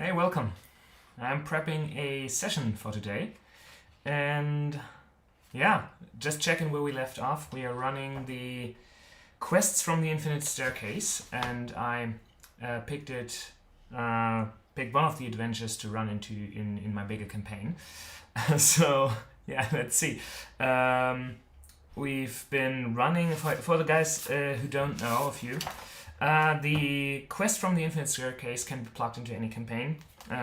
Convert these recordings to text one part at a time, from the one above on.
Hey, welcome. I'm prepping a session for today, and yeah, just checking where we left off. We are running the quests from the Infinite Staircase, and I picked one of the adventures to run into in my bigger campaign. So yeah, let's see. We've been running for the guys who don't know, a few. The quest from the Infinite Staircase can be plugged into any campaign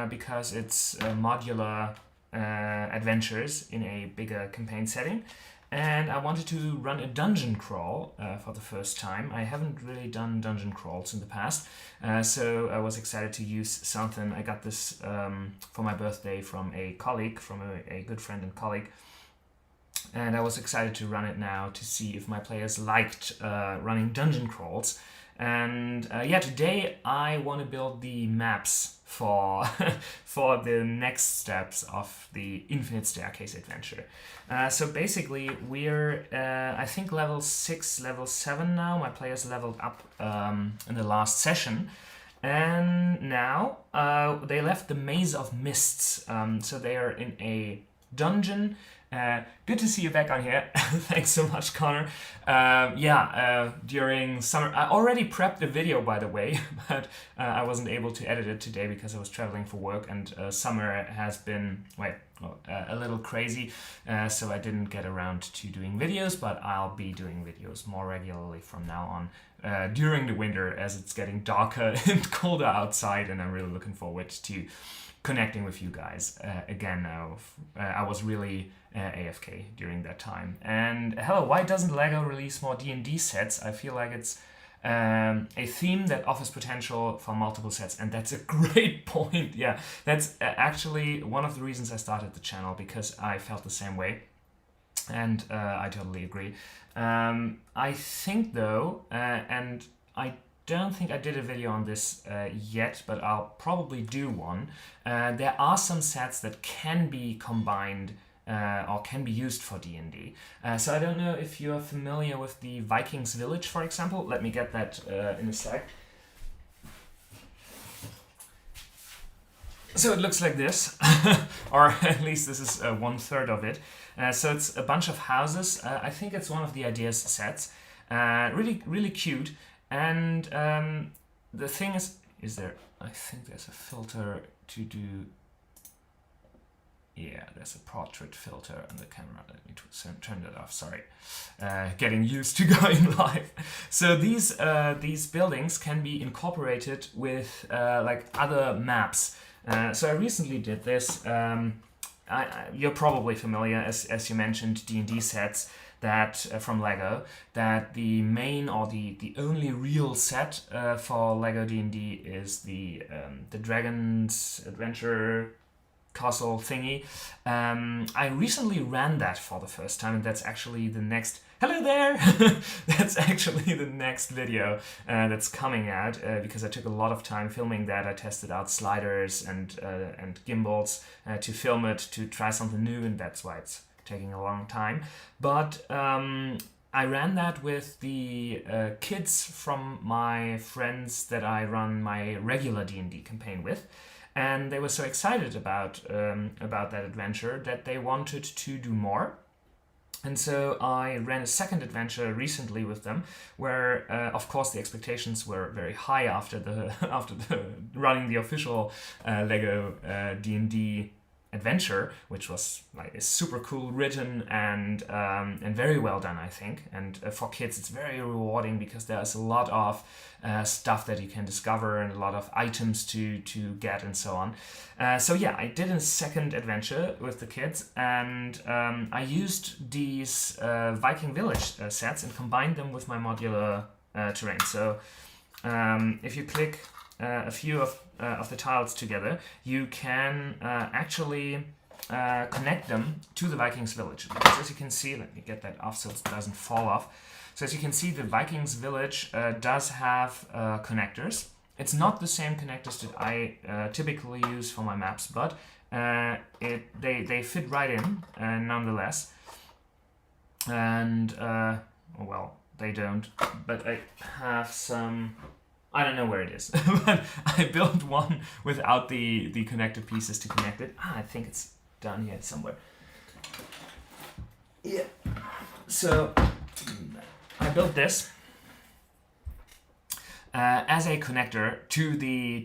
because it's modular adventures in a bigger campaign setting. And I wanted to run a dungeon crawl for the first time. I haven't really done dungeon crawls in the past, so I was excited to use something. I got this for my birthday from a colleague, from a good friend and colleague. And I was excited to run it now to see if my players liked running dungeon crawls. And yeah, today I want to build the maps for for the next steps of the Infinite Staircase adventure. So basically, we're I think level 6, level 7 now. My players leveled up in the last session. And now they left the Maze of Mists. So they are in a dungeon. Good to see you back on here. Thanks so much, Connor. During summer, I already prepped the video, by the way, but I wasn't able to edit it today because I was traveling for work, and summer has been a little crazy, so I didn't get around to doing videos, but I'll be doing videos more regularly from now on during the winter as it's getting darker and colder outside, and I'm really looking forward to connecting with you guys again now. I was really AFK during that time. And hello, why doesn't LEGO release more D&D sets? I feel like it's a theme that offers potential for multiple sets, and that's a great point. Yeah, that's actually one of the reasons I started the channel, because I felt the same way, and I totally agree. I think though, and I don't think I did a video on this yet, but I'll probably do one. There are some sets that can be combined or can be used for D&D. So I don't know if you're familiar with the Vikings Village, for example. Let me get that in a sec. So it looks like this, or at least this is 1/3 of it. So it's a bunch of houses. I think it's one of the Ideas sets. Really, really cute. And the thing is there, I think there's a filter to do, yeah, there's a portrait filter on the camera. Let me turn that off, sorry. Getting used to going live. So these buildings can be incorporated with like other maps. So I recently did this. You're probably familiar, as you mentioned, D&D sets that from LEGO, that the main or the only real set for LEGO D&D is the Dragons Adventure Castle thingy. I recently ran that for the first time, and that's actually the next... Hello there! That's actually the next video that's coming out, because I took a lot of time filming that. I tested out sliders and gimbals to film it, to try something new, and that's why it's taking a long time. But I ran that with the kids from my friends that I run my regular D&D campaign with, and they were so excited about that adventure that they wanted to do more. And so I ran a second adventure recently with them, where of course the expectations were very high after the running the official LEGO D&D adventure, which was like is super cool written and very well done, I think. And for kids, it's very rewarding because there's a lot of stuff that you can discover and a lot of items to get and so on. So yeah, I did a second adventure with the kids, and I used these Viking Village sets and combined them with my modular terrain. So if you click a few of the tiles together, you can actually connect them to the Vikings Village. Because as you can see, let me get that off so it doesn't fall off. So as you can see, the Vikings Village does have connectors. It's not the same connectors that I typically use for my maps, but they fit right in nonetheless. And well, they don't, but I have some I don't know where it is, but I built one without the connected pieces to connect it. I think it's down here somewhere. Yeah. So I built this as a connector to the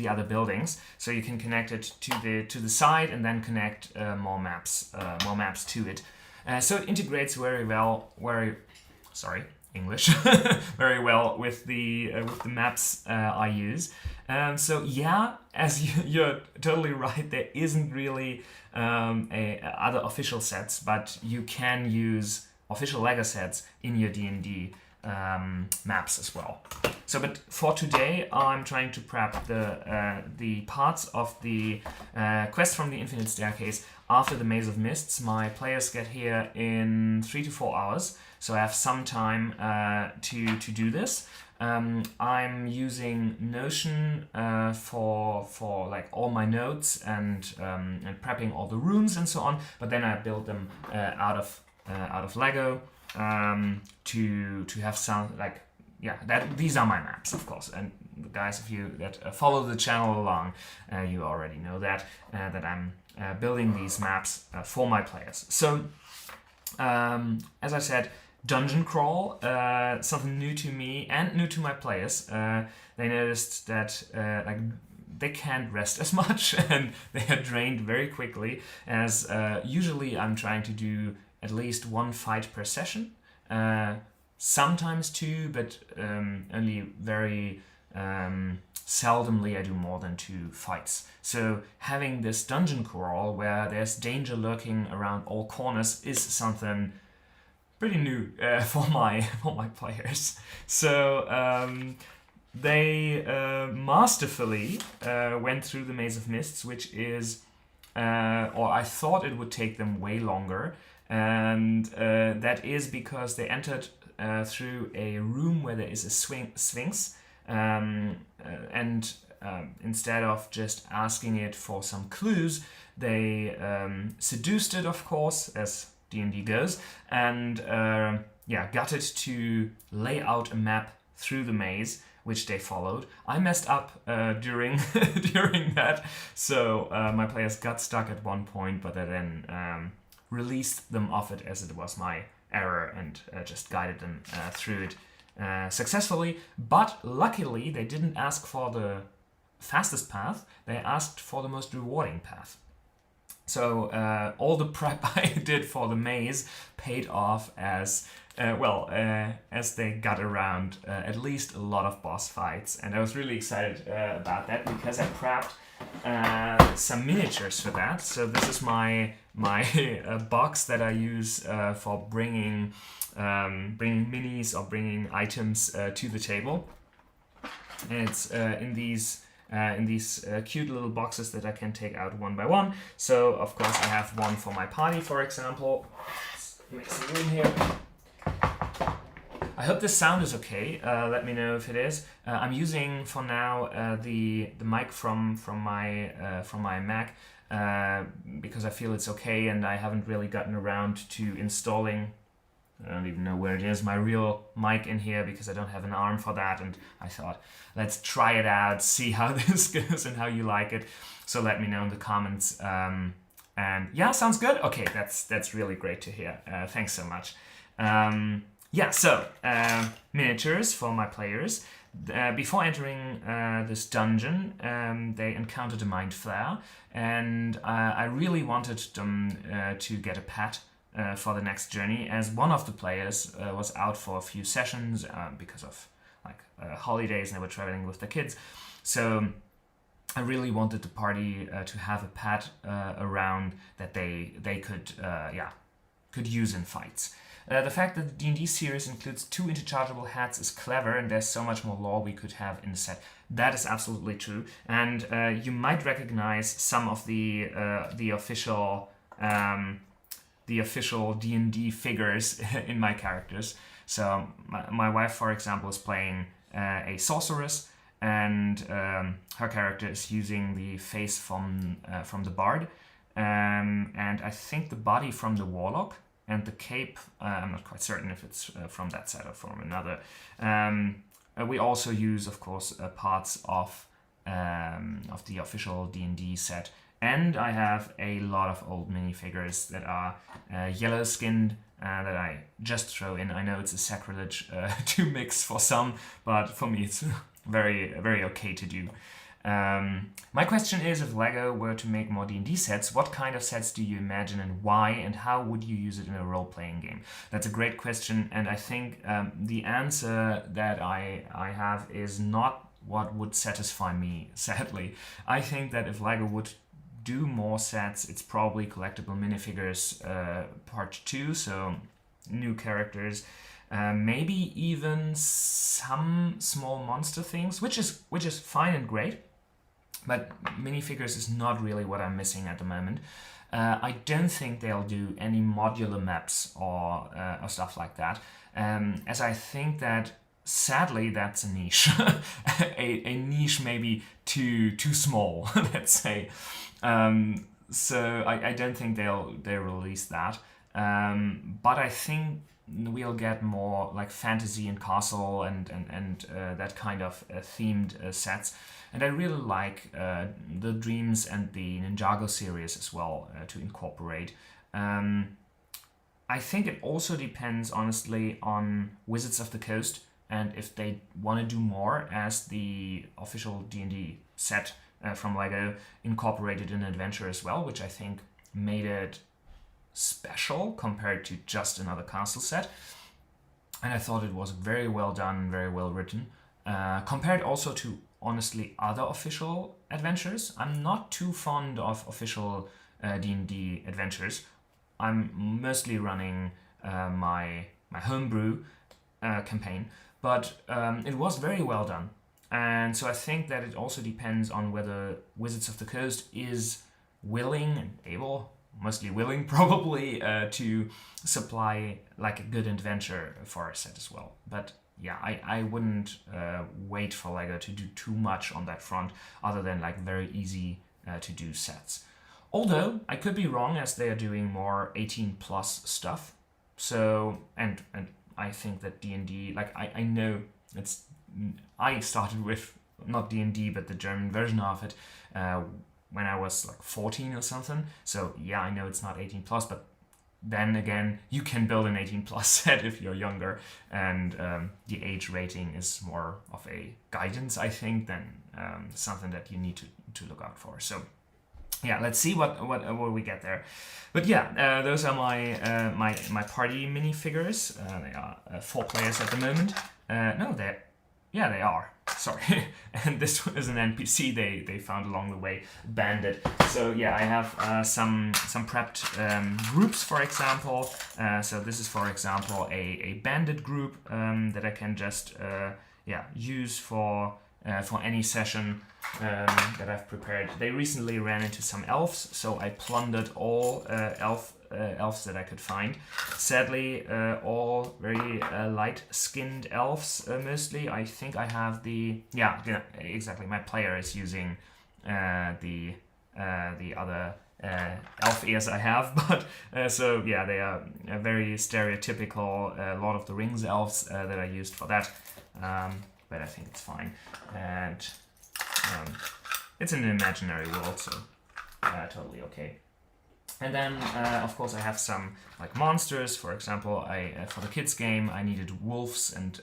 other buildings, so you can connect it to the side and then connect more maps to it. So it integrates very well. English very well with the maps I use. So yeah, as you're totally right, there isn't really other official sets, but you can use official LEGO sets in your D&D maps as well. So, but for today, I'm trying to prep the parts of the quest from the Infinite Staircase after the Maze of Mists. My players get here in 3 to 4 hours, so I have some time to do this. I'm using Notion for like all my notes and prepping all the rooms and so on. But then I build them out of Lego to have some like these are my maps, of course. And the guys of you that follow the channel along, you already know that I'm building these maps for my players. So as I said, Dungeon Crawl, something new to me and new to my players. They noticed that they can't rest as much and they are drained very quickly, as usually I'm trying to do at least 1 fight per session, sometimes 2, but only very seldomly I do more than 2 fights. So having this dungeon crawl where there's danger lurking around all corners is something pretty new for my players. So they masterfully went through the Maze of Mists, which is, or I thought it would take them way longer, and that is because they entered through a room where there is a sphinx, and instead of just asking it for some clues, they seduced it, of course, as D&D goes, and got it to lay out a map through the maze, which they followed. I messed up during that, so my players got stuck at one point, but I then released them off it as it was my error and just guided them through it successfully. But luckily, they didn't ask for the fastest path, they asked for the most rewarding path. So all the prep I did for the maze paid off as they got around at least a lot of boss fights, and I was really excited about that because I prepped some miniatures for that. So this is my box that I use for bringing minis or bringing items to the table, and it's in these cute little boxes that I can take out one by one. So of course I have one for my party, for example. Let's make some room here. I hope this sound is okay. Let me know if it is. I'm using for now the mic from my Mac because I feel it's okay, and I haven't really gotten around to installing. I don't even know where it is, my real mic in here, because I don't have an arm for that, and I thought, let's try it out, see how this goes and how you like it. So let me know in the comments. And yeah, sounds good? Okay, that's really great to hear. Thanks so much. So miniatures for my players. Before entering this dungeon, they encountered a mind flare, and I really wanted them to get a pet for the next journey, as one of the players was out for a few sessions because of holidays, and they were traveling with the kids. So I really wanted the party to have a pet around that they could use in fights. The fact that the D&D series includes 2 interchangeable hats is clever, and there's so much more lore we could have in the set. That is absolutely true, and you might recognize some of the official D&D figures in my characters. So my wife, for example, is playing a sorceress, and her character is using the face from the bard, and I think the body from the warlock, and the cape, I'm not quite certain if it's from that side or from another. we also use, of course, parts of the official D&D set. And I have a lot of old minifigures that are yellow skinned that I just throw in. I know it's a sacrilege to mix for some, but for me it's very, very okay to do. My question is, if LEGO were to make more D&D sets, what kind of sets do you imagine and why, and how would you use it in a role-playing game? That's a great question, and I think the answer that I have is not what would satisfy me, sadly. I think that if LEGO would do more sets, it's probably collectible minifigures part 2, so new characters, maybe even some small monster things, which is fine and great, but minifigures is not really what I'm missing at the moment. I don't think they'll do any modular maps or stuff like that, as I think that sadly that's a niche, a niche maybe too small, let's say. So I don't think they'll release that, but I think we'll get more like fantasy and castle and that kind of themed sets. And I really like the Dreams and the Ninjago series as well to incorporate. I think it also depends, honestly, on Wizards of the Coast and if they want to do more, as the official D&D set from LEGO incorporated an adventure as well, which I think made it special compared to just another castle set. And I thought it was very well done, very well written, compared also to, honestly, other official adventures. I'm not too fond of official D&D adventures. I'm mostly running my homebrew campaign, but it was very well done. And so I think that it also depends on whether Wizards of the Coast is willing and able, mostly willing probably, to supply like a good adventure for a set as well. But yeah, I wouldn't wait for LEGO to do too much on that front, other than like very easy to do sets. Although I could be wrong, as they are doing more 18 plus stuff. So and I think that D&D, like I know it's, I started with not D&D but the German version of it when I was like 14 or something. So yeah, I know it's not 18 plus, but then again, you can build an 18 plus set if you're younger, and the age rating is more of a guidance, I think, than something that you need to look out for. So yeah, let's see what we get there. But yeah, those are my party minifigures. They are 4 players at the moment. No, they are. Sorry. And this one is an NPC they found along the way, bandit. So yeah, I have some prepped groups, for example. So this is, for example, a bandit group that I can just use for any session that I've prepared. They recently ran into some elves, so I plundered all elves that I could find. Sadly, all very light-skinned elves, mostly. I think I have exactly. My player is using the other elf ears I have, but so yeah, they are very stereotypical. Lord of the Rings elves that I used for that. But I think it's fine, and it's an imaginary world, so totally okay. And then, of course, I have some like monsters. For example, for the kids game, I needed wolves and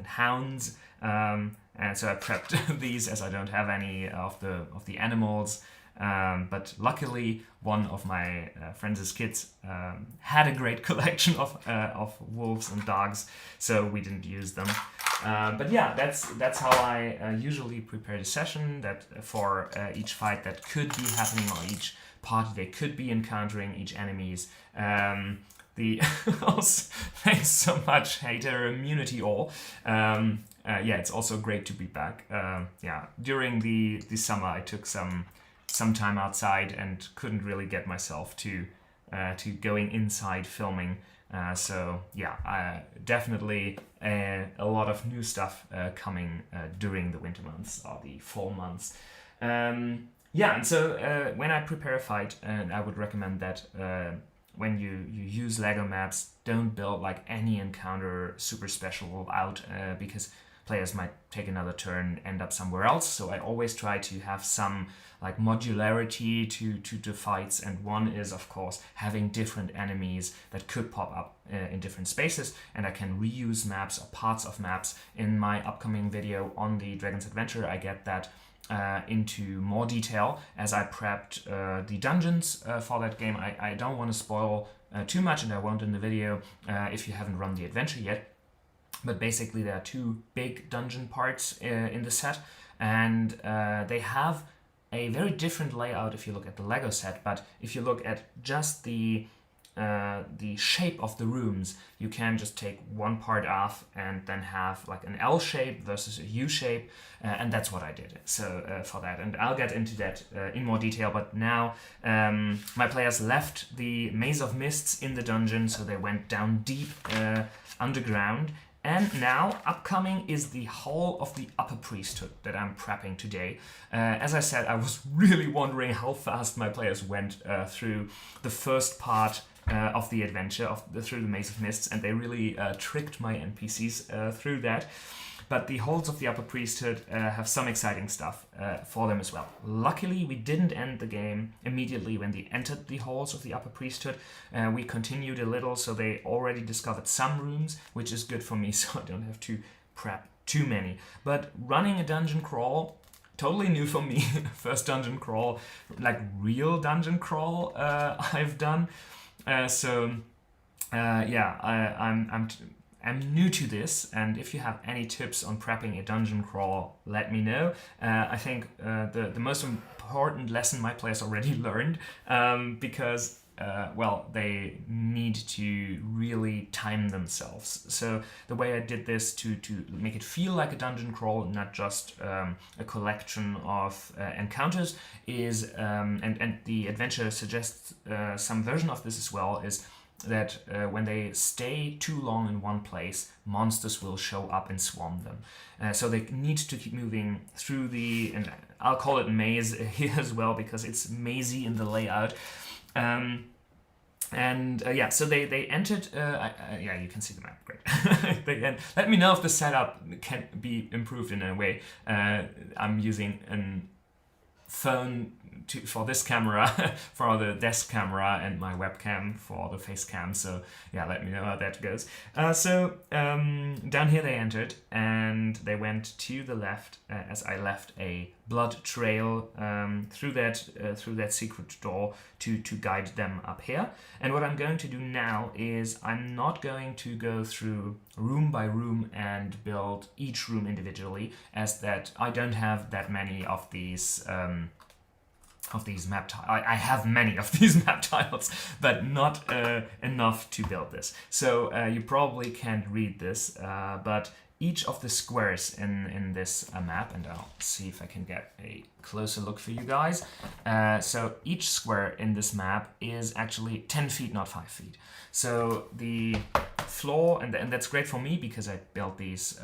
hounds, and so I prepped these, as I don't have any of the animals. But luckily, one of my friends' kids had a great collection of wolves and dogs, so we didn't use them. But yeah, that's how I usually prepare the session. That for each fight that could be happening, or each party they could be encountering, each enemies. Also, thanks so much, hater immunity all. It's also great to be back. During the summer, I took some time outside and couldn't really get myself to going inside filming. Definitely a lot of new stuff coming during the winter months or the fall months. And so when I prepare a fight, and I would recommend that when you use LEGO maps, don't build like any encounter super special out, because players might take another turn, end up somewhere else. So I always try to have some like modularity to the fights, and one is of course having different enemies that could pop up in different spaces, and I can reuse maps or parts of maps. In my upcoming video on the Dragon's Adventure, I get that into more detail as I prepped the dungeons for that game. I don't want to spoil too much, and I won't in the video if you haven't run the adventure yet. But basically there are two big dungeon parts in the set, and they have a very different layout if you look at the LEGO set. But if you look at just the shape of the rooms, you can just take one part off and then have like an L shape versus a U shape, and that's what I did. So for that, and I'll get into that in more detail. But now my players left the Maze of Mists in the dungeon, so they went down deep underground. And now, upcoming is the Hall of the Upper Priesthood that I'm prepping today. As I said, I was really wondering how fast my players went through the first part of the adventure, through the Maze of Mists, and they really tricked my NPCs through that. But the Halls of the Upper Priesthood have some exciting stuff for them as well. Luckily, we didn't end the game immediately when they entered the Halls of the Upper Priesthood. We continued a little, so they already discovered some rooms, which is good for me, so I don't have to prep too many. But running a dungeon crawl, totally new for me. First dungeon crawl, like real dungeon crawl I've done. I'm new to this, and if you have any tips on prepping a dungeon crawl, let me know. I think the most important lesson my players already learned, because they need to really time themselves. So the way I did this to make it feel like a dungeon crawl, not just a collection of encounters, is, and the adventure suggests some version of this as well, is that when they stay too long in one place, monsters will show up and swarm them. So they need to keep moving through and I'll call it maze here as well, because it's mazy in the layout. So they entered, you can see the map, great. Let me know if the setup can be improved in a way. I'm using a phone for this camera, for the desk camera, and my webcam for the face cam, so yeah, let me know how that goes. Down here they entered, and they went to the left as I left a blood trail through that secret door to guide them up here. And what I'm going to do now is I'm not going to go through room by room and build each room individually, as that I don't have that many of these map tiles. I have many of these map tiles, but not enough to build this. So you probably can't read this, but each of the squares in this map, and I'll see if I can get a closer look for you guys. So each square in this map is actually 10 feet, not 5 feet. So the floor, and that's great for me because I built these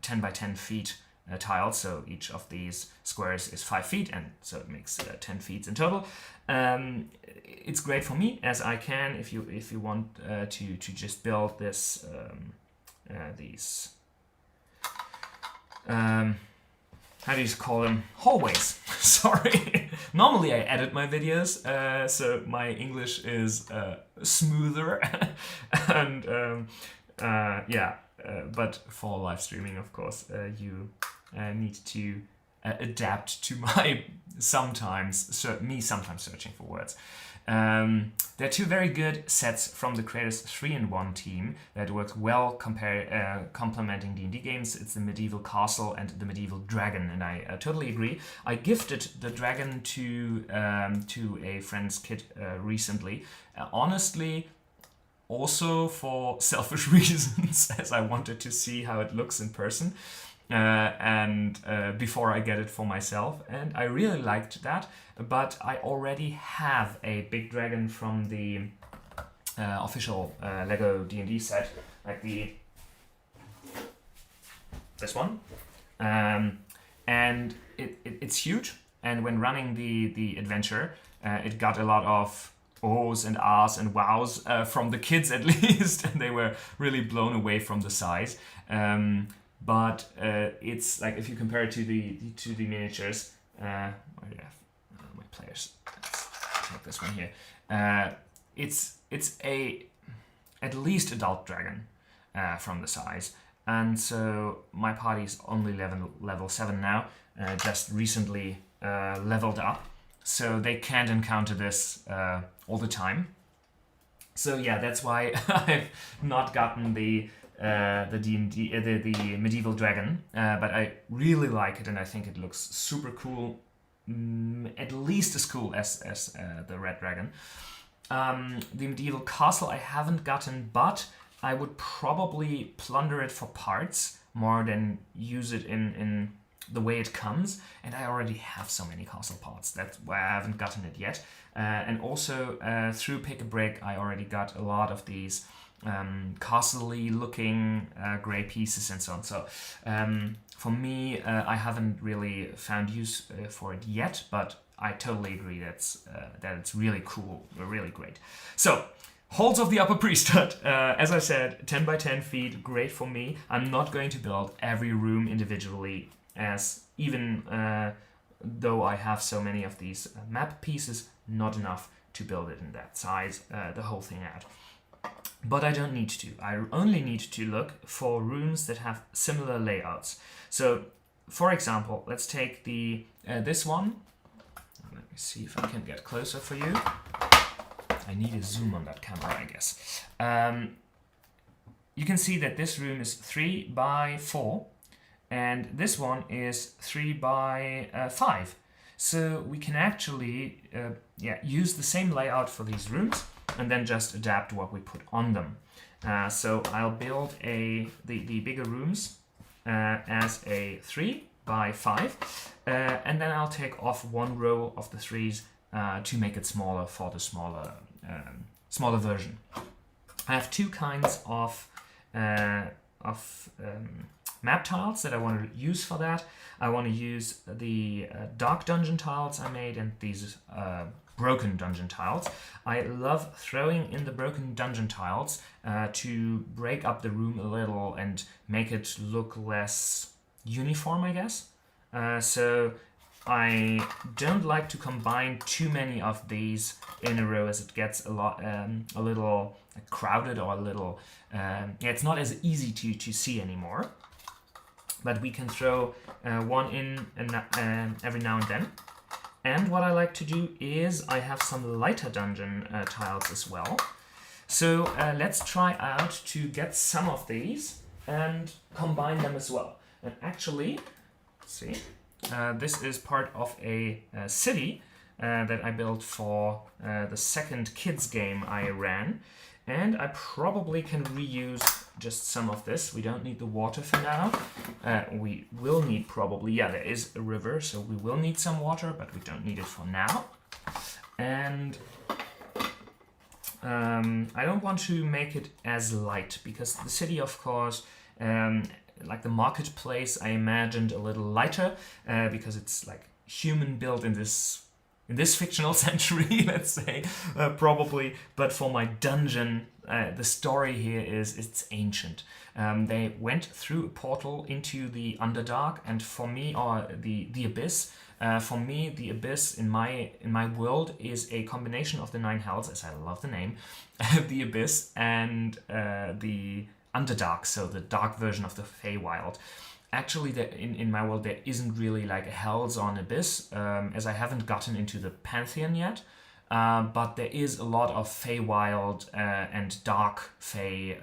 10 by 10 feet tiles, so each of these squares is 5 feet, and so it makes 10 feet in total. It's great for me, as I can, if you want to just build this these how do you call them, hallways. Sorry. Normally I edit my videos, so my English is smoother and but for live streaming, of course, you need to adapt to my sometimes searching for words. There are two very good sets from the Creators 3-in-1 team that works well complementing D&D games. It's the Medieval Castle and the Medieval Dragon, and I totally agree. I gifted the dragon to a friend's kid recently. Honestly, also for selfish reasons, as I wanted to see how it looks in person. Before I get it for myself, and I really liked that, but I already have a big dragon from the official LEGO D&D set, like this one, and it's huge, and when running the adventure, it got a lot of ohs and ahs and wows from the kids at least, and they were really blown away from the size. but it's like, if you compare it to the miniatures, where do you have my players? Let's take this one here. It's a at least adult dragon from the size, and so my party's only level 7 now, just recently leveled up, so they can't encounter this all the time. So yeah, that's why I've not gotten the D&D the medieval dragon, but I really like it, and I think it looks super cool, at least as cool as the red dragon. The medieval castle I haven't gotten, but I would probably plunder it for parts more than use it in the way it comes, and I already have so many castle parts. That's why I haven't gotten it yet. And also through Pick a Brick, I already got a lot of these castle-y looking grey pieces and so on. So for me, I haven't really found use for it yet, but I totally agree that it's really cool, really great. So, Halls of the Upper Priesthood. As I said, 10 by 10 feet, great for me. I'm not going to build every room individually, as even though I have so many of these map pieces, not enough to build it in that size, the whole thing out. But I don't need to. I only need to look for rooms that have similar layouts. So, for example, let's take this one. Let me see if I can get closer for you. I need a zoom on that camera, I guess. You can see that this room is 3 by 4, and this one is 3 by 5. So we can actually use the same layout for these rooms, and then just adapt what we put on them. So I'll build the bigger rooms as a 3 by 5, and then I'll take off one row of the 3s to make it smaller for the smaller version. I have two kinds of map tiles that I want to use for that. I want to use the dark dungeon tiles I made and these broken dungeon tiles. I love throwing in the broken dungeon tiles to break up the room a little and make it look less uniform, I guess. So I don't like to combine too many of these in a row, as it gets a little crowded, or a little it's not as easy to see anymore. But we can throw one in every now and then. And what I like to do is I have some lighter dungeon tiles as well. So let's try out to get some of these and combine them as well. And actually, let's see, this is part of a city that I built for the second kids game I ran. And I probably can reuse just some of this. We don't need the water for now. We will need probably, there is a river, so we will need some water, but we don't need it for now. And I don't want to make it as light, because the city, of course, like the marketplace, I imagined a little lighter, because it's like human built in this fictional century, let's say, probably. But for my dungeon, the story here is it's ancient. They went through a portal into the Underdark, and for me, or the Abyss. For me, the Abyss in my world is a combination of the 9 Hells, as I love the name, the Abyss, and the Underdark, so the dark version of the Feywild. Actually, in my world, there isn't really like a Hells or an Abyss, as I haven't gotten into the Pantheon yet. But there is a lot of Feywild and dark Fey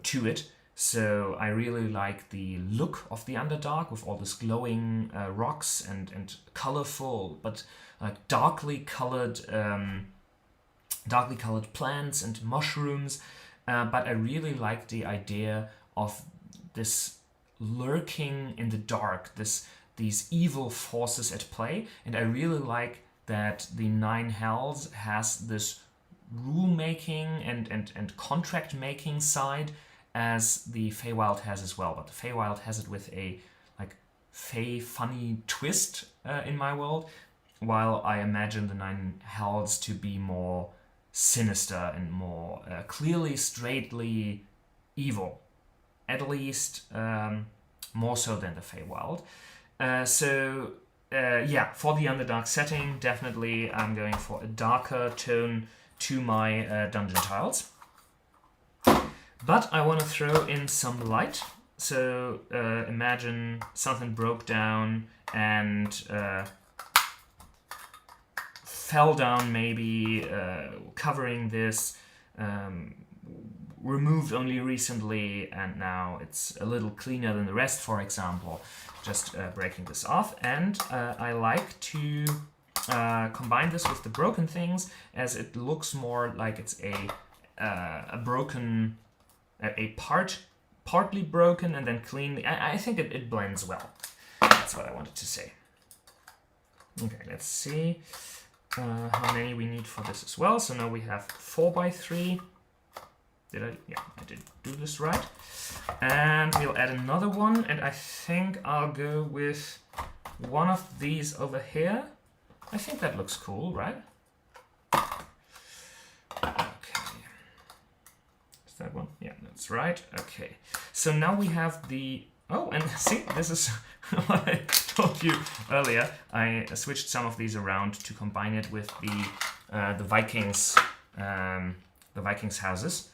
to it. So I really like the look of the Underdark, with all this glowing rocks and colorful, but like darkly colored plants and mushrooms. But I really like the idea of this lurking in the dark, these evil forces at play, and I really like that the 9 Hells has this rule making and contract making side, as the Feywild has as well. But the Feywild has it with a like Fey funny twist in my world, while I imagine the 9 Hells to be more sinister and more clearly, straightly evil. at least more so than the Feywild. Yeah, for the Underdark setting, definitely I'm going for a darker tone to my dungeon tiles. But I want to throw in some light. So imagine something broke down and fell down, maybe covering this, removed only recently, and now it's a little cleaner than the rest, for example. Just breaking this off, and I like to combine this with the broken things, as it looks more like it's a broken, partly broken and then clean. I think it blends well. That's what I wanted to say. Okay, let's see how many we need for this as well. So now we have 4x3. Yeah, I did do this right. And we'll add another one, and I think I'll go with one of these over here. I think that looks cool, right? Okay. Is that one? Yeah, that's right. Okay. So now we have the... Oh, and see, this is what I told you earlier. I switched some of these around to combine it with the Vikings houses.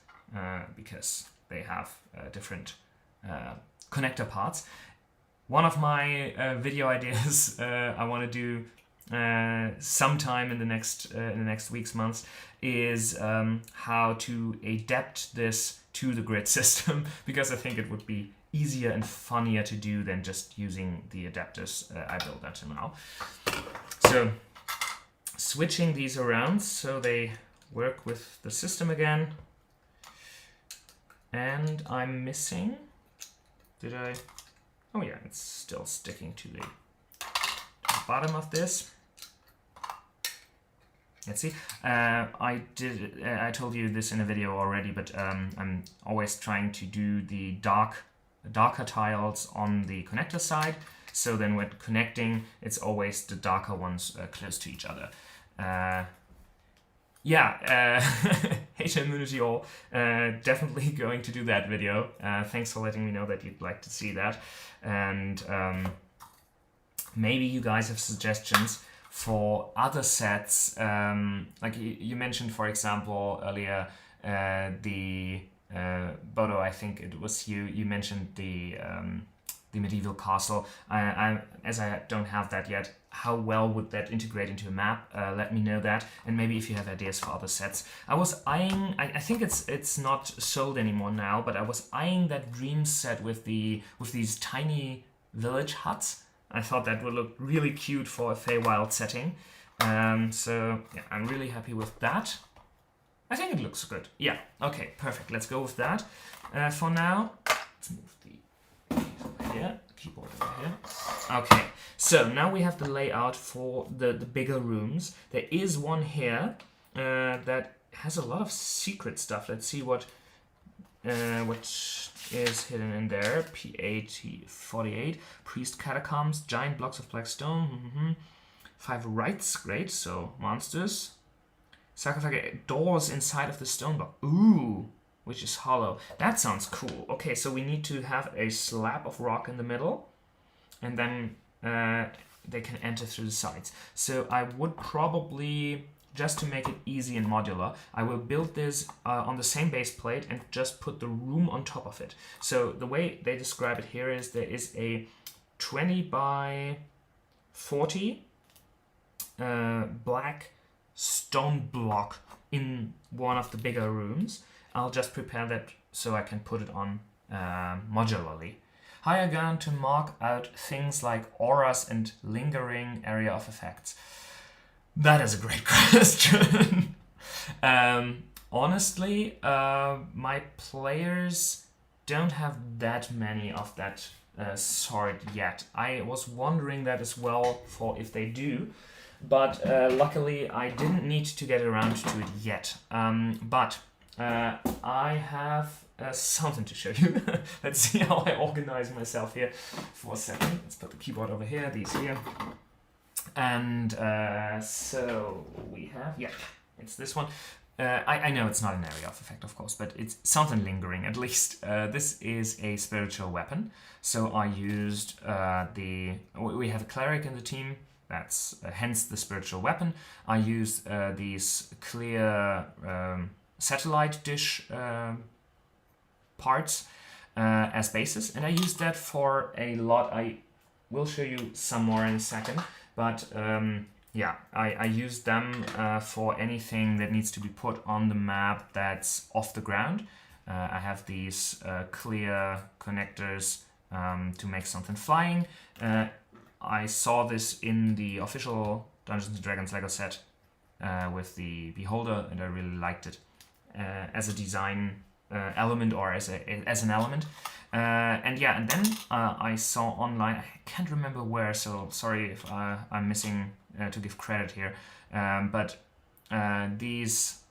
Because they have different connector parts. One of my video ideas I want to do sometime in the next weeks, months, is how to adapt this to the grid system, because I think it would be easier and funnier to do than just using the adapters I built until now. So switching these around so they work with the system again. And I'm missing, did I? Oh yeah, it's still sticking to the bottom of this. Let's see. I told you this in a video already, but I'm always trying to do the darker tiles on the connector side. So then when connecting, it's always the darker ones close to each other. Yeah, hey Immunity all, definitely going to do that video. Thanks for letting me know that you'd like to see that. And maybe you guys have suggestions for other sets. Like you mentioned, for example, earlier, Bodo, I think it was you mentioned the medieval castle. As I don't have that yet, how well would that integrate into a map? Let me know that, and maybe if you have ideas for other sets. I was eyeing, I think it's not sold anymore now, but I was eyeing that dream set with these tiny village huts. I thought that would look really cute for a Feywild setting. So yeah, I'm really happy with that. I think it looks good. Yeah, okay, perfect. Let's go with that. For now, let's move the keyboard over here. Okay, so now we have the layout for the bigger rooms. There is one here that has a lot of secret stuff. Let's see what is hidden in there. P-80-48, priest catacombs, giant blocks of black stone, 5 rites, great, so monsters. Sarcophagus, doors inside of the stone block. Ooh, which is hollow. That sounds cool. Okay, so we need to have a slab of rock in the middle, and then they can enter through the sides. So I would probably, just to make it easy and modular, I will build this on the same base plate and just put the room on top of it. So the way they describe it here is there is a 20 by 40 black stone block in one of the bigger rooms. I'll just prepare that so I can put it on modularly. How are you going to mark out things like auras and lingering area of effects? That is a great question. Honestly, my players don't have that many of that sort yet. I was wondering that as well for if they do. But luckily, I didn't need to get around to it yet. But I have something to show you. Let's see how I organize myself here for a second. Let's put the keyboard over here, these here. And so we have, yeah, it's this one. I know it's not an area of effect, of course, but it's something lingering at least. This is a spiritual weapon. So I used we have a cleric in the team, that's hence the spiritual weapon. I used these clear satellite dish parts as bases, and I used that for a lot. I will show you some more in a second, but yeah, I use them for anything that needs to be put on the map that's off the ground. I have these clear connectors to make something flying. I saw this in the official Dungeons & Dragons LEGO set with the Beholder, and I really liked it as a design element or as an element. And yeah, and then I saw online, I can't remember where, so sorry if I'm missing to give credit here, but these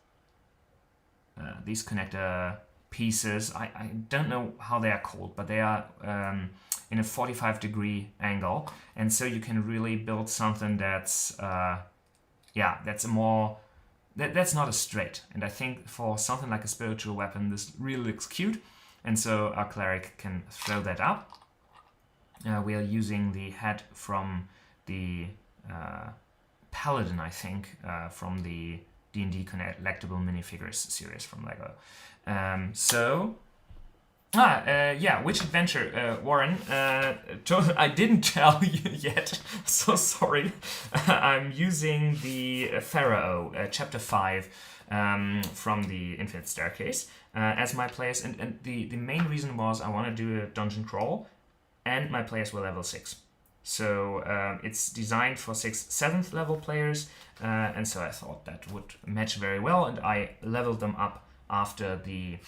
connector pieces, I don't know how they are called, but they are in a 45-degree angle, and so you can really build something that's that's not a straight. And I think for something like a spiritual weapon, this really looks cute, and so our cleric can throw that up. We are using the head from the Paladin, I think, from the D&D collectible minifigures series from LEGO. Which adventure, Warren? I didn't tell you yet, so sorry. I'm using the Pharaoh, Chapter 5, from the Infinite Staircase, as my players, and the main reason was I want to do a dungeon crawl, and my players were level 6. So it's designed for 6th, 7th level players, and so I thought that would match very well, and I leveled them up after the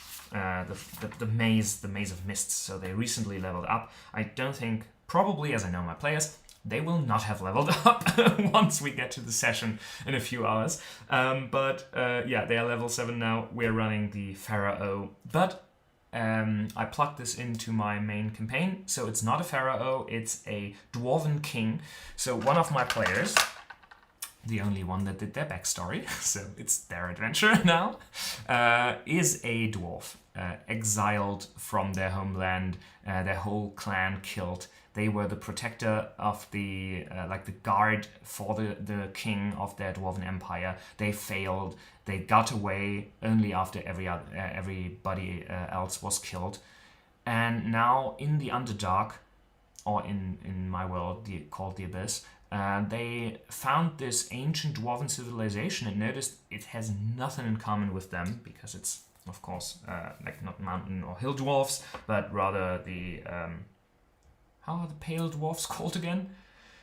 maze of mists. So they recently leveled up. I don't think, probably as I know my players, they will not have leveled up once we get to the session in a few hours. But they are level 7 now. We're running the Pharaoh, but I plugged this into my main campaign, so it's not a Pharaoh, it's a Dwarven King. So one of my players, the only one that did their backstory, so it's their adventure now, is a dwarf, exiled from their homeland, their whole clan killed. They were the protector of the guard for the king of their dwarven empire. They failed. They got away only after everybody else was killed. And now in the Underdark, or in my world called the Abyss, they found this ancient dwarven civilization and noticed it has nothing in common with them, because it's, of course, not mountain or hill dwarves, but rather the... how are the pale dwarfs called again?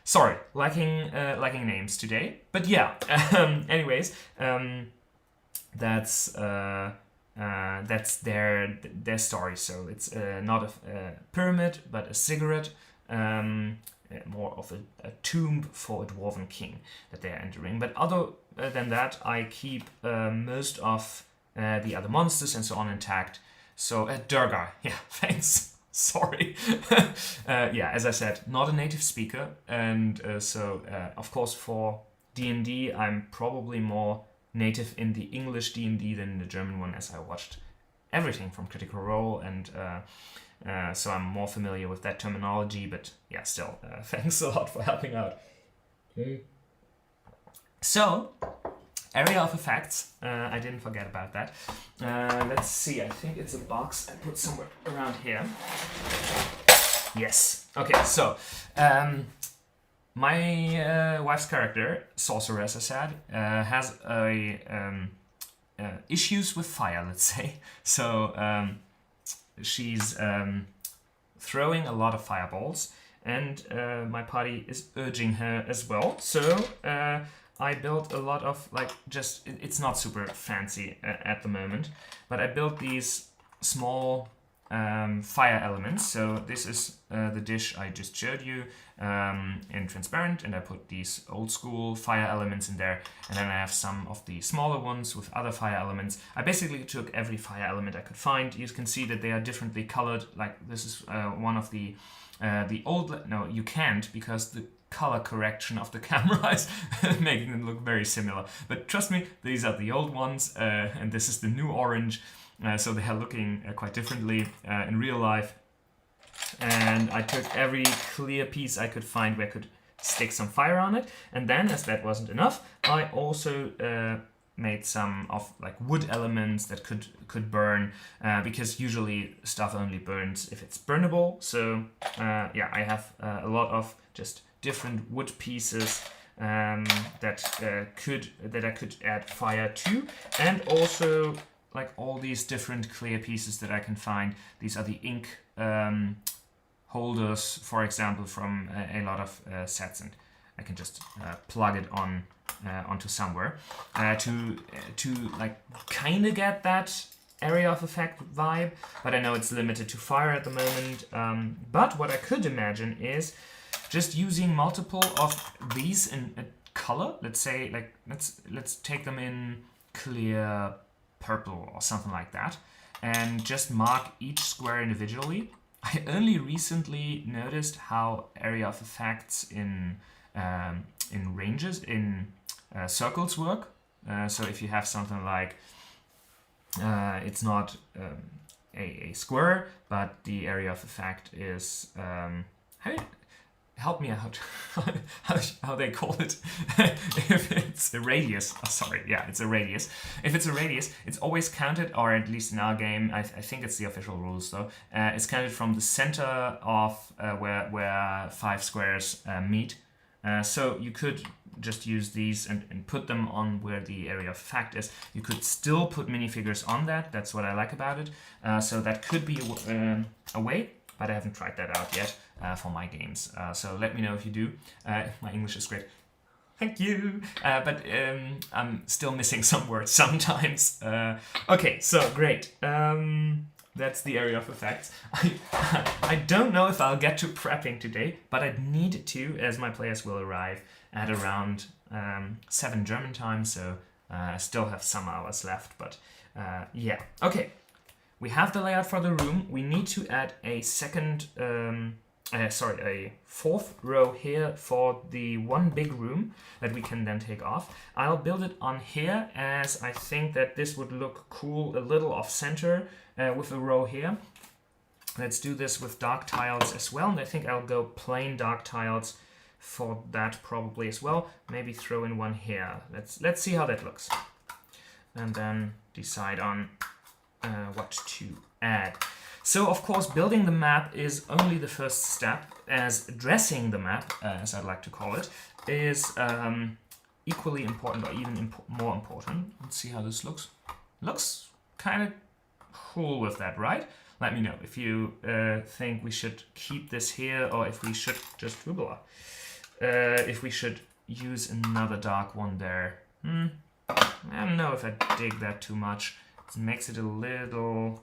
Sorry, lacking names today. But yeah, anyways, that's their story. So it's not a pyramid, but a ziggurat, more of a tomb for a dwarven king that they are entering. But other than that, I keep most of the other monsters and so on intact. So Durgar, yeah, thanks. Sorry. As I said, not a native speaker, and so of course for D&D I'm probably more native in the English D&D than in the German one, as I watched everything from Critical Role, and so I'm more familiar with that terminology, but yeah, still, thanks a lot for helping out. So, area of effects, I didn't forget about that. Let's see, I think it's a box I put somewhere around here. Yes. Okay, so my wife's character, Sorcerer, as I said, has issues with fire, let's say. So she's throwing a lot of fireballs, and my party is urging her as well. So I built a lot of, it's not super fancy at the moment, but I built these small fire elements. So this is the dish I just showed you in transparent, and I put these old school fire elements in there, and then I have some of the smaller ones with other fire elements. I basically took every fire element I could find. You can see that they are differently colored. Like this is one of the old, no, you can't, because the color correction of the camera is making them look very similar. But trust me, these are the old ones, and this is the new orange. So they are looking quite differently in real life. And I took every clear piece I could find where I could stick some fire on it. And then, as that wasn't enough, I also made some of like wood elements that could burn, because usually stuff only burns if it's burnable. So yeah, I have a lot of just different wood pieces that I could add fire to, and also like all these different clear pieces that I can find. These are the ink holders, for example, from a lot of sets, and I can just plug it on onto somewhere to like kind of get that area of effect vibe. But I know it's limited to fire at the moment. But what I could imagine is just using multiple of these in a color. Let's say like let's take them in clear purple or something like that, and just mark each square individually. I only recently noticed how area of effects in ranges, in circles work. So if you have something like it's not a square, but the area of effect is help me out how they call it. If it's a radius, oh, sorry, yeah, it's a radius. If it's a radius, it's always counted, or at least in our game, I think it's the official rules though, it's counted from the center of where 5 squares meet. So you could just use these and put them on where the area of effect is. You could still put minifigures on that. That's what I like about it. So that could be a way, but I haven't tried that out yet for my games. So let me know if you do. My English is great. Thank you. But I'm still missing some words sometimes. Okay, so great. That's the area of effects. I don't know if I'll get to prepping today, but I need to, as my players will arrive at around 7 German time, so I still have some hours left, but yeah. Okay, we have the layout for the room. We need to add a a 4th row here for the one big room that we can then take off. I'll build it on here, as I think that this would look cool a little off center with a row here. Let's do this with dark tiles as well, and I think I'll go plain dark tiles for that probably as well. Maybe throw in one here. Let's see how that looks, and then decide on what to add. So of course, building the map is only the first step, as dressing the map, as I'd like to call it, is equally important, or even more important. Let's see how this looks. Looks kind of cool with that, right? Let me know if you think we should keep this here, or if we should just if we should use another dark one there. I don't know if I dig that too much. It makes it a little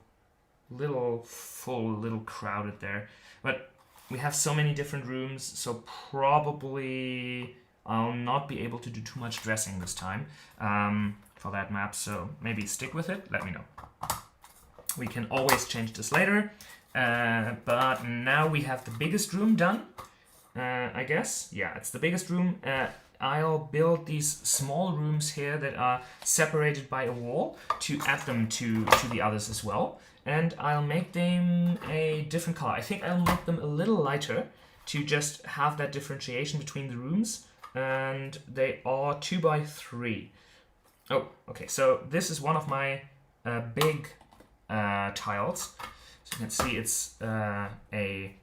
full, a little crowded there. But we have so many different rooms, so probably I'll not be able to do too much dressing this time for that map, so maybe stick with it. Let me know. We can always change this later, but now we have the biggest room done, I guess. Yeah, it's the biggest room. I'll build these small rooms here that are separated by a wall to add them to the others as well. And I'll make them a different color. I think I'll make them a little lighter to just have that differentiation between the rooms. And they are 2 by 3. Oh, okay, so this is one of my big tiles. So you can see it's a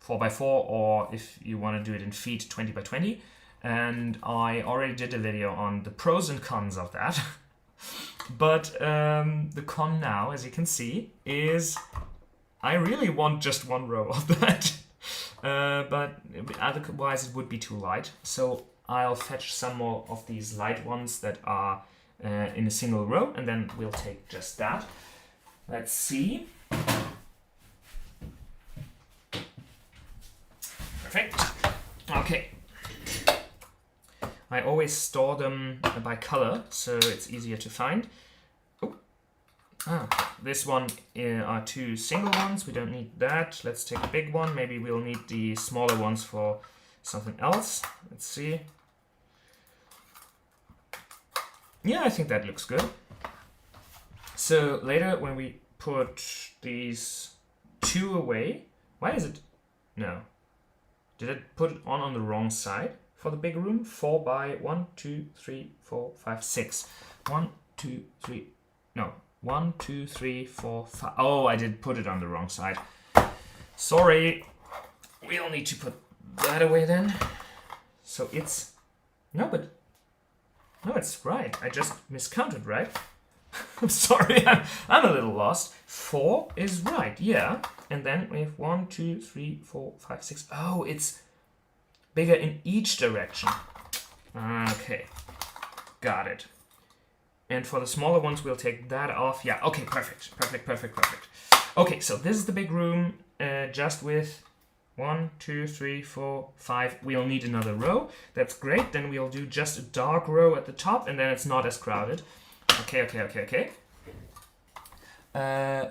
4 by 4, or if you want to do it in feet, 20 by 20. And I already did a video on the pros and cons of that. But the con now, as you can see, is I really want just one row of that. But otherwise it would be too light. So I'll fetch some more of these light ones that are in a single row, and then we'll take just that. Let's see. Perfect. Okay. I always store them by color, so it's easier to find. Oh. This one are 2 single ones. We don't need that. Let's take a big one. Maybe we'll need the smaller ones for something else. Let's see. Yeah, I think that looks good. So later when we put these 2 away, why is it? No. Did I put it on the wrong side for the big room? 4 by 1, 2, 3, 4, 5, 6. 1, 2, 3. No. 1, 2, 3, 4, 5. Oh, I did put it on the wrong side. Sorry. We'll need to put that away then. So it's... No, it's right. I just miscounted, right? I'm sorry, I'm a little lost. 4 is right, yeah. And then we have 1, 2, 3, 4, 5, 6. Oh, it's bigger in each direction. Okay, got it. And for the smaller ones, we'll take that off. Yeah, okay, perfect. Okay, so this is the big room, just with 1, 2, 3, 4, 5. We'll need another row. That's great. Then we'll do just a dark row at the top, and then it's not as crowded. Okay.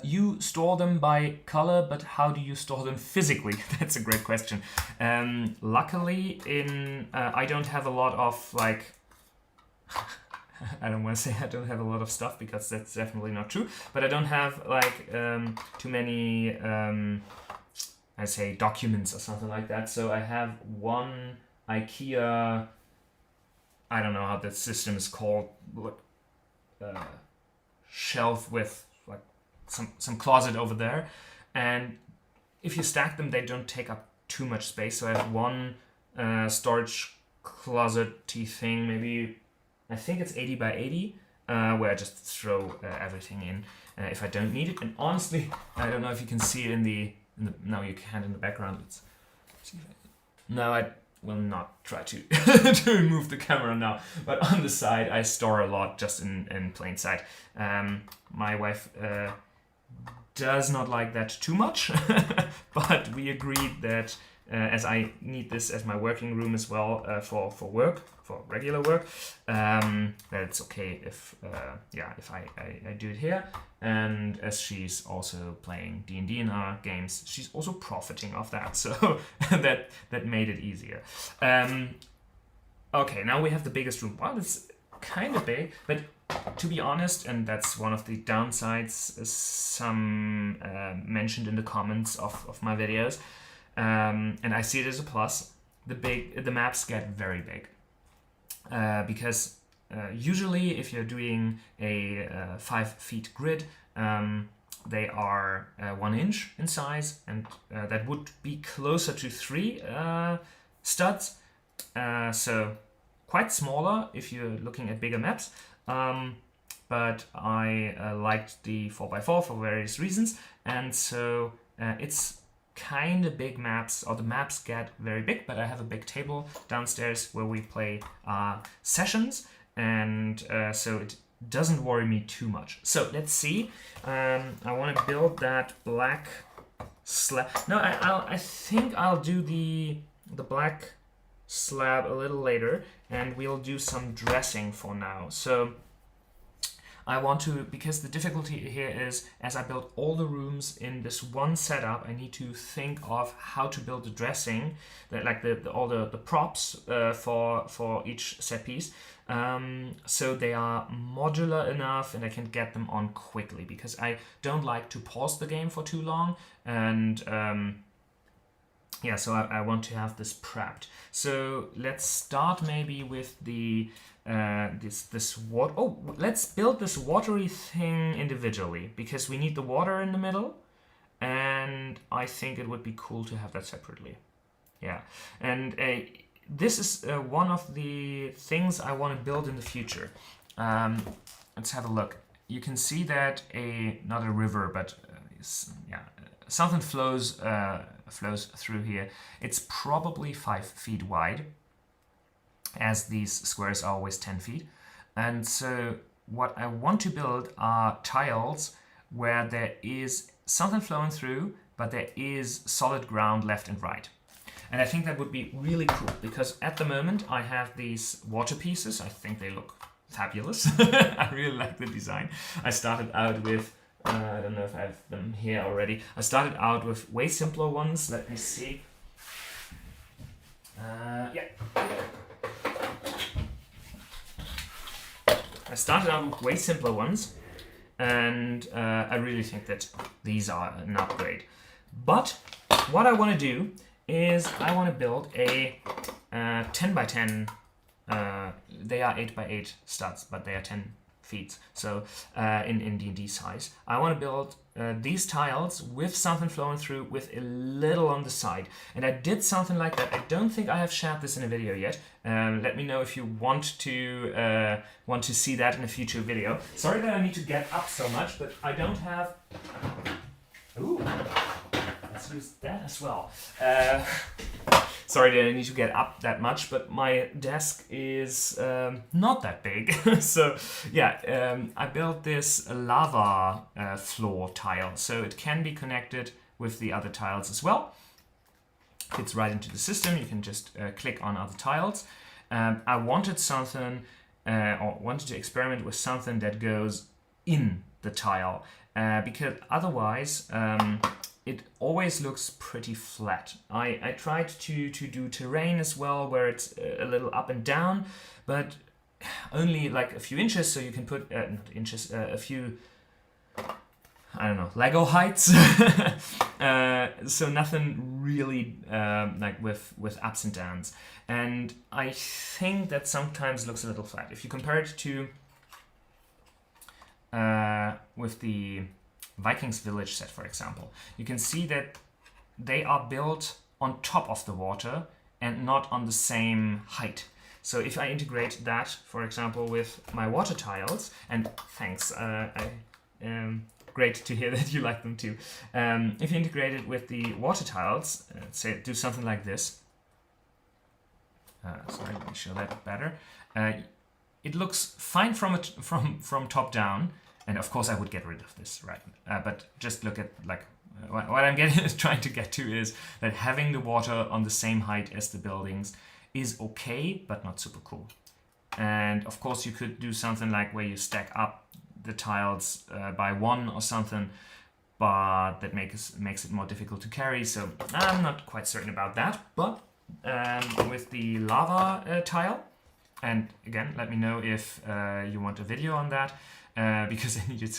You store them by color, but how do you store them physically? That's a great question. Luckily, I don't have a lot of, like... I don't want to say I don't have a lot of stuff, because that's definitely not true. But I don't have, like, too many, I say, documents or something like that. So I have one IKEA... I don't know how that system is called. Shelf with like some closet over there, and if you stack them, they don't take up too much space. So I have one storage closet-y thing, maybe I think it's 80 by 80, where I just throw everything in if I don't need it. And honestly, I don't know if you can see it in the no, you can't in the background. Let's see if I will not try to to remove the camera now, but on the side I store a lot just in plain sight. My wife does not like that too much, but we agreed that as I need this as my working room as well, for regular work, that it's okay if I do it here. And as she's also playing D&D in our games, she's also profiting off that, so that made it easier. Okay, now we have the biggest room. Wow, it's kind of big, but to be honest, and that's one of the downsides some mentioned in the comments of my videos, and I see it as a plus, the maps get very big. Because usually if you're doing a 5 feet grid, they are 1 inch in size, and that would be closer to 3 studs, so quite smaller if you're looking at bigger maps, but I liked the 4x4 for various reasons, and so it's kind of big maps, or the maps get very big, but I have a big table downstairs where we play sessions, and so it doesn't worry me too much. So let's see. I want to build that black slab. No, I think I'll do the black slab a little later, and we'll do some dressing for now. So I want to, because the difficulty here is, as I build all the rooms in this one setup, I need to think of how to build the dressing, like all the props for each set piece, so they are modular enough and I can get them on quickly, because I don't like to pause the game for too long, and yeah, so I want to have this prepped. So let's start maybe with the this water. Oh, let's build this watery thing individually, because we need the water in the middle, and I think it would be cool to have that separately. Yeah, and this is one of the things I want to build in the future. Let's have a look. You can see that not a river, but yeah, something flows through here. It's probably 5 feet wide, as these squares are always 10 feet. And so what I want to build are tiles where there is something flowing through, but there is solid ground left and right. And I think that would be really cool, because at the moment I have these water pieces. I think they look fabulous. I really like the design. I started out with, I don't know if I have them here already. I started out with way simpler ones. Let me see. Yeah. I started out with way simpler ones, and I really think that these are an upgrade. But what I want to do is I want to build a 10 by 10. They are 8 by 8 studs, but they are 10 feet. So in D&D size, I want to build these tiles with something flowing through, with a little on the side. And I did something like that. I don't think I have shared this in a video yet. Let me know if you want to see that in a future video. Sorry that I need to get up so much, but I don't have. Ooh, let's use that as well. Sorry that I need to get up that much, but my desk is not that big. So yeah, I built this lava floor tile, so it can be connected with the other tiles as well. Fits right into the system. You can just click on other tiles. I wanted something, or wanted to experiment with something that goes in the tile, because otherwise it always looks pretty flat. I tried to do terrain as well, where it's a little up and down, but only like a few inches, so you can put, not inches, a few, I don't know, Lego heights. So nothing really like with ups and downs. And I think that sometimes looks a little flat. If you compare it to with the Vikings village set, for example, you can see that they are built on top of the water and not on the same height. So if I integrate that, for example, with my water tiles, and thanks, great to hear that you like them too. If you integrate it with the water tiles, say do something like this. Sorry, let me show that better. It looks fine from top down. And of course I would get rid of this, right? But just look at, like, what I'm trying to get to is that having the water on the same height as the buildings is okay, but not super cool. And of course you could do something like where you stack up the tiles by one or something, but that makes it more difficult to carry. So I'm not quite certain about that. But with the lava tile, and again, let me know if you want a video on that. Because I needed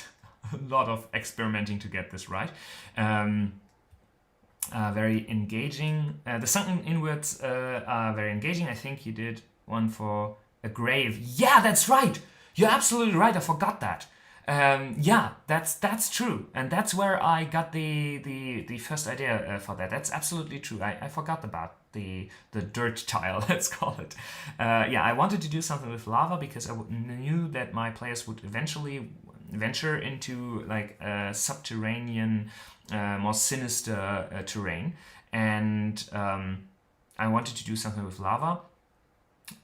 a lot of experimenting to get this right. Very engaging. The sunken inwards are very engaging. I think you did one for a grave. Yeah, that's right. You're absolutely right. I forgot that. Yeah, that's true, and that's where I got the first idea for that. That's absolutely true. I forgot about the dirt tile, let's call it. Yeah, I wanted to do something with lava because I knew that my players would eventually venture into like subterranean, more sinister terrain, and I wanted to do something with lava.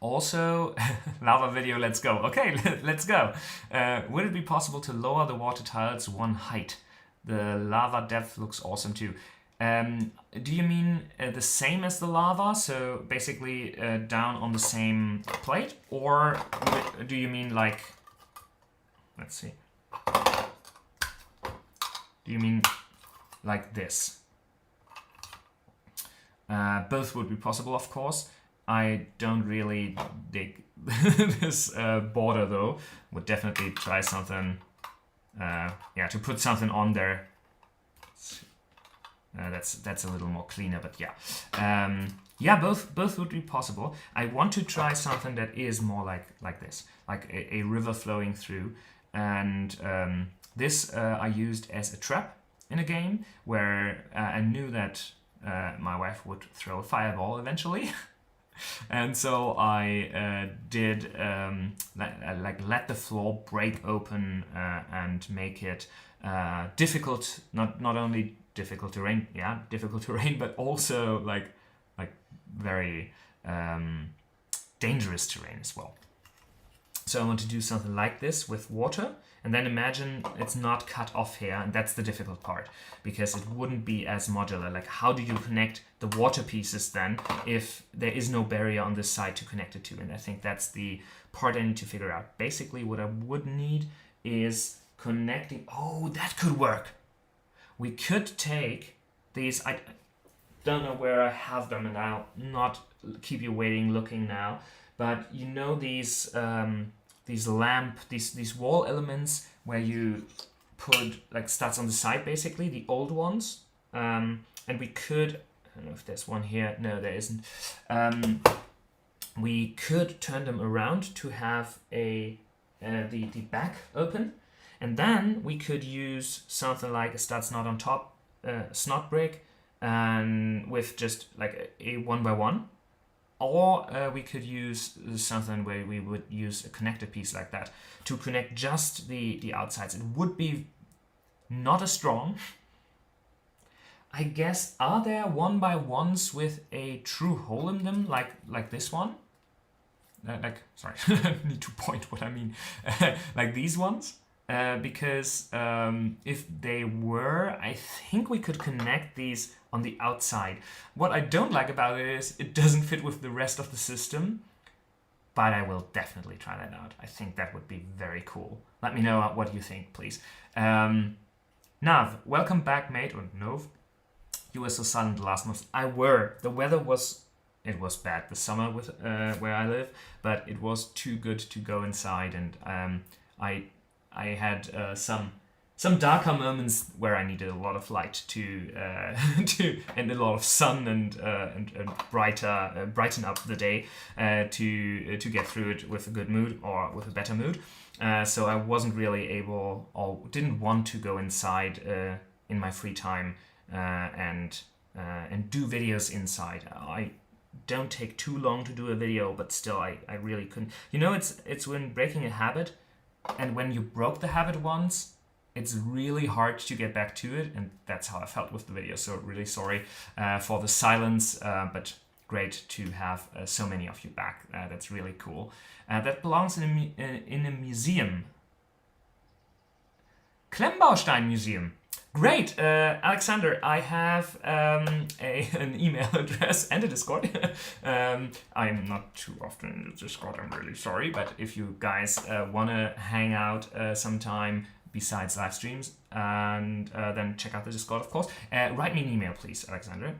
Also, lava video, let's go. Okay, let's go. Would it be possible to lower the water tiles one height? The lava depth looks awesome too. Do you mean the same as the lava? So basically down on the same plate? Or do you mean like, let's see. Do you mean like this? Both would be possible, of course. I don't really dig this border though. Would definitely try something, yeah, to put something on there. That's a little more cleaner, but yeah. Yeah, both would be possible. I want to try something that is more like this, like a river flowing through. And this I used as a trap in a game where I knew that my wife would throw a fireball eventually. And so I did let the floor break open and make it difficult, not only difficult terrain, yeah, difficult terrain, but also like very dangerous terrain as well. So I want to do something like this with water, and then imagine it's not cut off here, and that's the difficult part, because it wouldn't be as modular. Like, how do you connect the water pieces then if there is no barrier on this side to connect it to? And I think that's the part I need to figure out. Basically, what I would need is connecting. Oh, that could work. We could take these. I don't know where I have them, and I'll not keep you waiting looking now. But you know these these wall elements where you put like stats on the side, basically the old ones. And we could, I don't know if there's one here. No, there isn't. We could turn them around to have the back open, and then we could use something like a stats not on top snot brick, and with just like a 1x1, or we could use something where we would use a connector piece like that to connect just the outsides. It would be not as strong. I guess, are there 1x1s with a true hole in them, like this one? Sorry, I need to point what I mean. Like these ones? Because if they were, I think we could connect these on the outside. What I don't like about it is it doesn't fit with the rest of the system, but I will definitely try that out. I think that would be very cool. Let me know what you think, please. Nav, welcome back, mate. Or Nov. You were so silent the last month. I were. The weather was... It was bad this summer with where I live, but it was too good to go inside, and I had some darker moments where I needed a lot of light to and a lot of sun and brighten up the day to get through it with a good mood or with a better mood. So I wasn't really able or didn't want to go inside in my free time and do videos inside. I don't take too long to do a video, but still I really couldn't. You know, it's when breaking a habit, and when you broke the habit once, it's really hard to get back to it, and that's how I felt with the video. So really sorry for the silence, but great to have so many of you back. That's really cool. That belongs in a museum. Klemmbaustein Museum. Great, Alexander, I have an email address and a Discord. I'm not too often in the Discord, I'm really sorry, but if you guys want to hang out sometime besides live streams, and then check out the Discord, of course. Write me an email, please, Alexander,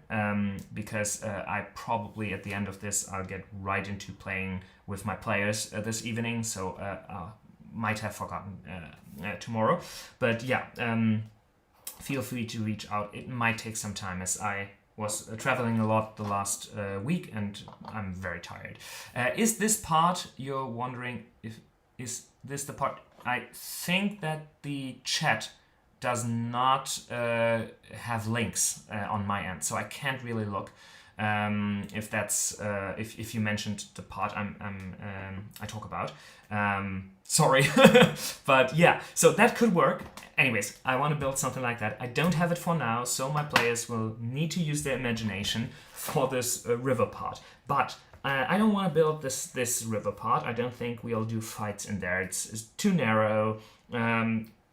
because I probably, at the end of this, I'll get right into playing with my players this evening, so I might have forgotten tomorrow. But yeah, feel free to reach out. It might take some time, as I was traveling a lot the last week, and I'm very tired. Is this part, you're wondering, is this the part? I think that the chat does not have links on my end, so I can't really look if that's if you mentioned the part I talk about. Sorry, but yeah, so that could work. Anyways, I want to build something like that. I don't have it for now, so my players will need to use their imagination for this river part. But I don't want to build this river part. I don't think we'll do fights in there. It's too narrow.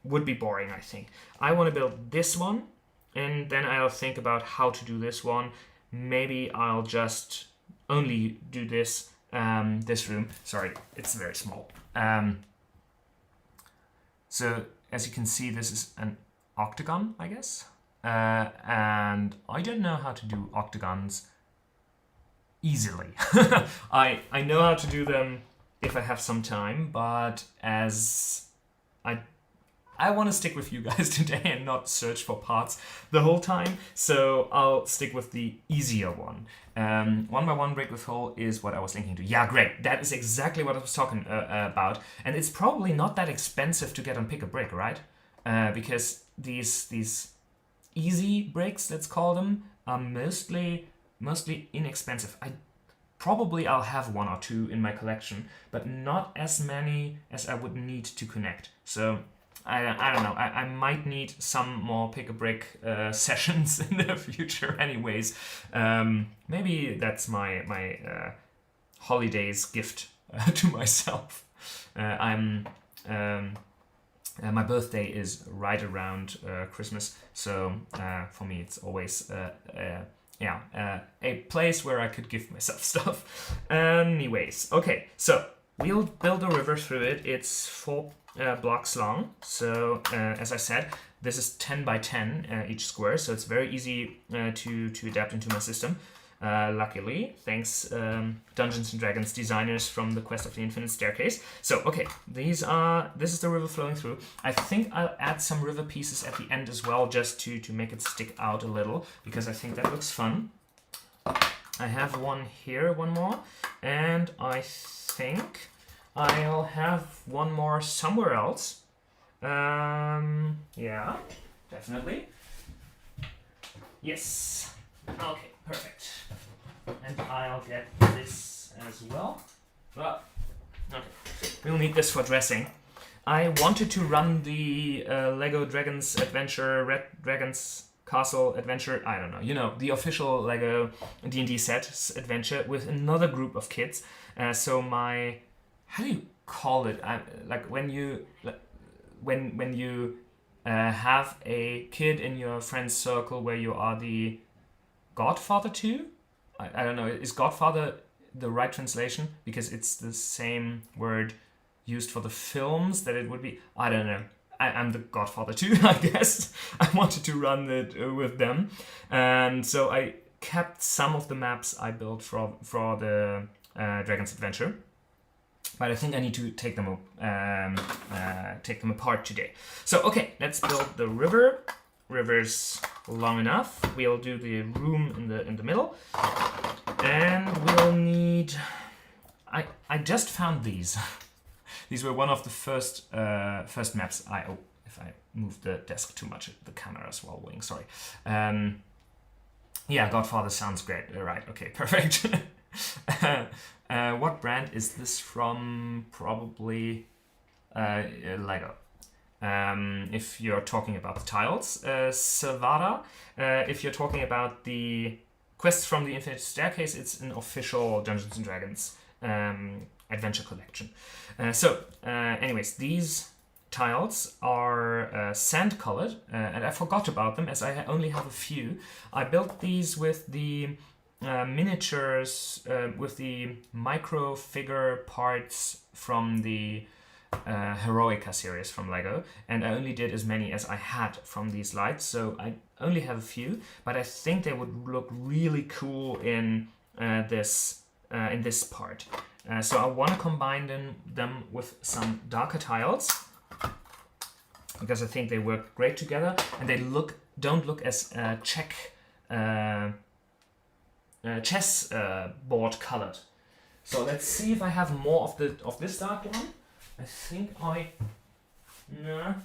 Would be boring, I think. I want to build this one, and then I'll think about how to do this one. Maybe I'll just only do this this room. Sorry, it's very small. So as you can see, this is an octagon, I guess. And I don't know how to do octagons easily. I know how to do them if I have some time, but as I want to stick with you guys today and not search for parts the whole time, so I'll stick with the easier one. 1x1 brick with hole is what I was linking to. Yeah, great. That is exactly what I was talking about. And it's probably not that expensive to get on Pick a Brick, right? Because these easy bricks, let's call them, are mostly inexpensive. I'll have one or two in my collection, but not as many as I would need to connect. So I don't know. I might need some more Pick a Brick sessions in the future. Anyways, maybe that's my holidays gift to myself. My birthday is right around Christmas, so for me it's always a place where I could give myself stuff. Anyways, okay, so we'll build a river through it. It's 4 blocks long, so as I said, this is 10 by 10 each square, so it's very easy to adapt into my system. luckily, thanks Dungeons and Dragons designers from the Quest of the Infinite Staircase. So, okay, this is the river flowing through. I think I'll add some river pieces at the end as well, just to make it stick out a little, because I think that looks fun. I have one here, one more, and I think I'll have one more somewhere else. Yeah, definitely. Yes. Okay, perfect. And I'll get this as well. Oh, okay. We'll need this for dressing. I wanted to run the LEGO Dragons Adventure, Red Dragons Castle Adventure, I don't know, you know, the official LEGO D&D set adventure with another group of kids. So my, how do you call it? Like when you, when you have a kid in your friend's circle where you are the godfather to? I don't know, is godfather the right translation? Because it's the same word used for the films that it would be. I don't know. I'm the godfather too, I guess. I wanted to run it with them. And so I kept some of the maps I built for the Dragon's Adventure. But I think I need to take them apart today. So, okay, let's build the river. River's long enough. We'll do the room in the middle. And we'll need... I just found these. These were one of the first maps. If I move the desk too much, the camera is wallowing. Sorry. Yeah, Godfather sounds great. Right. Okay. Perfect. What brand is this from? Probably Lego. If you're talking about the tiles, Savada. If you're talking about the Quest from the Infinite Staircase, it's an official Dungeons and Dragons adventure collection. Anyways, these tiles are sand colored, and I forgot about them as I only have a few. I built these with the miniatures, with the micro figure parts from the Heroica series from Lego, and I only did as many as I had from these lights, so I only have a few, but I think they would look really cool in this part. So I want to combine them with some darker tiles, because I think they work great together, and they don't look as chess board colored. So let's see if I have more of this dark one. I think no.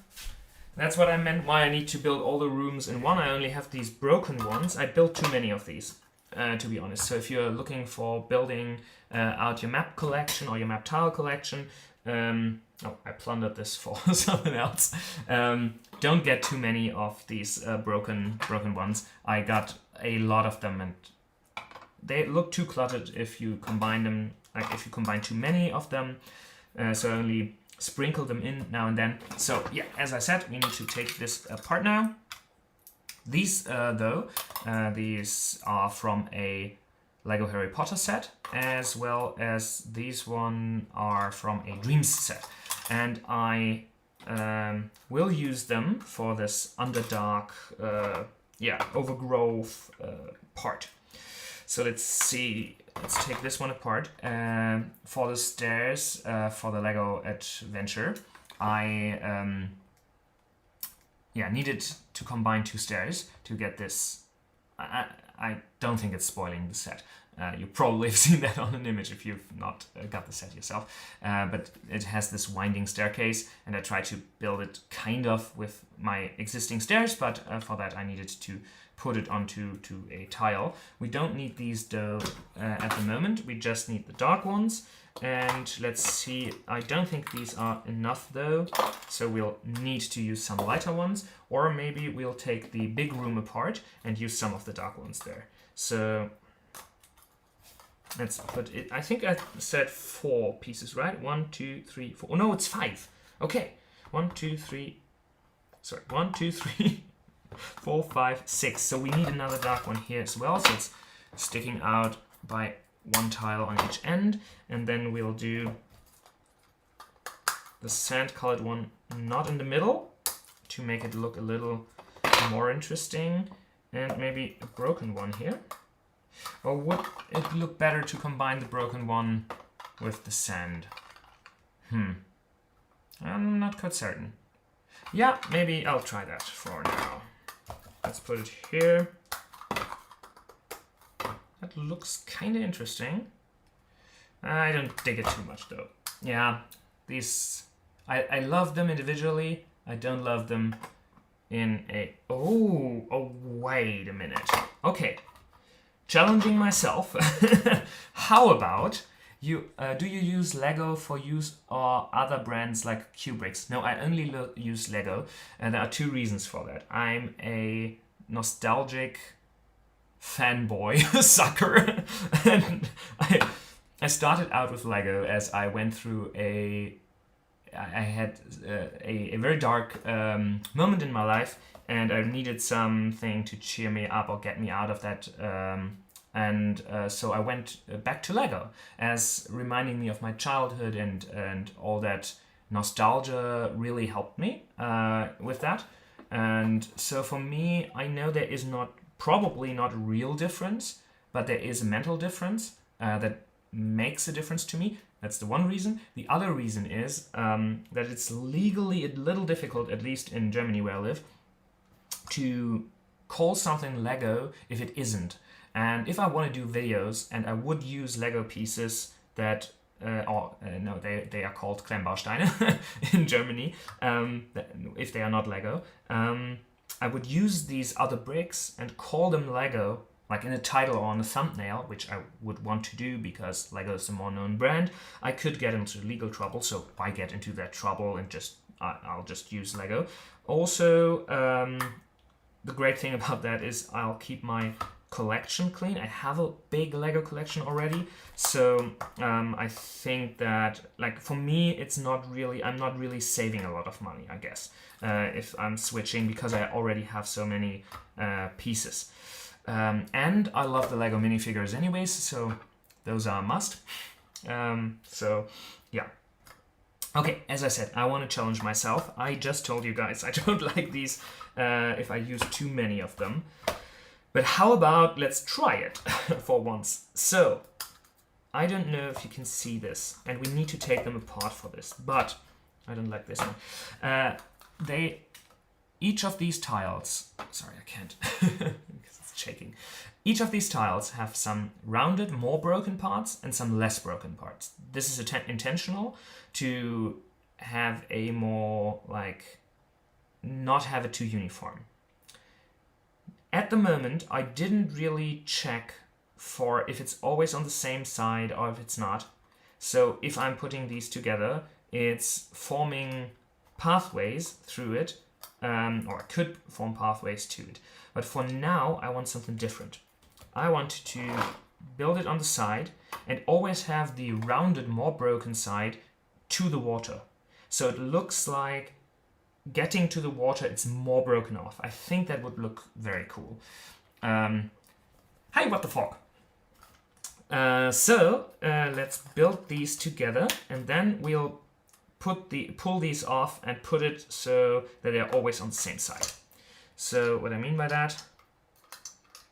That's what I meant why I need to build all the rooms in one. I only have these broken ones. I built too many of these, to be honest. So if you're looking for building out your map collection or your map tile collection, I plundered this for something else. Don't get too many of these broken ones. I got a lot of them, and they look too cluttered if you combine them. Like if you combine too many of them. So I only sprinkle them in now and then. So yeah, as I said, we need to take this apart now. These these are from a Lego Harry Potter set, as well as these one are from a Dreams set. And I will use them for this Underdark, overgrowth part. So let's see, let's take this one apart. For the stairs, for the Lego Adventure, I needed to combine two stairs to get this. I don't think it's spoiling the set. You probably have seen that on an image if you've not got the set yourself. But it has this winding staircase, and I tried to build it kind of with my existing stairs, but for that I needed to put it onto a tile. We don't need these though at the moment. We just need the dark ones. And let's see, I don't think these are enough though, so we'll need to use some lighter ones, or maybe we'll take the big room apart and use some of the dark ones there. So let's put it, I think I said 4 pieces, right? 1, 2, 3, 4. Oh no, it's 5. Okay, 1, 2, 3, 4, 5, 6. So we need another dark one here as well, so it's sticking out by 1 tile on each end, and then we'll do the sand colored one not in the middle to make it look a little more interesting, and maybe a broken one here. Or would it look better to combine the broken one with the sand? I'm not quite certain. Yeah, maybe I'll try that for now. Let's put it here. That looks kind of interesting. I don't dig it too much though. Yeah, these... I love them individually. I don't love them in a... Oh, wait a minute. Okay, challenging myself. How about you? Do you use Lego for use or other brands like Kubricks? No, I only use Lego, and there are two reasons for that. I'm a nostalgic fanboy sucker, and I started out with Lego as I went through I had a very dark moment in my life, and I needed something to cheer me up or get me out of that. So I went back to Lego as reminding me of my childhood, and all that nostalgia really helped me with that. And so for me, I know there is probably not a real difference, but there is a mental difference that makes a difference to me. That's the one reason. The other reason is that it's legally a little difficult, at least in Germany where I live, to call something Lego if it isn't. And if I want to do videos and I would use Lego pieces that, no, they are called Klemmbausteine in Germany, if they are not Lego, I would use these other bricks and call them Lego, like in a title or on a thumbnail, which I would want to do because Lego is a more known brand. I could get into legal trouble, so why get into that trouble and I'll just use Lego. Also, the great thing about that is I'll keep my collection clean. I have a big Lego collection already, so I think that, like, for me, I'm not really saving a lot of money, I guess, if I'm switching, because I already have so many pieces. And I love the Lego minifigures anyways, so those are a must. So yeah. Okay, as I said, I want to challenge myself. I just told you guys I don't like these if I use too many of them. But how about let's try it for once. So, I don't know if you can see this, and we need to take them apart for this, but I don't like this one. Each of these tiles, sorry, I can't, because it's shaking. Each of these tiles have some rounded, more broken parts and some less broken parts. This is intentional to have a more, like, not have it too uniform. At the moment, I didn't really check for if it's always on the same side or if it's not. So if I'm putting these together, it's forming pathways through it, or it could form pathways to it. But for now, I want something different. I want to build it on the side and always have the rounded, more broken side to the water. So it looks like getting to the water, it's more broken off. I think that would look very cool. Hey, what the fuck? Let's build these together, and then we'll pull these off and put it so that they're always on the same side. So what I mean by that,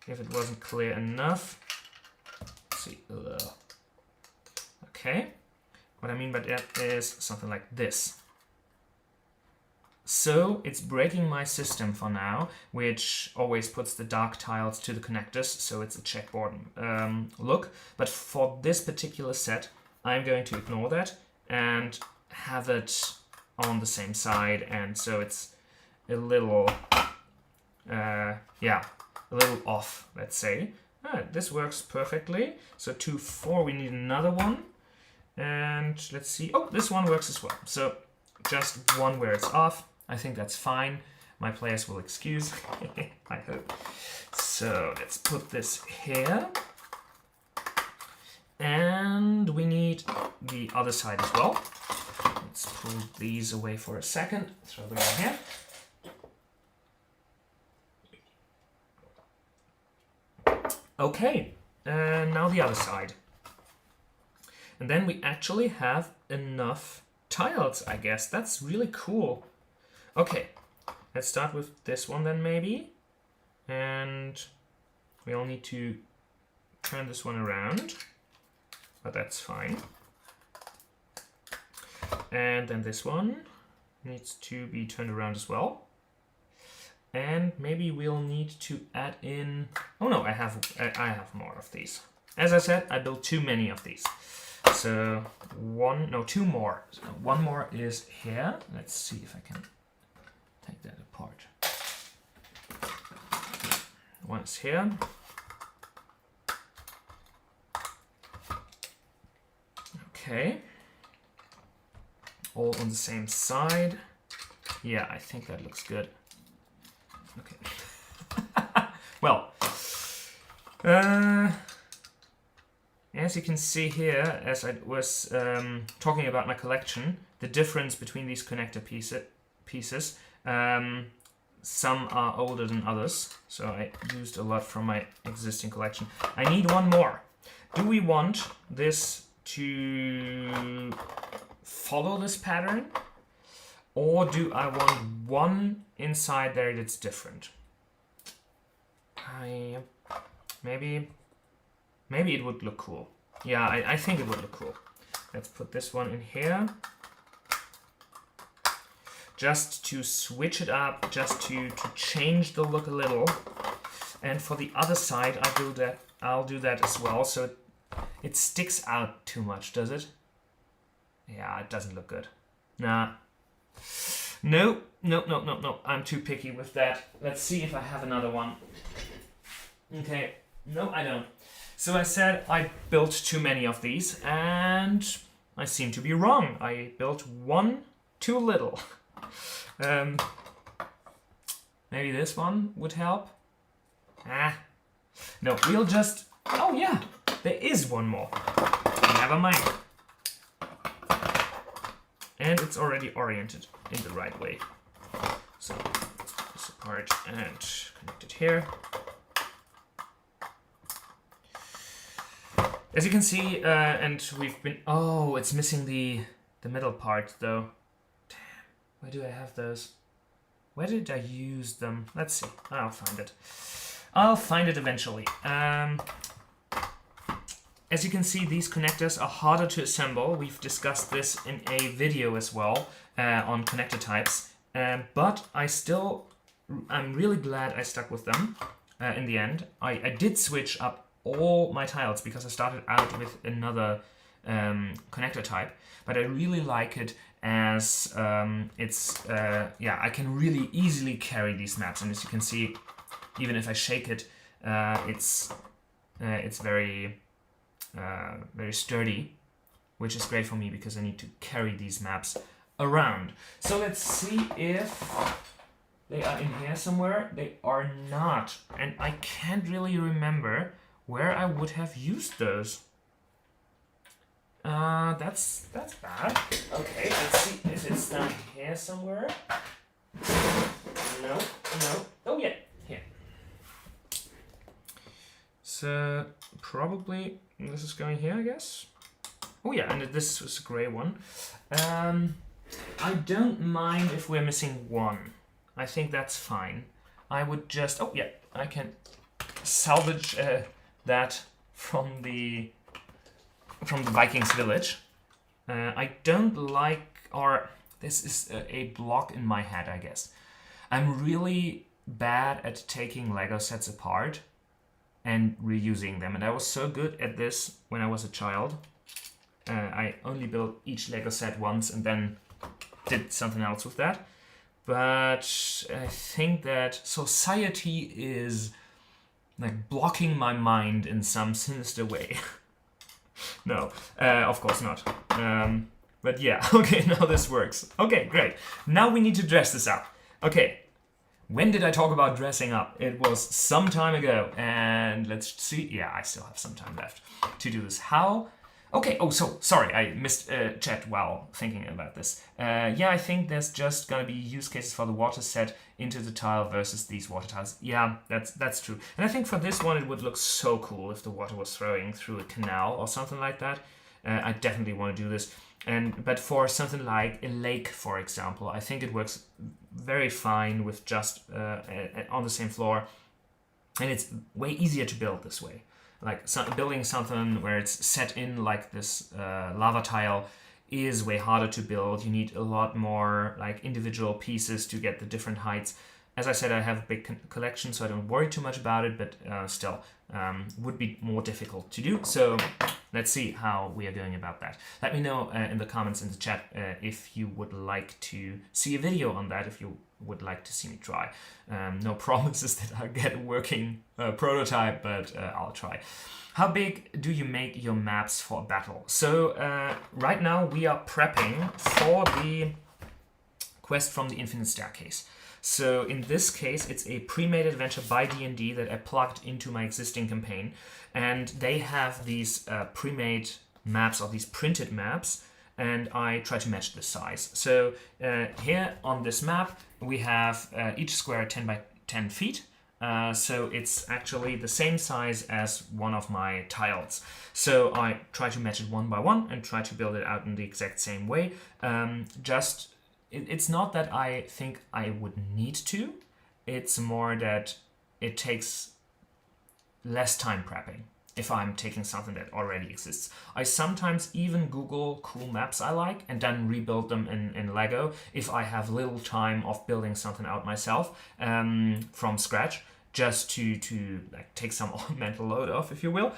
if it wasn't clear enough, let's see. Okay, what I mean by that is something like this. So it's breaking my system for now, which always puts the dark tiles to the connectors, so it's a checkboard look. But for this particular set, I'm going to ignore that and have it on the same side, and so it's a little, a little off, let's say. This works perfectly. So 2, 4, we need another one. And let's see. Oh, this one works as well. So just one where it's off. I think that's fine. My players will excuse, I hope. So let's put this here. And we need the other side as well. Let's pull these away for a second. Throw them in here. Okay, and now the other side. And then we actually have enough tiles, I guess. That's really cool. Okay, let's start with this one then maybe. And we all need to turn this one around, but that's fine. And then this one needs to be turned around as well. And maybe we'll need to add in... Oh no, I have more of these. As I said, I built too many of these. So two more. So one more is here. Let's see if I can take that apart. One is here. Okay. All on the same side. Yeah, I think that looks good. Okay. Well, as you can see here, as I was talking about my collection, the difference between these connector pieces, some are older than others, so I used a lot from my existing collection. I need one more. Do we want this to follow this pattern, or do I want one inside there that's different? Maybe it would look cool. Yeah, I think it would look cool. Let's put this one in here. Just to switch it up, just to change the look a little. And for the other side, I'll do that as well, so it sticks out too much, does it? Yeah, it doesn't look good. Nah. No. I'm too picky with that. Let's see if I have another one. Okay. No, I don't. So I said I built too many of these, and I seem to be wrong. I built one too little. Maybe this one would help. No, we'll just... Oh yeah, there is one more. Never mind. And it's already oriented in the right way. So let's put this apart and connect it here. As you can see, and we've been... Oh, it's missing the middle part though. Damn, where do I have those? Where did I use them? Let's see, I'll find it. I'll find it eventually. As you can see, these connectors are harder to assemble. We've discussed this in a video as well on connector types. But I'm really glad I stuck with them in the end. I did switch up all my tiles because I started out with another connector type. But I really like it as I can really easily carry these maps. And as you can see, even if I shake it, it's very sturdy, which is great for me because I need to carry these maps around. So let's see if they are in here somewhere. They are not, and I can't really remember where I would have used those. That's bad. Okay, let's see if it's down here somewhere. No. Oh yeah, here. So probably this is going here, I guess. Oh yeah, and this was a grey one. I don't mind if we're missing one. I think that's fine. I would just... Oh yeah, I can salvage that from the Vikings village. I don't like... Or this is a block in my head, I guess. I'm really bad at taking Lego sets apart and reusing them, and I was so good at this when I was a child. I only built each Lego set once and then did something else with that. But I think that society is like blocking my mind in some sinister way. No, of course not. But yeah, okay, now this works. Okay, great. Now we need to dress this up. Okay. When did I talk about dressing up? It was some time ago, and let's see. Yeah, I still have some time left to do this. How? Okay, oh, so, sorry, I missed chat while thinking about this. Yeah, I think there's just gonna be use cases for the water set into the tile versus these water tiles. Yeah, that's true. And I think for this one, it would look so cool if the water was flowing through a canal or something like that. I definitely want to do this. But for something like a lake, for example, I think it works very fine with just on the same floor, and it's way easier to build this way. like building something where it's set in like this lava tile is way harder to build. You need a lot more like individual pieces to get the different heights. As I said, I have a big collection, so I don't worry too much about it, but still would be more difficult to do. So let's see how we are going about that. Let me know in the comments in the chat if you would like to see a video on that, if you would like to see me try. No promises that I'll get a working prototype, but I'll try. How big do you make your maps for a battle? So right now we are prepping for the quest from the Infinite Staircase. So in this case, it's a pre-made adventure by D&D that I plugged into my existing campaign. And they have these pre-made maps, or these printed maps, and I try to match the size. So here on this map, we have each square 10 by 10 feet. So it's actually the same size as one of my tiles. So I try to match it one by one and try to build it out in the exact same way. It's not that I think I would need to, it's more that it takes less time prepping if I'm taking something that already exists. I sometimes even Google cool maps I like and then rebuild them in Lego if I have little time of building something out myself from scratch, just to like take some mental load off, if you will.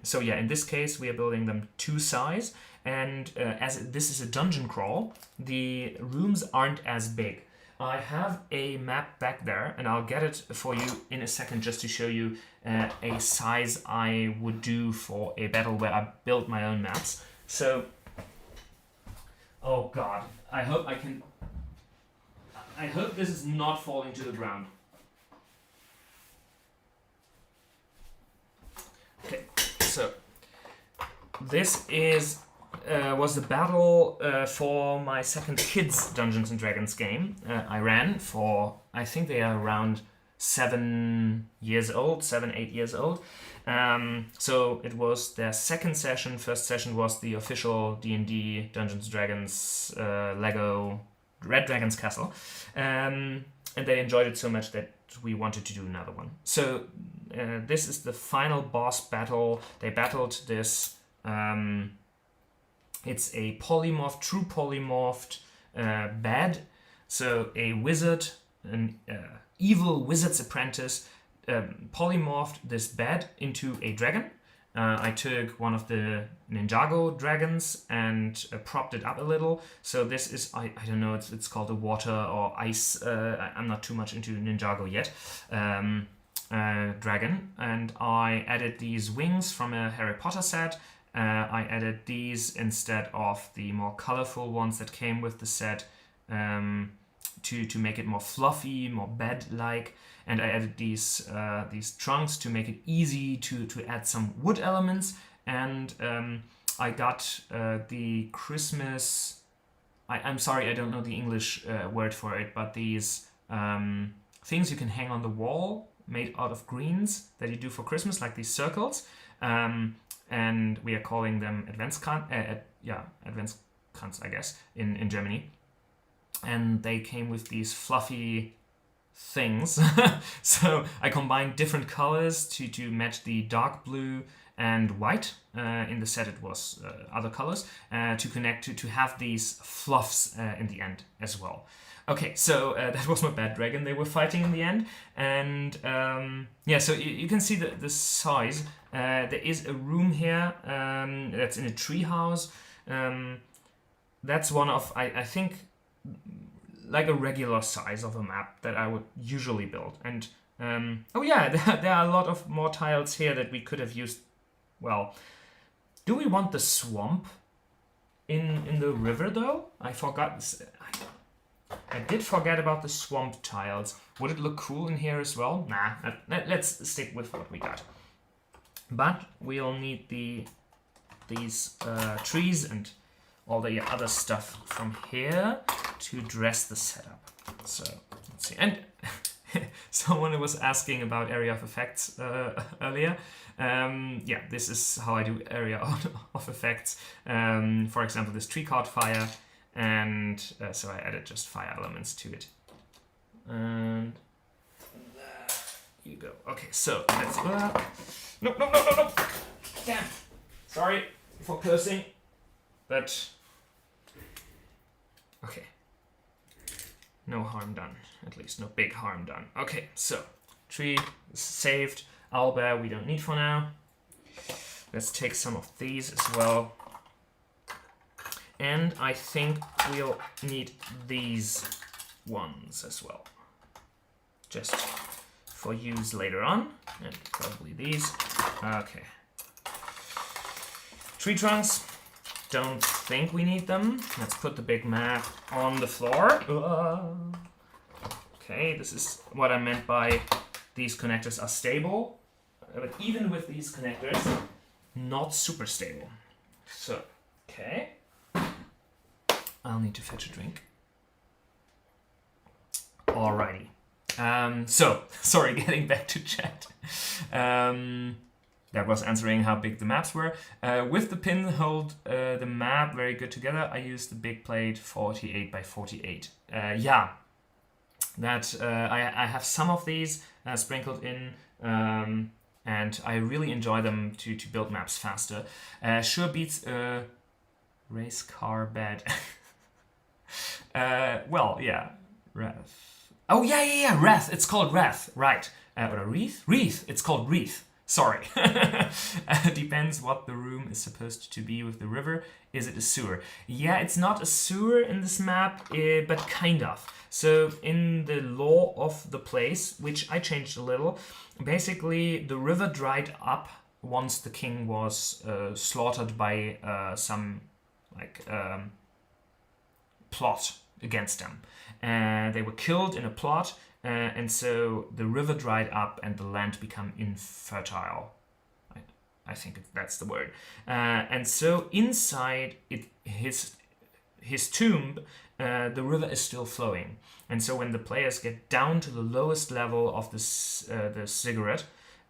So yeah, in this case we are building them to size. And as this is a dungeon crawl, the rooms aren't as big. I have a map back there, and I'll get it for you in a second just to show you a size I would do for a battle where I build my own maps. So, oh god, I hope this is not falling to the ground. Okay, so this was the battle for my second kids Dungeons and Dragons game. I ran for, I think they are around 7, 8 years old. So it was their second session. First session was the official D&D Dungeons and Dragons Lego Red Dragon's Castle. And they enjoyed it so much that we wanted to do another one. So this is the final boss battle. They battled this... it's a true polymorphed bad. So a wizard, an evil wizard's apprentice, polymorphed this bad into a dragon. I took one of the Ninjago dragons and propped it up a little. So this is, I don't know, it's called a water or ice. I'm not too much into Ninjago yet. Dragon. And I added these wings from a Harry Potter set. I added these instead of the more colorful ones that came with the set to make it more fluffy, more bed-like. And I added these trunks to make it easy to add some wood elements. And I got the Christmas... I'm sorry, I don't know the English word for it, but these things you can hang on the wall made out of greens that you do for Christmas, like these circles. And we are calling them Adventskranz, I guess, in Germany. And they came with these fluffy things. So I combined different colors to match the dark blue and white. In the set it was other colors to have these fluffs in the end as well. Okay, so that was my bad dragon they were fighting in the end. And yeah, so you can see the size. There is a room here that's in a tree house. That's one of, I think, like a regular size of a map that I would usually build. And oh yeah, there are a lot of more tiles here that we could have used. Well, do we want the swamp in the river though? I forgot. I did forget about the swamp tiles. Would it look cool in here as well? Nah, let's stick with what we got. But we'll need these trees and all the other stuff from here to dress the setup. So let's see. And someone was asking about area of effects earlier. Yeah, this is how I do area of effects. For example, this tree caught fire. And so I added just fire elements to it. And you go. Okay, so let's. No, no, no, no, no! Damn! Sorry for cursing, but. Okay. No harm done. At least no big harm done. Okay, so tree is saved. Owlbear we don't need for now. Let's take some of these as well. And I think we'll need these ones as well. Just for use later on. And probably these. Okay. Tree trunks. Don't think we need them. Let's put the big map on the floor. Okay, this is what I meant by these connectors are stable. But even with these connectors, not super stable. So, okay. I'll need to fetch a drink. Alrighty. So, sorry, getting back to chat. That was answering how big the maps were. With the pin hold the map very good together, I used the big plate 48 by 48. Yeah, that I have some of these sprinkled in, and I really enjoy them to build maps faster. Sure beats race car bed. Well, yeah, Wrath. Oh yeah, Wrath. It's called Wrath, right? Or Wreath? Wreath. It's called Wreath. Sorry. Depends what the room is supposed to be with the river. Is it a sewer? Yeah, it's not a sewer in this map, but kind of. So in the law of the place, which I changed a little, basically the river dried up once the king was slaughtered by some plot against them. They were killed in a plot. And so the river dried up and the land became infertile. I think that's the word. And so inside his tomb, the river is still flowing. And so when the players get down to the lowest level of the cigarette,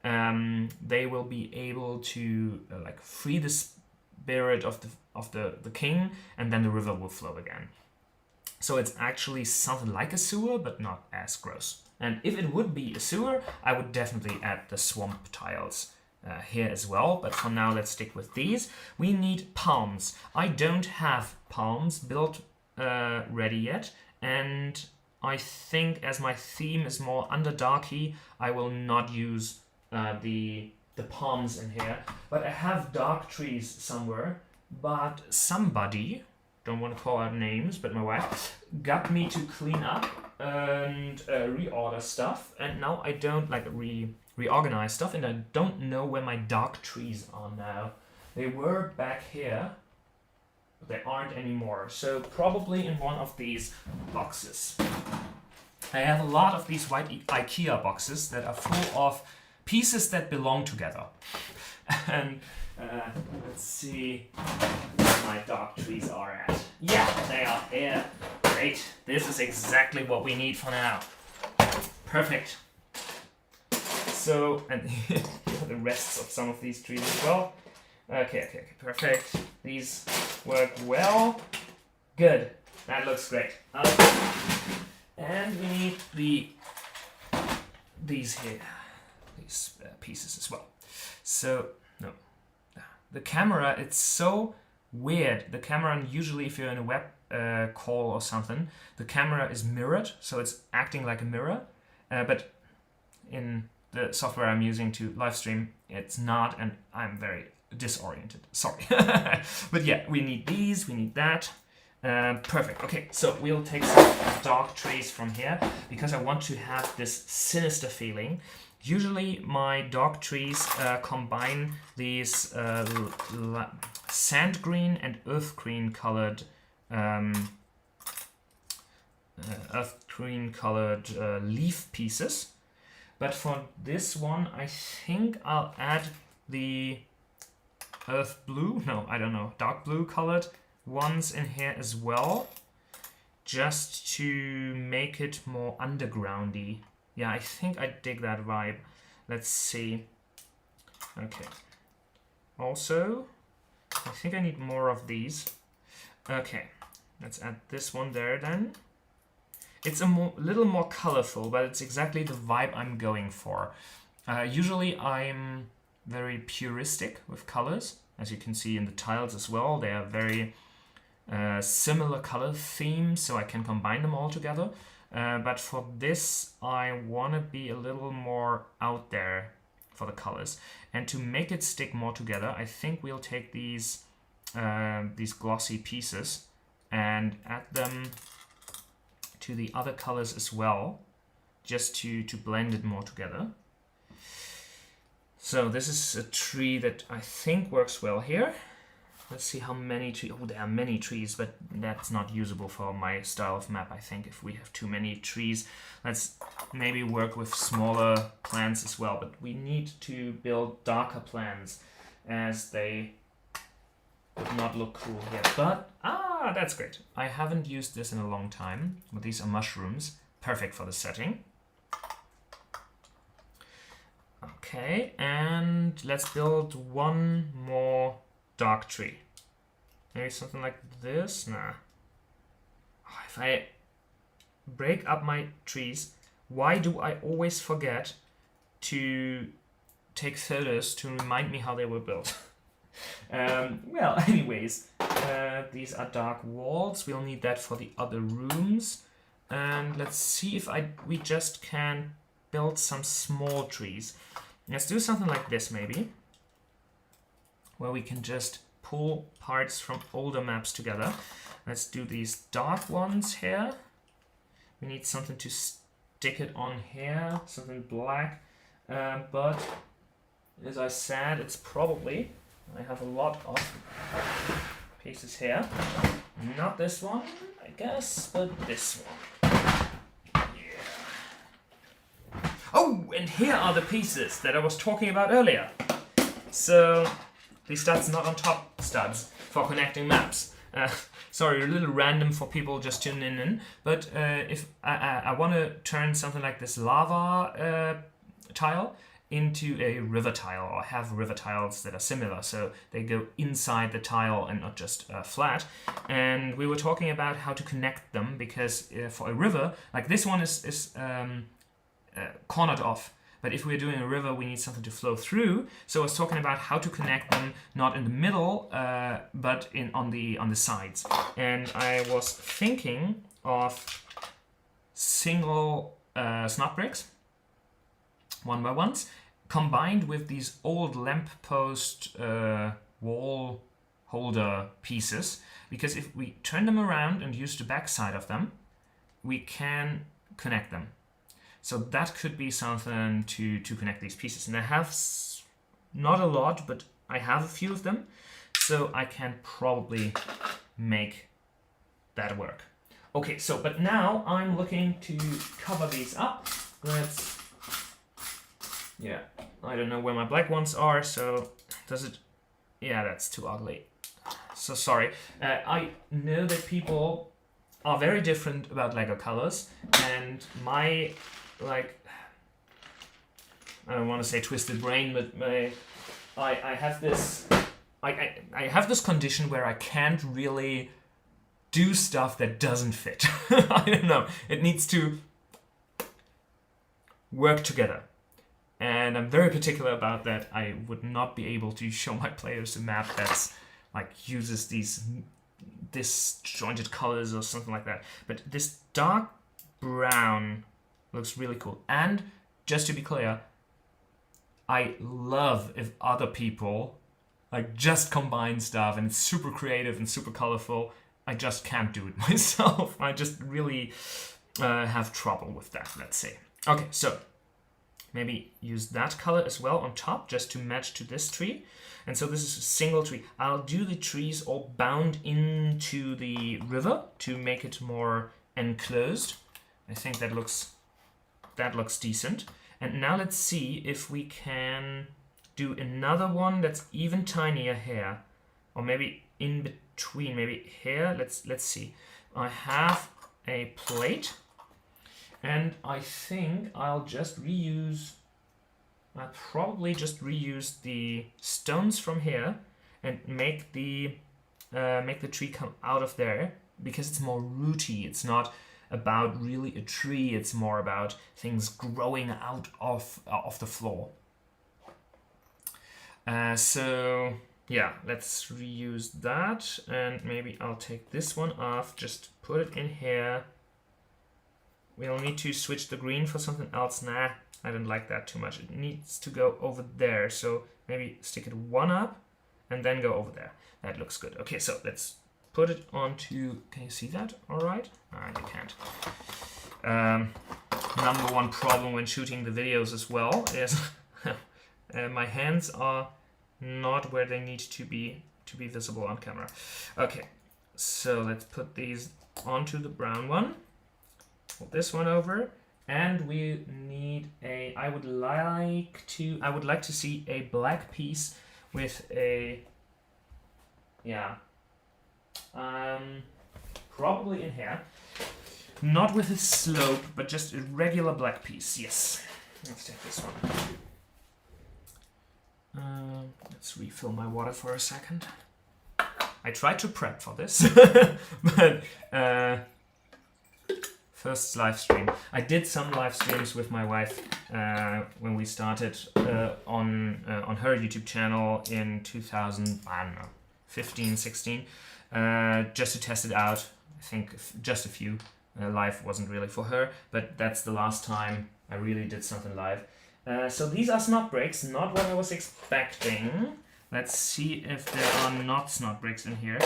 they will be able to free the spirit of the king, and then the river will flow again. So it's actually something like a sewer, but not as gross. And if it would be a sewer, I would definitely add the swamp tiles here as well. But for now, let's stick with these. We need palms. I don't have palms built ready yet. And I think as my theme is more underdarky, I will not use the palms in here. But I have dark trees somewhere. But somebody... don't want to call out names, but my wife got me to clean up and reorder stuff, and now I don't reorganize stuff, and I don't know where my dark trees are now. They were back here, but they aren't anymore, so probably in one of these boxes. I have a lot of these white IKEA boxes that are full of pieces that belong together. And let's see where my dark trees are at. Yeah, they are here. Great. This is exactly what we need for now. Perfect. So, and here are the rests of some of these trees as well. Okay, perfect. These work well. Good. That looks great. And we need these here. These pieces as well. So, no. The camera, it's so weird. The camera, usually if you're in a web call or something, the camera is mirrored, so it's acting like a mirror. But in the software I'm using to live stream, it's not, and I'm very disoriented. Sorry. But yeah, we need these, we need that. Perfect. Okay, so we'll take some dark trees from here because I want to have this sinister feeling. Usually my dark trees combine these sand green and earth green colored leaf pieces. But for this one, I think I'll add the earth blue, no, I don't know, dark blue colored ones in here as well, just to make it more undergroundy. Yeah, I think I dig that vibe. Let's see. Okay. Also, I think I need more of these. Okay, let's add this one there then. It's a little more colorful, but it's exactly the vibe I'm going for. Usually I'm very puristic with colors, as you can see in the tiles as well. They are very similar color themes, so I can combine them all together. But for this, I want to be a little more out there for the colors. And to make it stick more together, I think we'll take these glossy pieces and add them to the other colors as well, just to blend it more together. So this is a tree that I think works well here. Let's see how many trees. Oh, there are many trees, but that's not usable for my style of map, I think. If we have too many trees, let's maybe work with smaller plants as well. But we need to build darker plants, as they would not look cool here. But, that's great. I haven't used this in a long time. But these are mushrooms. Perfect for the setting. Okay, and let's build one more dark tree. Maybe something like this? Nah. If I break up my trees, why do I always forget to take photos to remind me how they were built? Well, anyways, these are dark walls. We'll need that for the other rooms. And let's see if we just can build some small trees. Let's do something like this, maybe, where we can just pull parts from older maps together. Let's do these dark ones here. We need something to stick it on here, something black. But as I said, it's probably, I have a lot of pieces here. Not this one, I guess, but this one. Oh, and here are the pieces that I was talking about earlier. So, these studs not on top studs for connecting maps. Sorry, a little random for people just tuning in. But if I want to turn something like this lava tile into a river tile, or have river tiles that are similar, so they go inside the tile and not just flat. And we were talking about how to connect them, because for a river, like this one is cornered off, but if we're doing a river, we need something to flow through. So I was talking about how to connect them, not in the middle, but on the sides. And I was thinking of single snot bricks, 1x1s, combined with these old lamppost wall holder pieces, because if we turn them around and use the back side of them, we can connect them. So that could be something to connect these pieces. And I have not a lot, but I have a few of them. So I can probably make that work. Okay, but now I'm looking to cover these up. I don't know where my black ones are, so does it... Yeah, that's too ugly. So sorry. I know that people are very different about LEGO colors, and my... I don't want to say twisted brain, but I have this I have this condition where I can't really do stuff that doesn't fit. I don't know. It needs to work together. And I'm very particular about that. I would not be able to show my players a map that's uses these disjointed colors or something like that. But this dark brown looks really cool. And just to be clear, I love if other people just combine stuff and it's super creative and super colorful. I just can't do it myself. I just really have trouble with that, let's say. Okay, so maybe use that color as well on top just to match to this tree. And so this is a single tree. I'll do the trees all bound into the river to make it more enclosed. I think that looks decent. And now let's see if we can do another one that's even tinier here, or maybe in between, maybe here. Let's see. I have a plate, and I think I'll probably just reuse the stones from here and make the tree come out of there, because it's more rooty. It's not about really a tree. It's more about things growing out of the floor. So yeah, let's reuse that, and maybe I'll take this one off, just put it in here. We'll need to switch the green for something else. Nah, I don't like that too much. It needs to go over there, so maybe stick it one up and then go over there. That looks good. Okay, so let's put it onto, can you see that all right? You can't. Number one problem when shooting the videos as well is my hands are not where they need to be visible on camera. Okay, so let's put these onto the brown one. Put this one over, and we need a, I would like to see a black piece with a, yeah, probably in here, not with a slope, but just a regular black piece. Yes, let's take this one. Let's refill my water for a second. I tried to prep for this, but first live stream. I did some live streams with my wife when we started on her YouTube channel in 2015, 16, just to test it out. I think just a few. Live wasn't really for her, but that's the last time I really did something live. So these are snot breaks, not what I was expecting. Let's see if there are not snot breaks in here.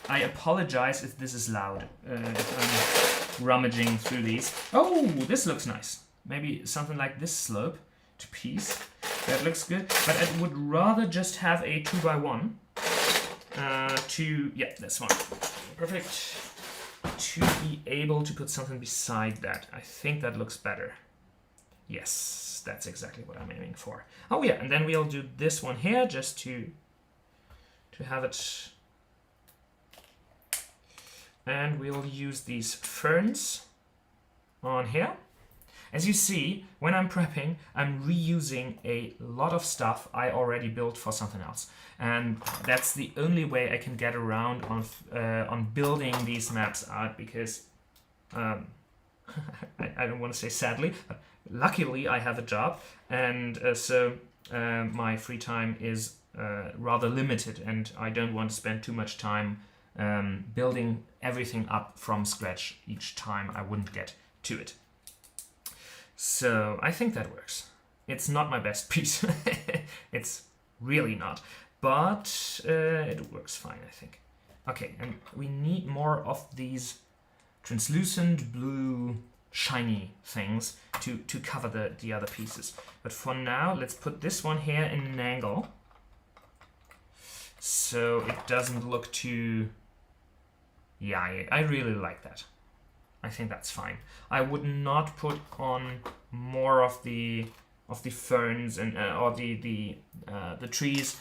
I apologize if this is loud, if I'm rummaging through these. Oh, this looks nice. Maybe something like this slope to piece. That looks good, but I would rather just have a 2x1 yeah, that's fine. Perfect. To be able to put something beside that. I think that looks better. Yes, that's exactly what I'm aiming for. Oh yeah, and then we'll do this one here just to have it. And we'll use these ferns on here. As you see, when I'm prepping, I'm reusing a lot of stuff I already built for something else. And that's the only way I can get around on building these maps out, because I don't want to say sadly, but luckily I have a job, and so my free time is rather limited, and I don't want to spend too much time building everything up from scratch each time I wouldn't get to it. So I think that works. It's not my best piece. It's really not, but it works fine, I think. Okay, and we need more of these translucent blue shiny things to cover the other pieces. But for now, let's put this one here in an angle so it doesn't look too... Yeah, I really like that. I think that's fine. I would not put on more of the ferns and or the trees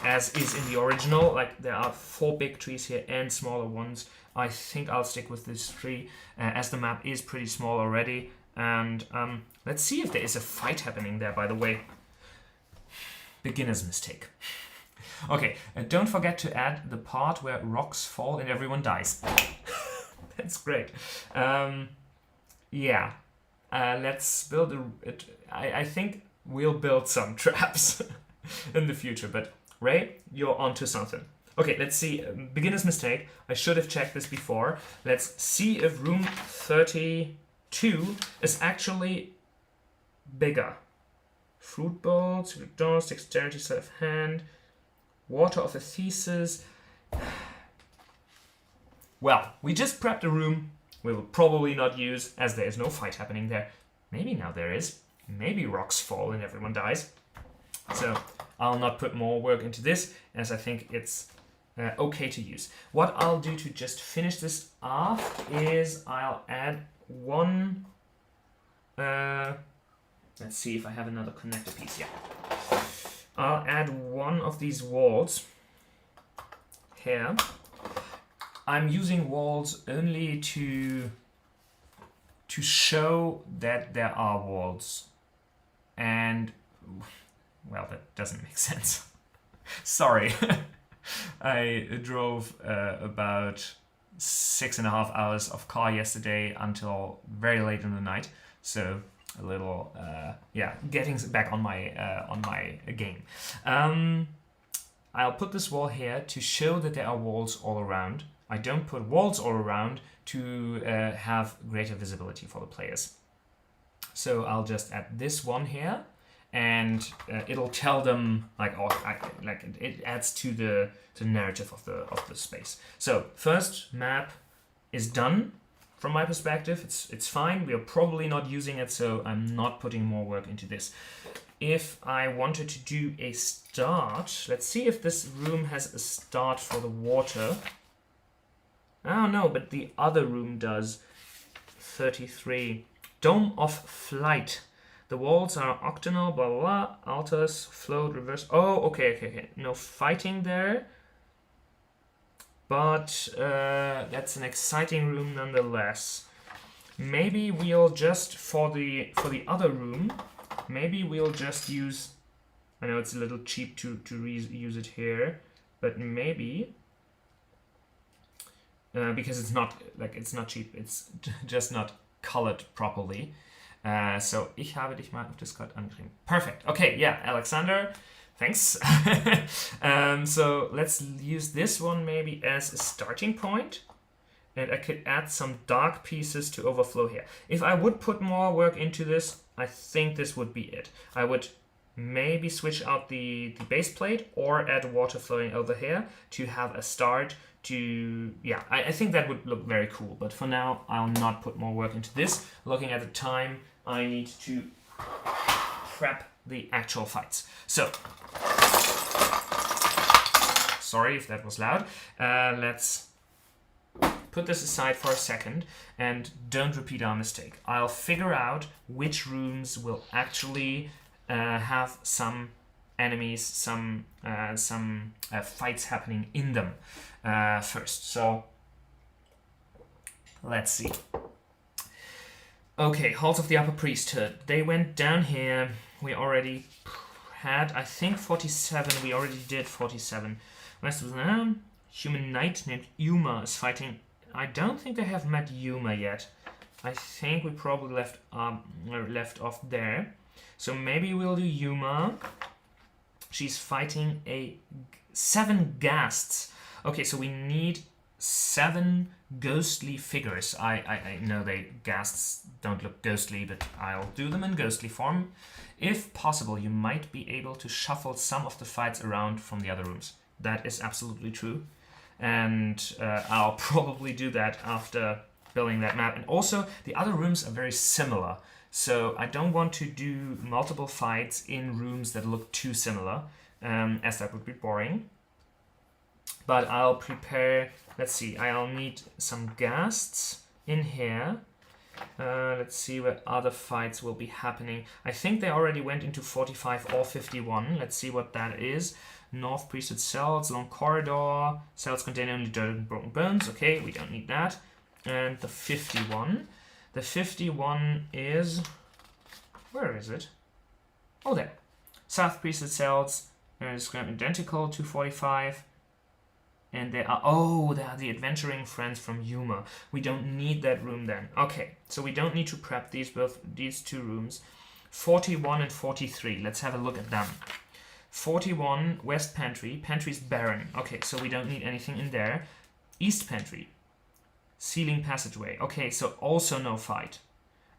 as is in the original. Like, there are 4 big trees here and smaller ones. I think I'll stick with this tree as the map is pretty small already. And let's see if there is a fight happening there, by the way. Beginner's mistake. Okay, don't forget to add the part where rocks fall and everyone dies. That's great. Yeah, let's build it. I think we'll build some traps in the future, but Ray, you're onto something. Okay, let's see. Beginner's mistake. I should have checked this before. Let's see if room 32 is actually bigger. Fruit bowl, secret doors, dexterity, sleight of hand, water of the thesis. Well, we just prepped a room we will probably not use, as there is no fight happening there. Maybe now there is. Maybe rocks fall and everyone dies. So I'll not put more work into this, as I think it's okay to use. What I'll do to just finish this off is I'll add one... let's see if I have another connector piece. Yeah. I'll add one of these walls here. I'm using walls only to show that there are walls. And, well, that doesn't make sense. Sorry. I drove about 6.5 hours of car yesterday until very late in the night. So a little, getting back on my game. I'll put this wall here to show that there are walls all around. I don't put walls all around to have greater visibility for the players. So I'll just add this one here, and it'll tell them it adds to the narrative of the space. So first map is done. From my perspective, it's fine. We are probably not using it, so I'm not putting more work into this. If I wanted to do a start, let's see if this room has a start for the water. Oh no, but the other room does. 33. Dome of Flight. The walls are octagonal, blah blah blah. Altars, float, reverse. Oh, okay. No fighting there. But that's an exciting room nonetheless. Maybe we'll just for the other room. Maybe we'll just use. I know it's a little cheap to use it here, but maybe because it's not cheap. It's just not colored properly. So ich habe dich mal auf Discord angeschrieben. Perfect. Okay, yeah, Alexander. Thanks. So let's use this one maybe as a starting point. And I could add some dark pieces to overflow here. If I would put more work into this, I think this would be it. I would maybe switch out the base plate or add water flowing over here to have a start to... Yeah, I think that would look very cool. But for now, I'll not put more work into this. Looking at the time, I need to prep the actual fights. So... Sorry if that was loud. Let's put this aside for a second and don't repeat our mistake. I'll figure out which rooms will actually have some enemies, some fights happening in them first. So let's see. Okay, Halls of the Upper Priesthood. They went down here. We already had, I think, 47. We already did 47. Rest of them, human knight named Yuma is fighting. I don't think they have met Yuma yet. I think we probably left off there. So maybe we'll do Yuma. She's fighting 7 ghasts. Okay, so we need 7 ghostly figures. I know ghasts don't look ghostly, but I'll do them in ghostly form. If possible, you might be able to shuffle some of the fights around from the other rooms. That is absolutely true. And I'll probably do that after building that map. And also, the other rooms are very similar. So I don't want to do multiple fights in rooms that look too similar, as that would be boring. But I'll prepare, let's see, I'll need some ghasts in here. Let's see where other fights will be happening. I think they already went into 45 or 51. Let's see what that is. North Priesthood cells, long corridor, cells containing only dirt and broken bones. Okay, we don't need that. And the 51. The 51 is... Where is it? Oh, there. South Priesthood cells. There's identical to 45. And they are the adventuring friends from Yuma. We don't need that room then. Okay, so we don't need to prep these 2 rooms. 41 and 43. Let's have a look at them. 41, West Pantry. Pantry's barren. Okay, so we don't need anything in there. East Pantry. Ceiling passageway. Okay, so also no fight.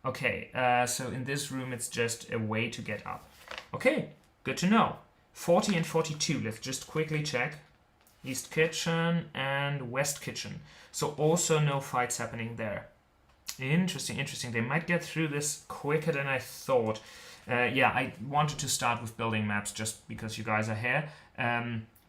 Okay, so in this room it's just a way to get up. Okay, good to know. 40 and 42. Let's just quickly check. East Kitchen and West Kitchen. So also no fights happening there. Interesting. They might get through this quicker than I thought. Yeah, I wanted to start with building maps just because you guys are here.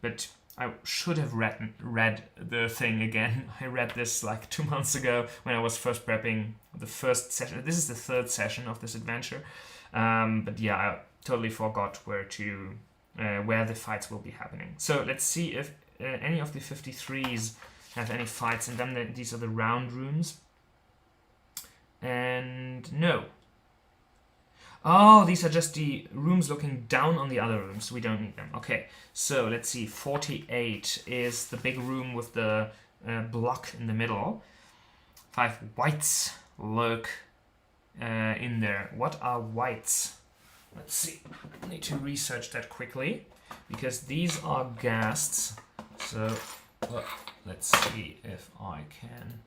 But I should have read the thing again. I read this like 2 months ago when I was first prepping the first session. This is the 3rd session of this adventure. But yeah, I totally forgot where the fights will be happening. So let's see if any of the 53s have any fights. And then these are the round rooms. And no. Oh, these are just the rooms looking down on the other rooms. We don't need them. Okay, so let's see. 48 is the big room with the block in the middle. 5 whites look in there. What are whites? Let's see. I need to research that quickly because these are ghasts. So let's see if I can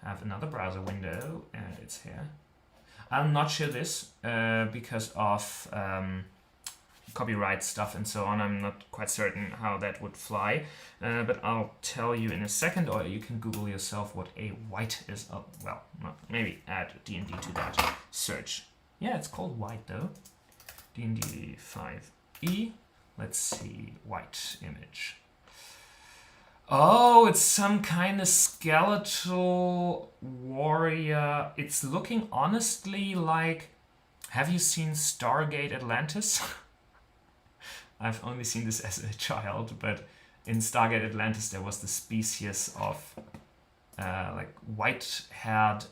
have another browser window. It's here. I'll not show this because of copyright stuff and so on. I'm not quite certain how that would fly, but I'll tell you in a second, or you can Google yourself what a white is. Oh, well, maybe add D&D to that search. Yeah, it's called white though. D&D 5e. Let's see, white image. Oh, it's some kind of skeletal warrior. It's looking honestly like... Have you seen Stargate Atlantis? I've only seen this as a child, but in Stargate Atlantis there was the species of like white-haired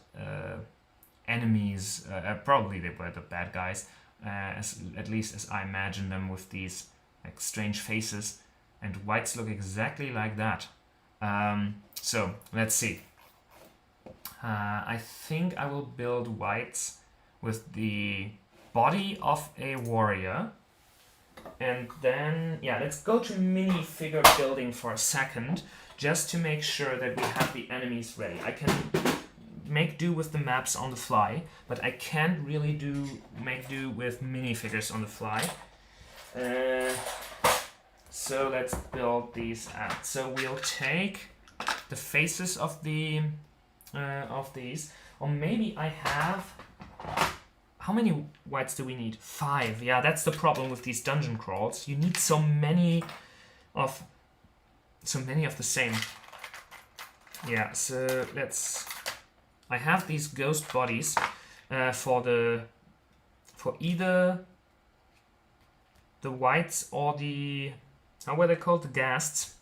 enemies. Probably they were the bad guys, at least as I imagine them, with these like strange faces. And whites look exactly like that. So let's see. I think I will build whites with the body of a warrior. And then, yeah, let's go to minifigure building for a second, just to make sure that we have the enemies ready. I can make do with the maps on the fly, but I can't really make do with minifigures on the fly. So let's build these out. So we'll take the faces of these, or maybe I have... How many whites do we need? 5. Yeah, that's the problem with these dungeon crawls. You need so many of the same. Yeah, so let's... I have these ghost bodies for either the whites or the... How were they called? The ghasts.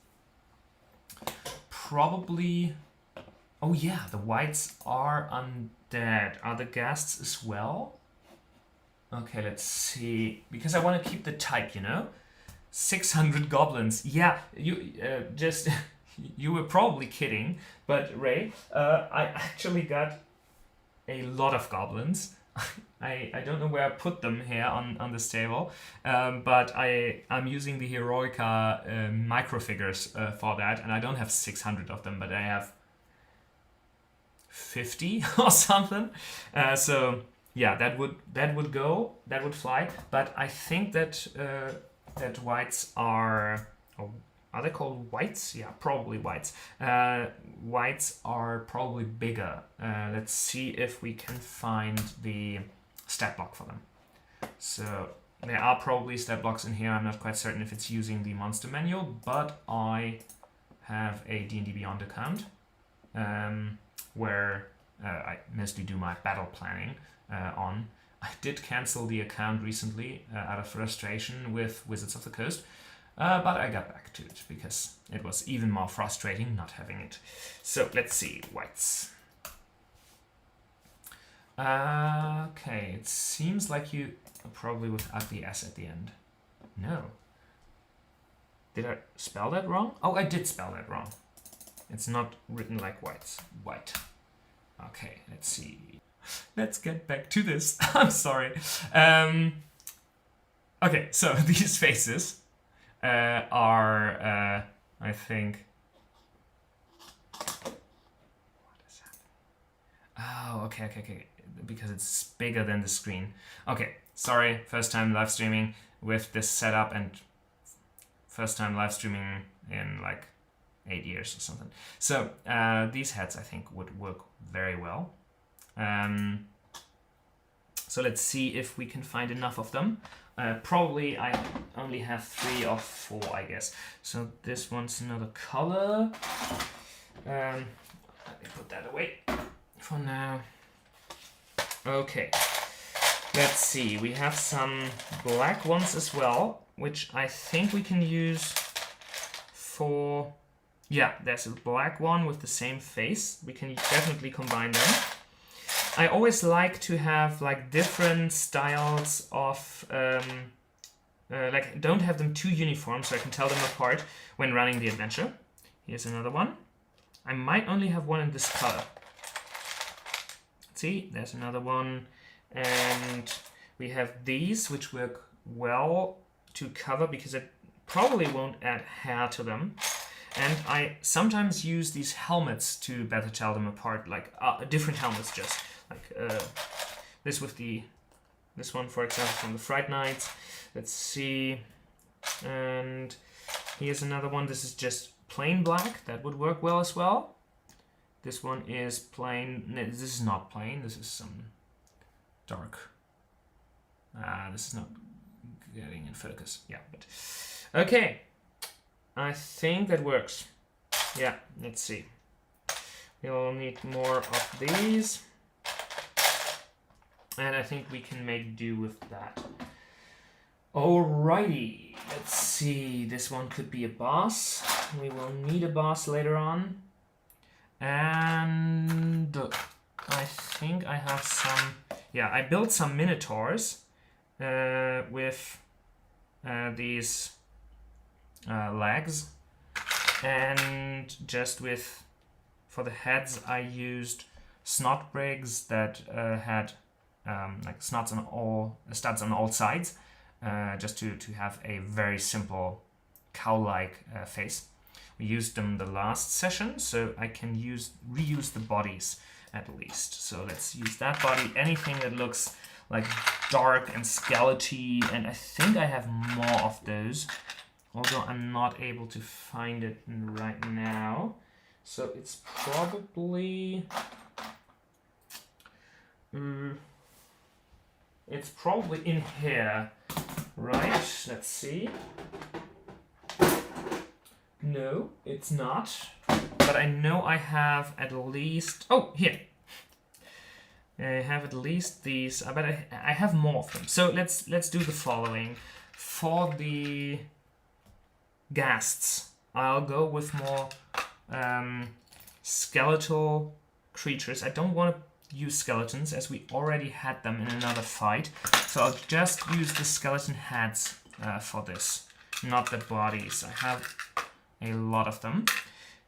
Probably... Oh yeah, the whites are undead. Are the ghasts as well? Okay, let's see. Because I want to keep the type, you know? 600 goblins. Yeah, you just... you were probably kidding, but Ray, I actually got a lot of goblins. I don't know where I put them here on this table, but I'm using the Heroica microfigures for that, and I don't have 600 of them, but I have 50 or something. So yeah, that would fly. But I think that that whites are... Oh, are they called whites? Yeah, probably whites. Whites are probably bigger. Let's see if we can find the stat block for them. So there are probably stat blocks in here. I'm not quite certain if it's using the monster manual, but I have a D&D Beyond account where I mostly do my battle planning on. I did cancel the account recently out of frustration with Wizards of the Coast. But I got back to it because it was even more frustrating not having it. So let's see, whites. Okay, it seems like you probably without the S at the end. No. Did I spell that wrong? Oh, I did spell that wrong. It's not written like whites. White. Okay, let's see. Let's get back to this. I'm sorry. Okay, so these faces are, I think... What is happening? Oh, okay. Because it's bigger than the screen. Okay, sorry, first time live streaming with this setup and first time live streaming in like 8 years or something. So these heads I think would work very well. So let's see if we can find enough of them. Probably I only have 3 or 4, I guess. So this one's another color. Let me put that away for now. Okay, let's see. We have some black ones as well, which I think we can use for... Yeah, there's a black one with the same face. We can definitely combine them. I always like to have like different styles of, like don't have them too uniform so I can tell them apart when running the adventure. Here's another one. I might only have one in this color. See, there's another one. And we have these, which work well to cover because it probably won't add hair to them. And I sometimes use these helmets to better tell them apart, like different helmets, just like this one, for example, from the Fright Nights. Let's see. And here's another one. This is just plain black. That would work well as well. This one is plain. No, this is not plain. This is some dark. This is not getting in focus. Yeah, but okay. I think that works. Yeah, let's see. We'll need more of these. And I think we can make do with that. Alrighty, let's see. This one could be a boss. We will need a boss later on. And I think I have some... Yeah, I built some minotaurs with these legs. And just with... For the heads, I used snot brigs that had like studs on all sides. Just to have a very simple cow-like face. We used them the last session, so I can reuse the bodies at least. So let's use that body. Anything that looks like dark and skeletal, and I think I have more of those, although I'm not able to find it right now. So it's probably... it's probably in here. Right, let's see. No, it's not. But I know I have at least... Oh, here. I have at least these. But I have more of them. So let's do the following. For the ghasts, I'll go with more skeletal creatures. I don't want to use skeletons as we already had them in another fight. So I'll just use the skeleton heads for this, not the bodies. I have a lot of them.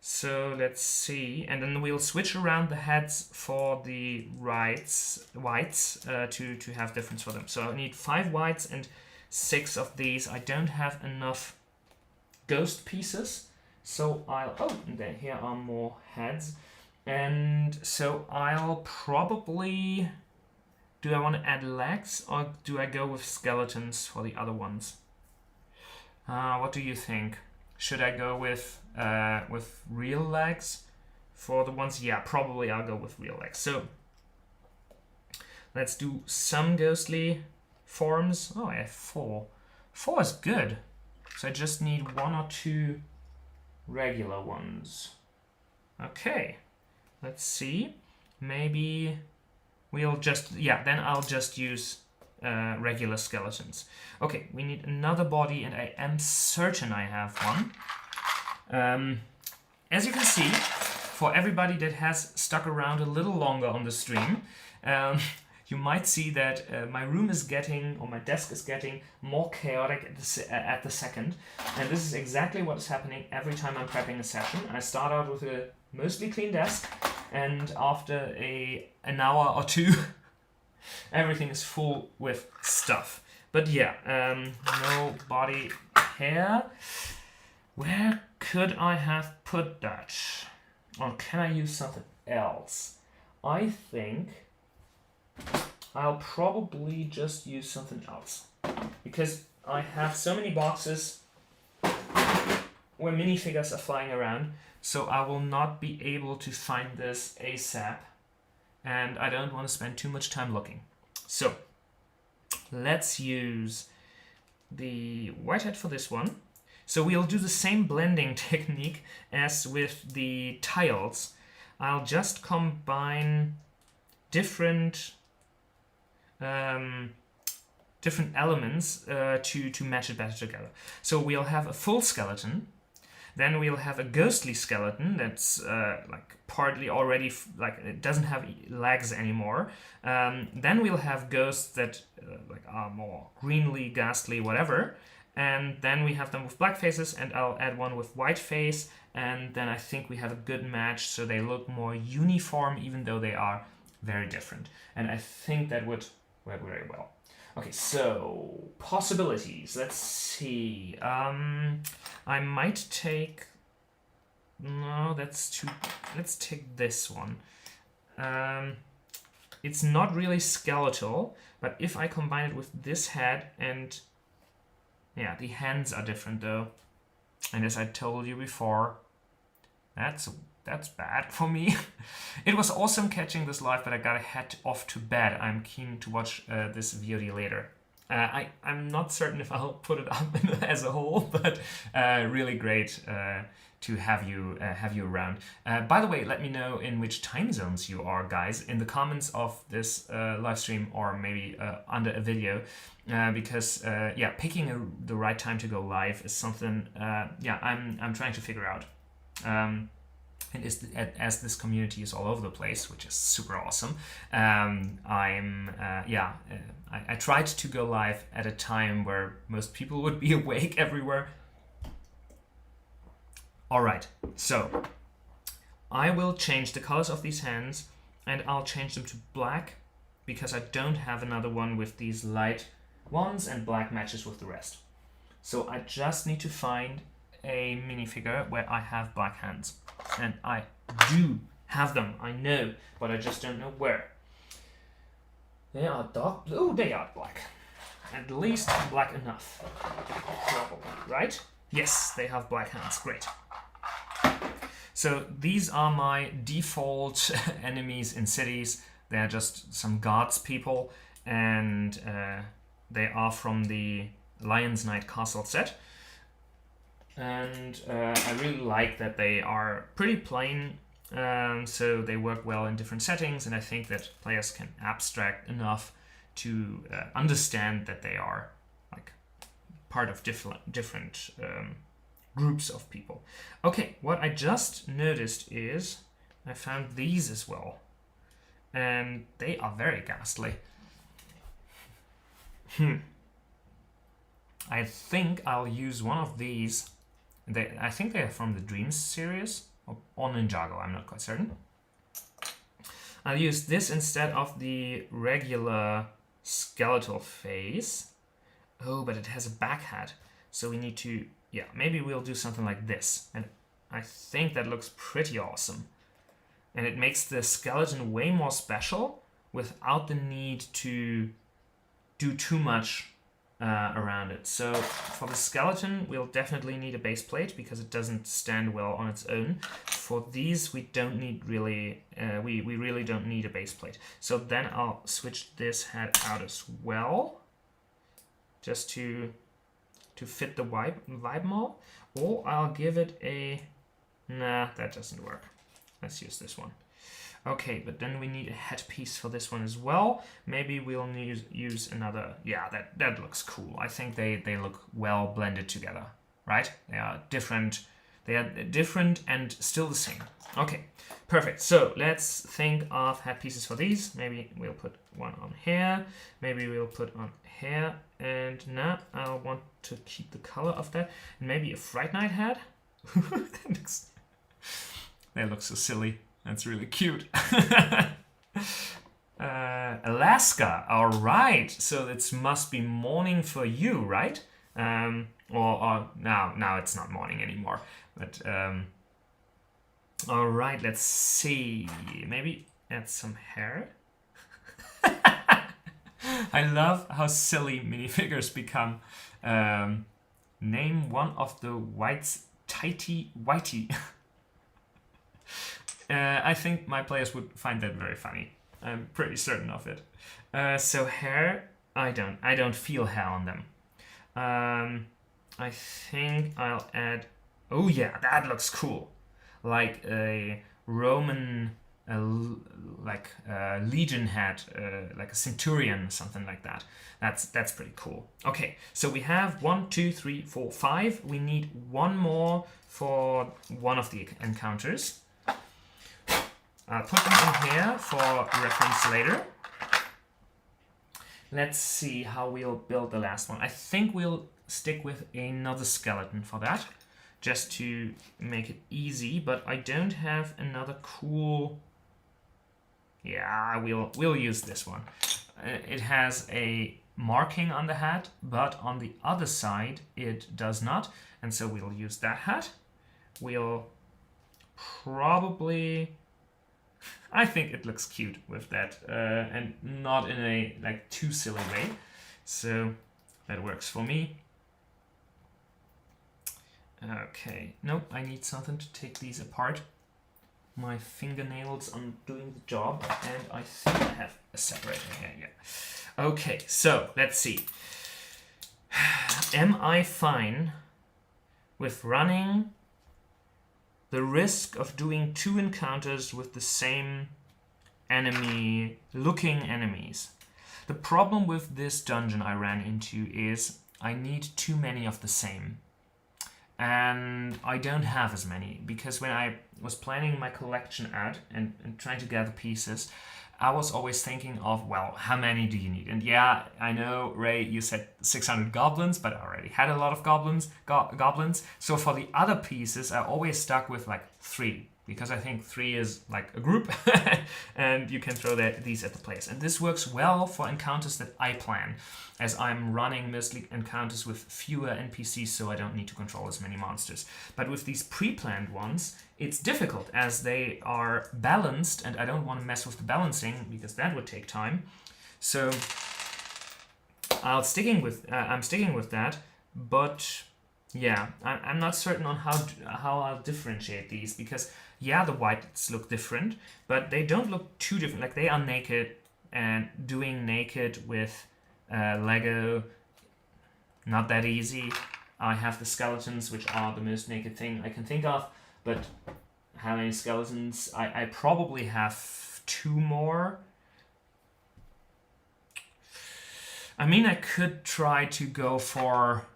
So let's see, and then we'll switch around the heads for the whites to have difference for them. So I need 5 whites and 6 of these. I don't have enough ghost pieces, so I'll... Oh, and then here are more heads. And so I'll probably... Do I want to add legs, or do I go with skeletons for the other ones? What do you think? Should I go with real legs for the ones? Yeah, probably I'll go with real legs. So let's do some ghostly forms. Oh, I have 4. 4 is good. So I just need 1 or 2 regular ones. Okay. Let's see. Maybe we'll just... Yeah, then I'll just use regular skeletons. Okay, we need another body, and I am certain I have one. As you can see, for everybody that has stuck around a little longer on the stream, you might see that my room is getting, or my desk is getting, more chaotic at the second. And this is exactly what is happening every time I'm prepping a session. I start out with a mostly clean desk, and after an hour or two, everything is full with stuff. But yeah, no body hair. Where could I have put that? Or can I use something else? I think I'll probably just use something else. Because I have so many boxes where minifigures are flying around, so I will not be able to find this ASAP. And I don't want to spend too much time looking. So let's use the whitehead for this one. So we'll do the same blending technique as with the tiles. I'll just combine different elements to match it better together. So we'll have a full skeleton. Then we'll have a ghostly skeleton that's like partly already, like it doesn't have legs anymore. Then we'll have ghosts that like are more greenly, ghastly, whatever. And then we have them with black faces, and I'll add one with white face, and then I think we have a good match, so they look more uniform, even though they are very different. And I think that would work very well. Okay, so possibilities. Let's see. I might take... No, that's too... Let's take this one. It's not really skeletal, but if I combine it with this head and... Yeah, the hands are different though. And as I told you before, that's bad for me. It was awesome catching this live, but I gotta head off to bed. I'm keen to watch this VOD later. I'm not certain if I'll put it up as a whole, but really great to have you around. By the way, let me know in which time zones you are, guys, in the comments of this live stream, or maybe under a video, because yeah, picking the right time to go live is something yeah, I'm trying to figure out. And as this community is all over the place, which is super awesome, I tried to go live at a time where most people would be awake everywhere. Alright, so I will change the colors of these hands, and I'll change them to black, because I don't have another one with these light ones, and black matches with the rest. So I just need to find a minifigure where I have black hands. And I do have them, I know, but I just don't know where. They are dark blue. Oh, they are black. At least black enough. Probably, right? Yes, they have black hands. Great. So these are my default enemies in cities. They are just some guards people, and they are from the Lion's Knight Castle set. And I really like that they are pretty plain, so they work well in different settings, and I think that players can abstract enough to understand that they are like part of different groups of people. Okay, what I just noticed is I found these as well, and they are very ghastly. I think I'll use one of these. I think they are from the Dreams series, or Ninjago, I'm not quite certain. I'll use this instead of the regular skeletal face. Oh, but it has a back hat, so we need to... Yeah, maybe we'll do something like this. And I think that looks pretty awesome. And it makes the skeleton way more special without the need to do too much around it. So for the skeleton, we'll definitely need a base plate because it doesn't stand well on its own. For these, we don't need really, we really don't need a base plate. So then I'll switch this head out as well, just to fit the vibe more. Or I'll give it a, nah, that doesn't work. Let's use this one. Okay, but then we need a headpiece for this one as well. Maybe we'll use another... Yeah, that looks cool. I think they look well blended together, right? They are different and still the same. Okay, perfect. So let's think of headpieces for these. Maybe we'll put one on here. Maybe we'll put on here. And now I want to keep the color of that. And maybe a Fright Night hat. They look so silly. That's really cute. Alaska, all right. So it must be morning for you, right? Or now it's not morning anymore. But all right, let's see. Maybe add some hair. I love how silly minifigures become. Name one of the whites, Tighty Whitey. I think my players would find that very funny. I'm pretty certain of it. So hair, I don't feel hair on them. I think I'll add. Oh yeah, that looks cool. Like a Roman, legion hat, like a centurion, something like that. That's pretty cool. Okay, so we have 1, 2, 3, 4, 5. We need one more for one of the encounters. I'll put them in here for reference later. Let's see how we'll build the last one. I think we'll stick with another skeleton for that, just to make it easy, but I don't have another cool... Yeah, we'll use this one. It has a marking on the hat, but on the other side it does not, and so we'll use that hat. We'll probably... I think it looks cute with that, and not in a like too silly way, so that works for me. Okay, nope, I need something to take these apart. My fingernails aren't doing the job, and I think I have a separator here, yeah. Okay, so let's see. Am I fine with running the risk of doing 2 encounters with the same enemy, looking enemies? The problem with this dungeon I ran into is I need too many of the same. And I don't have as many, because when I was planning my collection out and trying to gather pieces, I was always thinking of, well, how many do you need? And yeah, I know, Ray, you said 600 goblins, but I already had a lot of goblins. So for the other pieces, I always stuck with like 3, because I think 3 is like a group, and you can throw these at the players. And this works well for encounters that I plan, as I'm running mostly encounters with fewer NPCs, so I don't need to control as many monsters. But with these pre-planned ones, it's difficult, as they are balanced, and I don't want to mess with the balancing, because that would take time. So I'm sticking with that, but yeah, I'm not certain on how I'll differentiate these, because yeah, the whites look different, but they don't look too different. Like, they are naked, and doing naked with Lego, not that easy. I have the skeletons, which are the most naked thing I can think of, but how many skeletons? I probably have 2 more. I mean, I could try to go for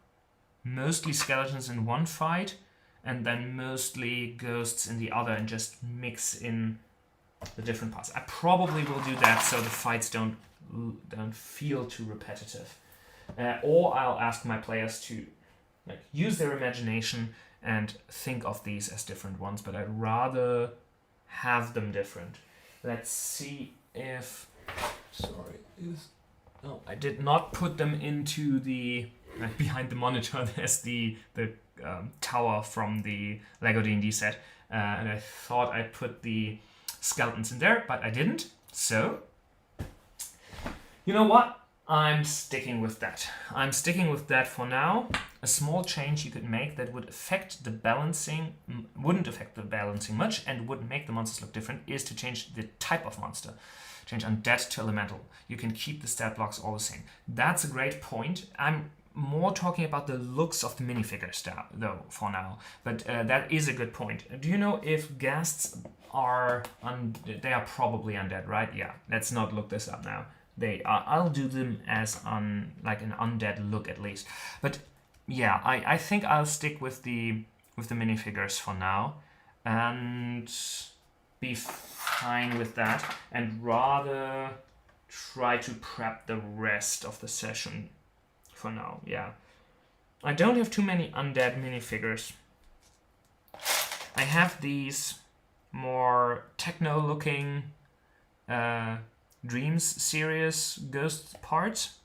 mostly skeletons in one fight, and then mostly ghosts in the other, and just mix in the different parts. I probably will do that, so the fights don't feel too repetitive. Or I'll ask my players to like use their imagination and think of these as different ones, but I'd rather have them different. Let's see if... Sorry. No, I did not put them into the... behind the monitor, there's the tower from the LEGO D&D set, and I thought I put the skeletons in there, but I didn't. So, you know what? I'm sticking with that. I'm sticking with that for now. A small change you could make that would affect the balancing, wouldn't affect the balancing much, and would make the monsters look different, is to change the type of monster. Change undead to elemental. You can keep the stat blocks all the same. That's a great point. I'm more talking about the looks of the minifigures though for now, but that is a good point. Do you know if ghasts are they are probably undead, right? Yeah, let's not look this up now. They are. I'll do them as like an undead look at least. But yeah, I think I'll stick with the minifigures for now, and be fine with that, and rather try to prep the rest of the session for now. Yeah, I don't have too many undead minifigures. I have these more techno-looking Dreams series ghost parts,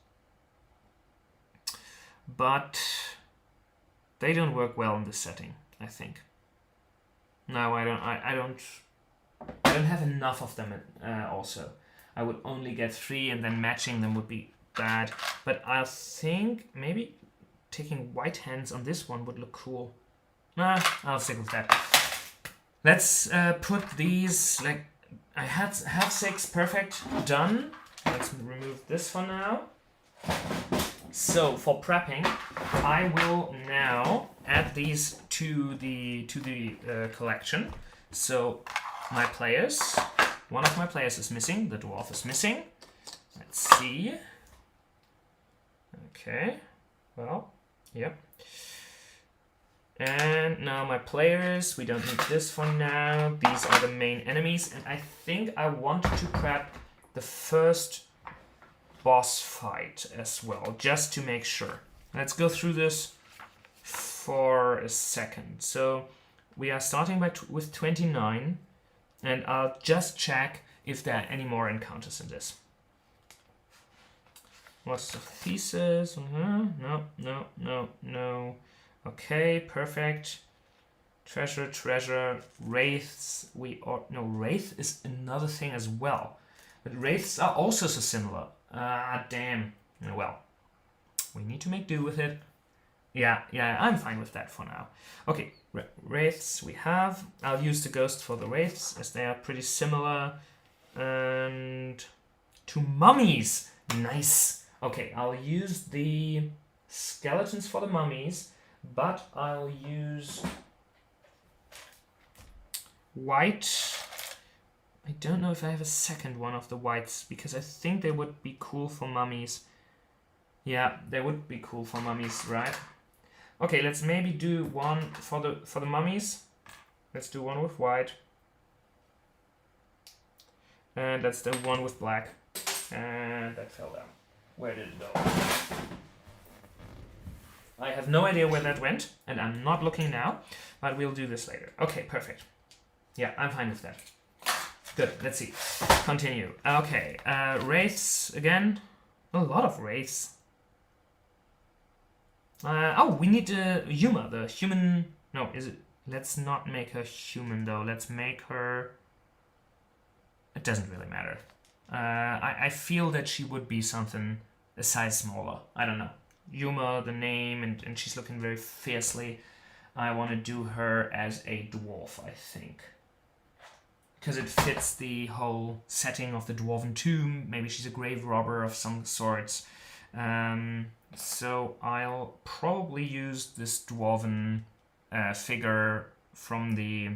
but they don't work well in this setting, I think. No, I don't have enough of them. Also, I would only get 3, and then matching them would be bad. But I think maybe taking white hands on this one would look cool. Nah, I'll stick with that. Let's put these, like, I have 6, perfect, done. Let's remove this for now. So for prepping, I will now add these to the collection. So my players, one of my players is missing, the dwarf is missing. Let's see. Okay, well, yep. And now my players, we don't need this for now. These are the main enemies, and I think I want to prep the first boss fight as well, just to make sure. let's go through this for a second. So we are starting with 29, and I'll just check if there are any more encounters in this. What's the thesis? No. Okay, perfect. Treasure, wraiths. Wraith is another thing as well. But wraiths are also so similar. Damn. Well, we need to make do with it. Yeah, I'm fine with that for now. Okay, wraiths we have. I'll use the ghost for the wraiths as they are pretty similar. And to mummies. Nice. Okay, I'll use the skeletons for the mummies, but I'll use white. I don't know if I have a second one of the whites, because I think they would be cool for mummies. Yeah, they would be cool for mummies, right? Okay, let's maybe do one for the mummies. Let's do one with white. And let's do one with black. And that fell down. Where did it go? I have no idea where that went, and I'm not looking now, but we'll do this later. Okay, perfect. Yeah, I'm fine with that. Good, let's see. Continue. Okay, wraiths again. A lot of wraiths. We need Yuma, the human. No, is it? Let's not make her human though. Let's make her. It doesn't really matter. I feel that she would be something a size smaller. I don't know. Yuma, the name, and she's looking very fiercely. I want to do her as a dwarf, I think. Because it fits the whole setting of the dwarven tomb. Maybe she's a grave robber of some sorts. So I'll probably use this dwarven figure from the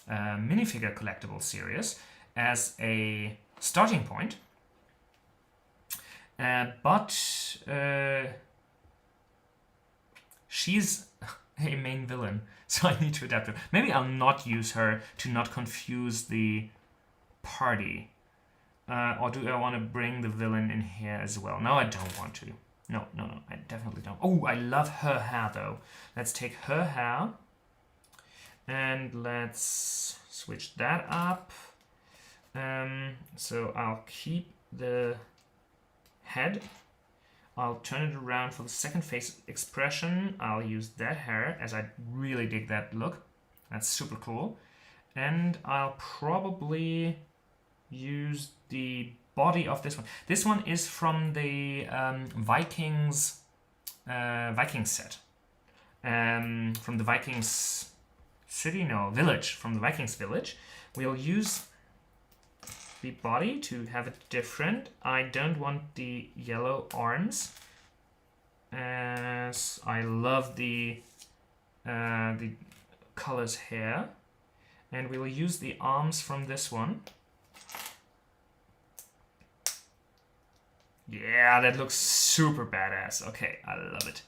minifigure collectible series as a starting point. But she's a main villain, so I need to adapt her. Maybe I'll not use her to not confuse the party. Or do I want to bring the villain in here as well? No, I don't want to. No, I definitely don't. Oh, I love her hair though. Let's take her hair and let's switch that up. So I'll keep the head. I'll turn it around for the second face expression. I'll use that hair as I really dig that look. That's super cool. And I'll probably use the body of this one. This one is from the Vikings set. From the Vikings city? No, village. From the Vikings village. We'll use the body to have it different. I don't want the yellow arms, as I love the colors here. And we will use the arms from this one. Yeah, that looks super badass. Okay, I love it.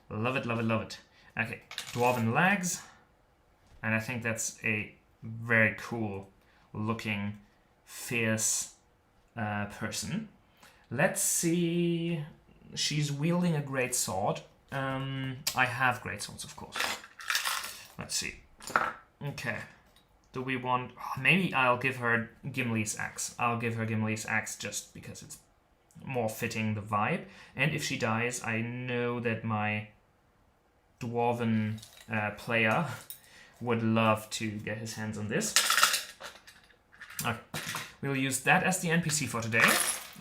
Love it. Okay, dwarven legs. And I think that's a very cool looking, fierce person. Let's see. She's wielding a great sword. I have great swords, of course. Let's see. Okay. Do we want... maybe I'll give her Gimli's axe. I'll give her Gimli's axe just because it's more fitting the vibe. And if she dies, I know that my dwarven player would love to get his hands on this. Okay. We'll use that as the NPC for today.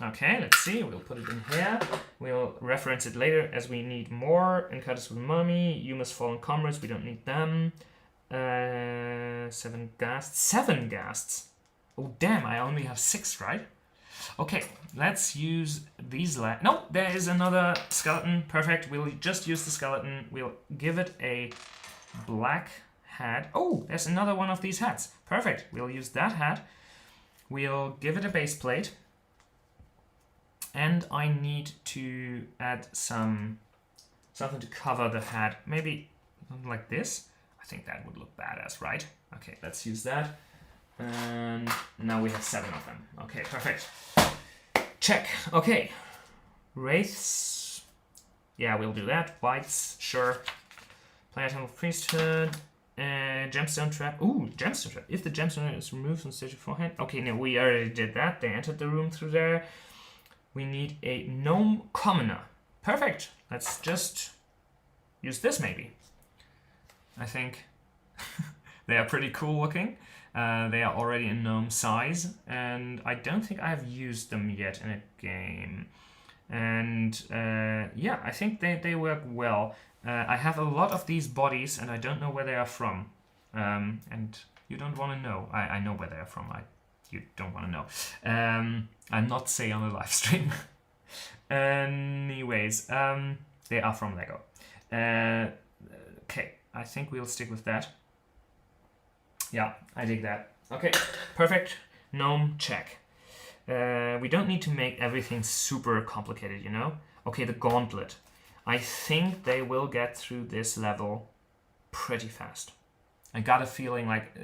Okay, let's see. We'll put it in here. We'll reference it later as we need more. Encounters with Mummy, Yuma's Fallen Comrades, we don't need them. 7 ghasts. 7 ghasts! Oh, damn, I only have 6, right? Okay, let's use these. No, there is another skeleton. Perfect. We'll just use the skeleton. We'll give it a black hat. Oh, there's another one of these hats. Perfect. We'll use that hat. We'll give it a base plate. And I need to add something to cover the hat. Maybe something like this. I think that would look badass, right? Okay, let's use that. And now we have 7 of them. Okay, perfect. Check. Okay. Wraiths. Yeah, we'll do that. Whites, sure. Platinum priesthood. Gemstone trap. Ooh, gemstone trap. If the gemstone is removed from the stage beforehand. Okay, no, we already did that. They entered the room through there. We need a gnome commoner. Perfect. Let's just use this maybe. I think they are pretty cool looking. They are already in gnome size, and I don't think I've used them yet in a game. And yeah, I think they work well. I have a lot of these bodies, and I don't know where they are from. And you don't want to know. I know where they are from. You don't want to know. I'm not say on a live stream. Anyways, they are from LEGO. Okay, I think we'll stick with that. Yeah, I dig that. Okay, perfect. Gnome, check. We don't need to make everything super complicated, you know? Okay, the gauntlet. I think they will get through this level pretty fast. I got a feeling like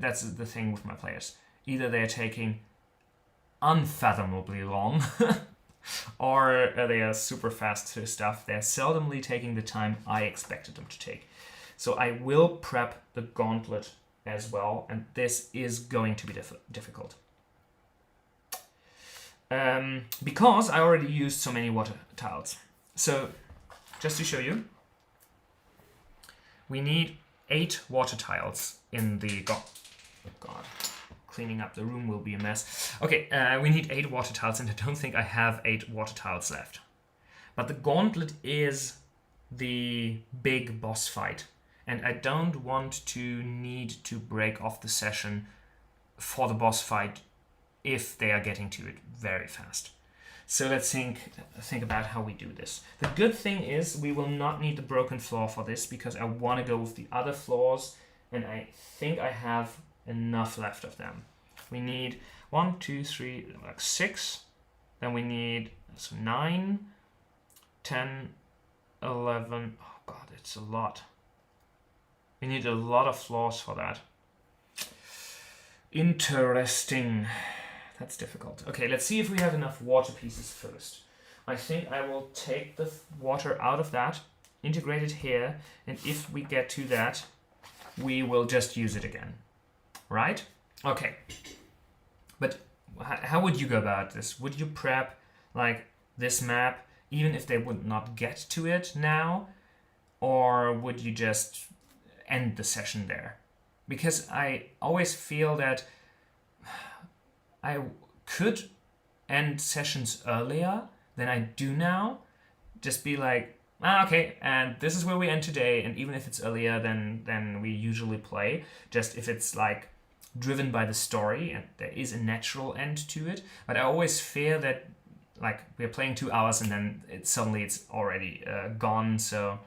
that's the thing with my players. Either they're taking unfathomably long or they are super fast through stuff. They're seldomly taking the time I expected them to take. So I will prep the gauntlet as well, and this is going to be difficult. Because I already used so many water tiles. So just to show you, we need 8 water tiles in the oh god, cleaning up the room will be a mess. Okay, we need 8 water tiles, and I don't think I have 8 water tiles left. But the gauntlet is the big boss fight, and I don't want to need to break off the session for the boss fight if they are getting to it very fast. So let's think about how we do this. The good thing is we will not need the broken floor for this, because I want to go with the other floors, and I think I have enough left of them. We need 1, 2, 3, like 6. Then we need 9, 10, 11. Oh god, it's a lot. We need a lot of floors for that. Interesting. That's difficult. Okay, let's see if we have enough water pieces first. I think I will take the water out of that, integrate it here, and if we get to that, we will just use it again. Right? Okay. But how would you go about this? Would you prep like this map, even if they would not get to it now? Or would you just end the session there? Because I always feel that I could end sessions earlier than I do now. Just be like, okay, and this is where we end today, and even if it's earlier than we usually play, just if it's like driven by the story and there is a natural end to it. But I always fear that like we're playing 2 hours and then suddenly it's already gone. So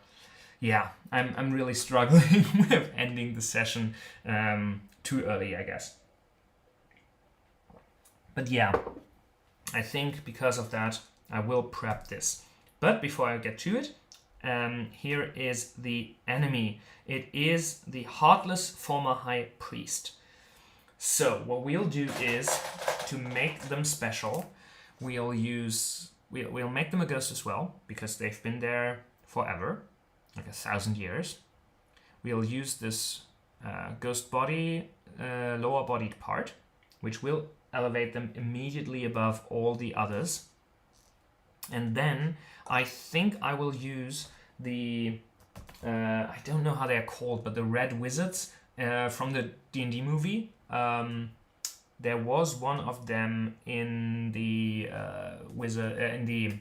yeah, I'm really struggling with ending the session too early, I guess. But yeah, I think because of that, I will prep this. But before I get to it, here is the enemy. It is the Heartless Former High Priest. So what we'll do is, to make them special, we'll make them a ghost as well, because they've been there forever, like 1,000 years. We'll use this ghost body, lower bodied part, which will elevate them immediately above all the others. And then I think I will use the, I don't know how they are called, but the red wizards from the D&D movie. There was one of them in the in the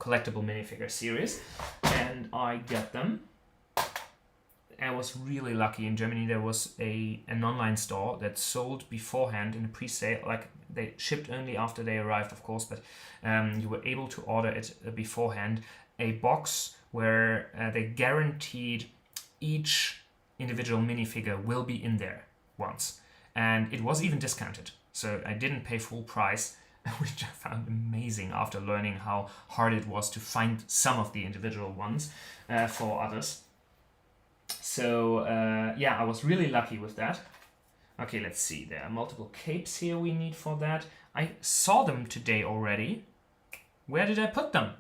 collectible minifigure series, and I got them. I was really lucky. In Germany there was an online store that sold beforehand in a pre-sale, like they shipped only after they arrived, of course, but you were able to order it beforehand, a box where they guaranteed each individual minifigure will be in there once, and it was even discounted, so I didn't pay full price, which I found amazing after learning how hard it was to find some of the individual ones for others. So yeah, I was really lucky with that. Okay, let's see. There are multiple capes here we need for that. I saw them today already. Where did I put them?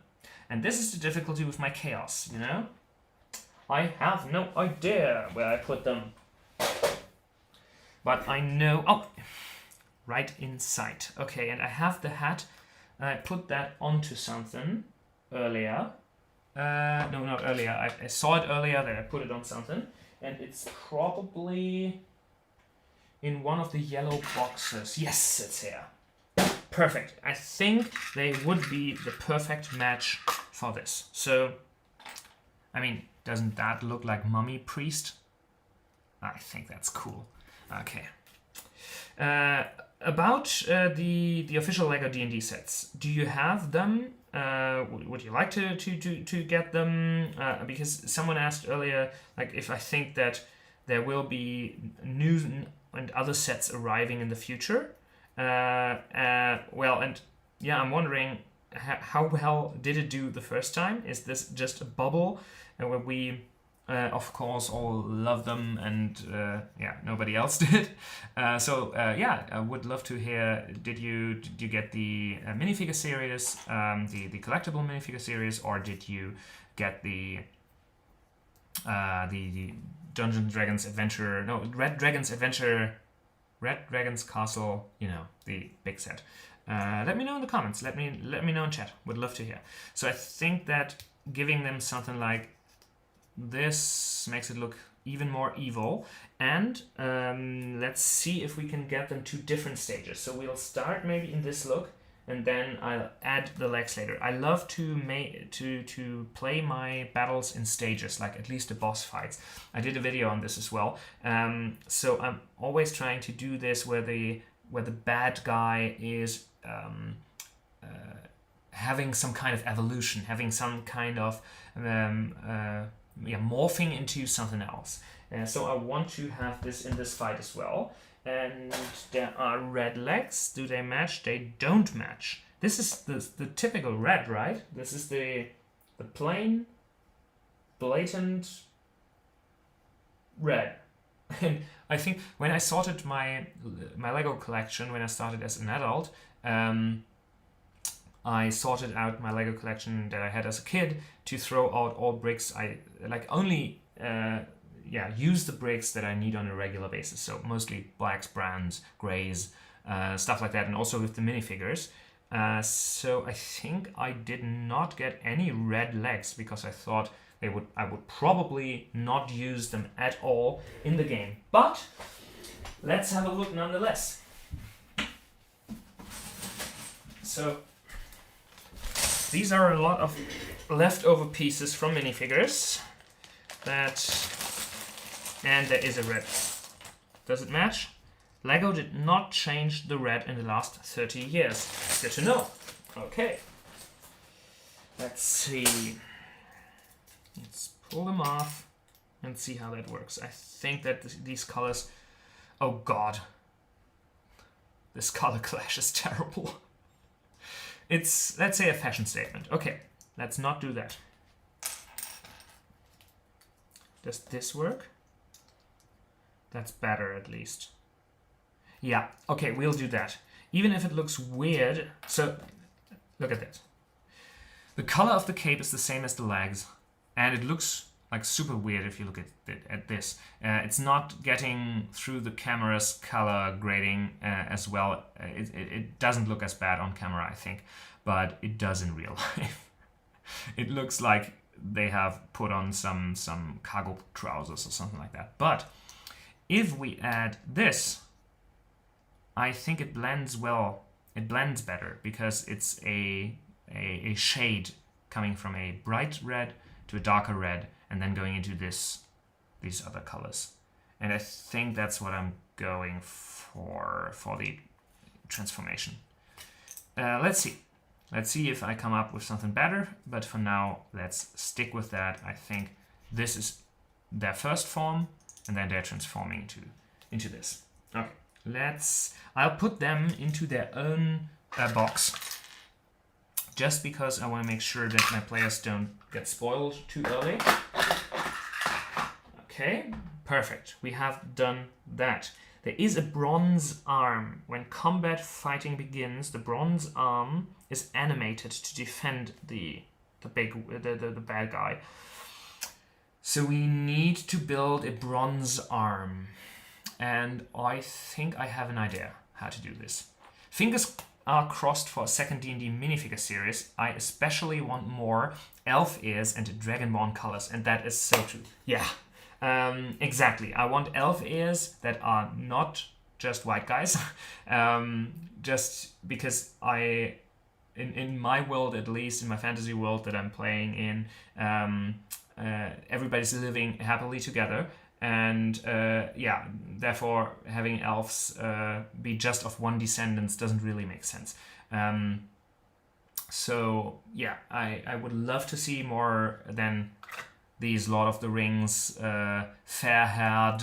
And this is the difficulty with my chaos, you know? I have no idea where I put them. But I know... Oh! Right inside. Okay, and I have the hat. And I put that onto something earlier. No, not earlier. I saw it earlier, then I put it on something. And it's probably in one of the yellow boxes. Yes, it's here. Perfect. I think they would be the perfect match for this. So, I mean, doesn't that look like Mummy Priest? I think that's cool. Okay. About the official LEGO D&D sets, do you have them? Would you like to get them? Because someone asked earlier, like, if I think that there will be new and other sets arriving in the future. Well, and yeah, I'm wondering how well did it do the first time? Is this just a bubble where we, of course, all love them and yeah, nobody else did? Yeah, I would love to hear. Did you get the minifigure series, the collectible minifigure series, or did you get the Dungeons Dragons Adventure? No, Red Dragon's Castle, you know, the big set. Let me know in the comments. Let me know in chat. Would love to hear. So I think that giving them something like this makes it look even more evil. And let's see if we can get them to different stages. So we'll start maybe in this look, and then I'll add the legs later. I love to play my battles in stages, like at least the boss fights. I did a video on this as well. So I'm always trying to do this where the bad guy is having some kind of evolution, having some kind of morphing into something else. So I want to have this in this fight as well. And there are red legs. Do they match? They don't match. This is the typical red, right? This is the plain, blatant red. And I think when I sorted my Lego collection, when I started as an adult, I sorted out my Lego collection that I had as a kid to throw out all bricks. I like only use the bricks that I need on a regular basis. So mostly blacks, browns, grays, stuff like that, and also with the minifigures. So I think I did not get any red legs because I thought I would probably not use them at all in the game. But let's have a look nonetheless. So these are a lot of leftover pieces from minifigures. And there is a red. Does it match? LEGO did not change the red in the last 30 years. Good to know. Okay. Let's see. Let's pull them off and see how that works. I think that these colors... Oh god. This color clash is terrible. It's, let's say, a fashion statement. Okay, let's not do that. Does this work? That's better, at least. Yeah, okay, we'll do that. Even if it looks weird... So, look at that. The color of the cape is the same as the legs, and it looks like super weird if you look at this. It's not getting through the camera's color grading as well. It doesn't look as bad on camera, I think, but it does in real life. It looks like they have put on some cargo trousers or something like that. But if we add this, I think it blends well. It blends better because it's a shade coming from a bright red to a darker red and then going into these other colors. And I think that's what I'm going for the transformation. Let's see. Let's see if I come up with something better, but for now, let's stick with that. I think this is their first form, and then they're transforming into this. Okay, I'll put them into their own box, just because I want to make sure that my players don't get spoiled too early. Okay, perfect. We have done that. There is a bronze arm. When combat fighting begins, the bronze arm is animated to defend the the bad guy. So we need to build a bronze arm. And I think I have an idea how to do this. Fingers are crossed for a second D&D minifigure series. I especially want more elf ears and dragonborn colors, and that is so true. Yeah, exactly. I want elf ears that are not just white guys, just because in my world, at least in my fantasy world that I'm playing in, everybody's living happily together. And yeah, therefore having elves be just of one descendants doesn't really make sense. So yeah, I would love to see more than these Lord of the Rings fair-haired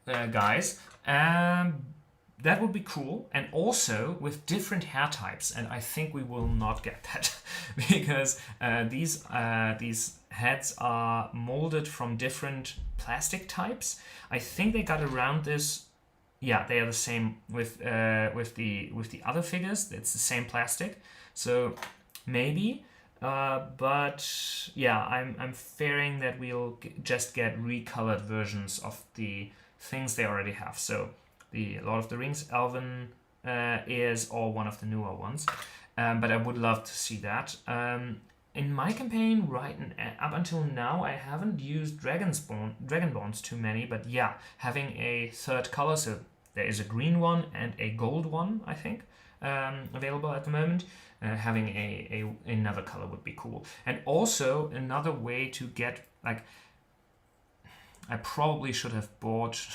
guys. That would be cool, and also with different hair types. And I think we will not get that because these heads are molded from different plastic types. I think they got around this. Yeah, they are the same with the other figures. It's the same plastic, so maybe. But yeah, I'm fearing that we'll just get recolored versions of the things they already have. So the Lord of the Rings elven is or one of the newer ones, but I would love to see that. In my campaign, up until now, I haven't used dragonborns too many, but yeah, having a third color, so there is a green one and a gold one, I think, available at the moment. Having another color would be cool. And also another way to get, like, I probably should have bought,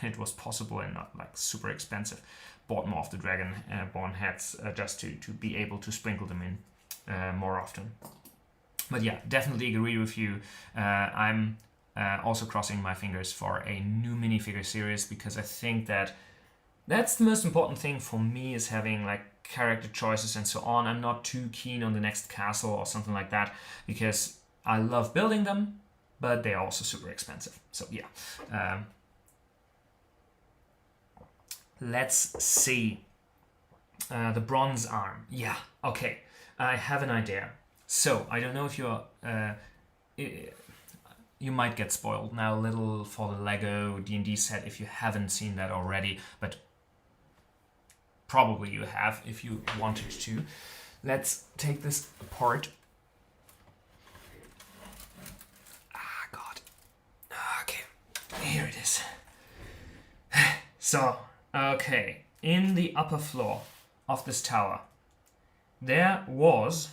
when it was possible and not like super expensive, bought more of the dragonborn heads just to be able to sprinkle them in more often. But yeah, definitely agree with you. I'm also crossing my fingers for a new minifigure series, because I think that's the most important thing for me, is having like character choices and so on. I'm not too keen on the next castle or something like that, because I love building them, but they're also super expensive. So yeah. Let's see. The bronze arm. Yeah, okay. I have an idea. So, I don't know if you're... you might get spoiled now a little for the LEGO D&D set if you haven't seen that already, but probably you have if you wanted to. Let's take this apart. Ah, God. Okay, here it is. So, okay, in the upper floor of this tower, there was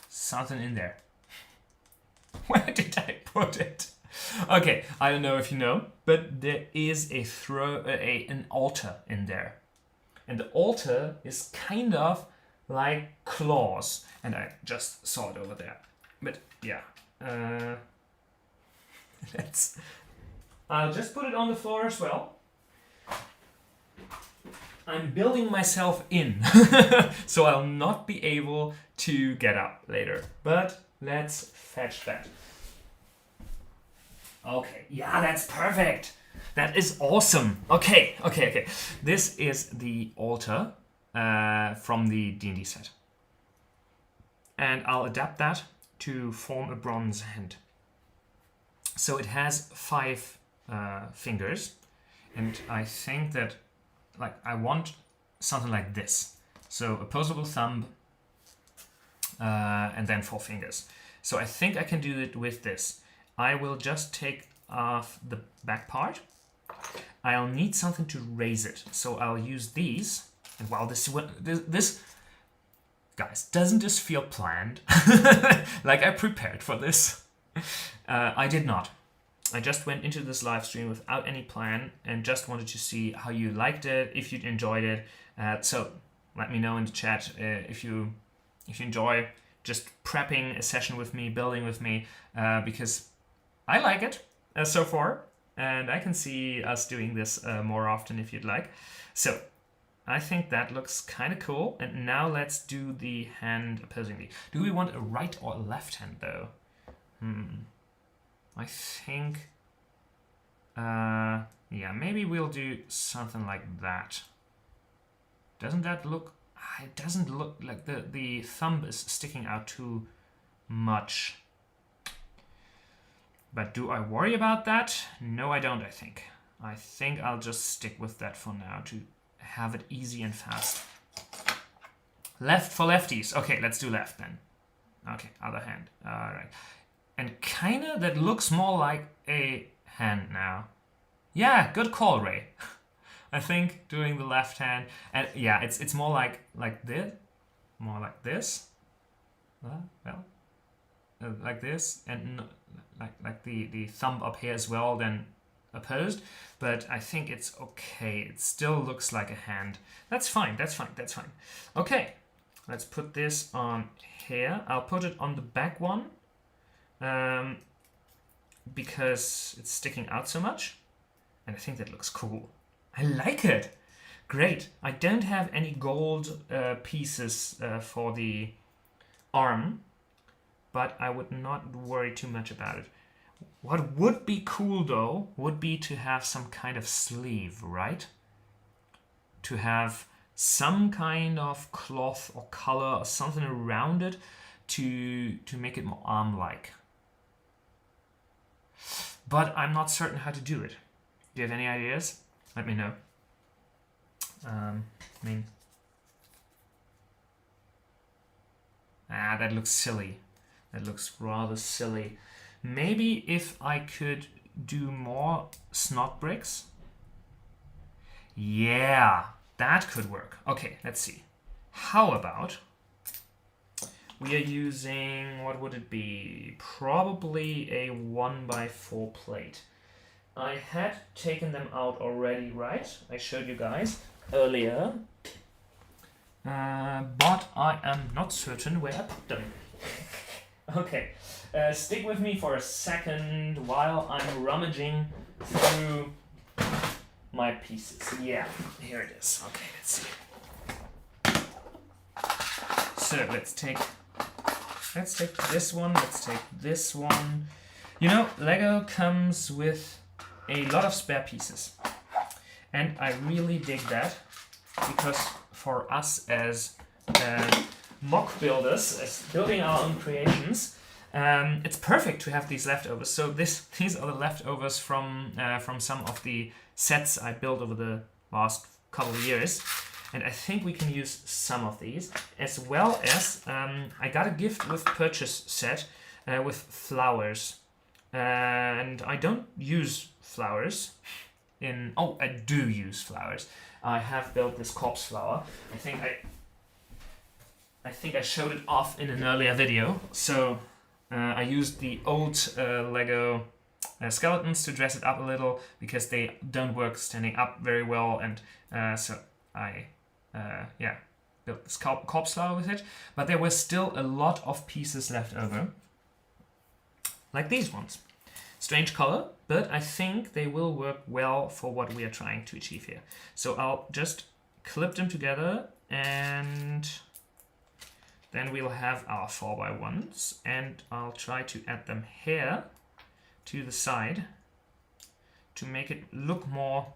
something in there. Where did I put it? Okay, I don't know if you know, but there is an altar in there. And the altar is kind of like claws. And I just saw it over there. But yeah, I'll just put it on the floor as well. I'm building myself in, so I'll not be able to get up later. But let's fetch that. Okay, yeah, that's perfect. That is awesome. Okay. This is the altar from the D&D set. And I'll adapt that to form a bronze hand. So it has 5 fingers, and I think that I want something like this. So opposable thumb, and then 4 fingers. So I think I can do it with this. I will just take off the back part. I'll need something to raise it. So I'll use these. And wow, this guys, doesn't this feel planned? Like I prepared for this. I did not. I just went into this live stream without any plan and just wanted to see how you liked it, if you enjoyed it. So let me know in the chat if you enjoy just prepping a session with me, building with me, because I like it so far, and I can see us doing this more often if you'd like. So I think that looks kind of cool. And now let's do the hand opposingly. Do we want a right or a left hand though? I think, yeah, maybe we'll do something like that. Doesn't that look, it doesn't look like the thumb is sticking out too much. But do I worry about that? No, I don't, I think. I think I'll just stick with that for now to have it easy and fast. Left for lefties. Okay, let's do left then. Okay, other hand. All right. And kinda that looks more like a hand now. Yeah, good call, Ray. I think doing the left hand, and yeah, it's more like this, more like this. Well, like this, and like the thumb up here as well, then opposed. But I think it's okay. It still looks like a hand. That's fine. That's fine. That's fine. Okay, let's put this on here. I'll put it on the back one, because it's sticking out so much, and I think that looks cool. I like it. Great. I don't have any gold pieces for the arm, but I would not worry too much about it. What would be cool though would be to have some kind of sleeve, right? To have some kind of cloth or color or something around it to make it more arm-like. But I'm not certain how to do it. Do you have any ideas? Let me know. That looks silly. That looks rather silly. Maybe if I could do more snot bricks. Yeah, that could work. Okay, let's see. How about we are using, what would it be? Probably a 1x4 plate. I had taken them out already, right? I showed you guys earlier. But I am not certain where I put them. Okay, stick with me for a second while I'm rummaging through my pieces. Yeah, here it is. Okay, let's see. So let's take this one, let's take this one. You know, Lego comes with a lot of spare pieces, and I really dig that, because for us as mock builders, as building our own creations, it's perfect to have these leftovers. So these are the leftovers from some of the sets I built over the last couple of years, and I think we can use some of these, as well as I got a gift with purchase set with flowers, and I don't use flowers in... Oh, I do use flowers. I have built this corpse flower. I think I showed it off in an earlier video. So I used the old Lego skeletons to dress it up a little, because they don't work standing up very well, and so I built this corpse flower with it. But there were still a lot of pieces left over, like these ones. Strange color, but I think they will work well for what we are trying to achieve here. So I'll just clip them together, and then we'll have our 4x1s, and I'll try to add them here to the side to make it look more...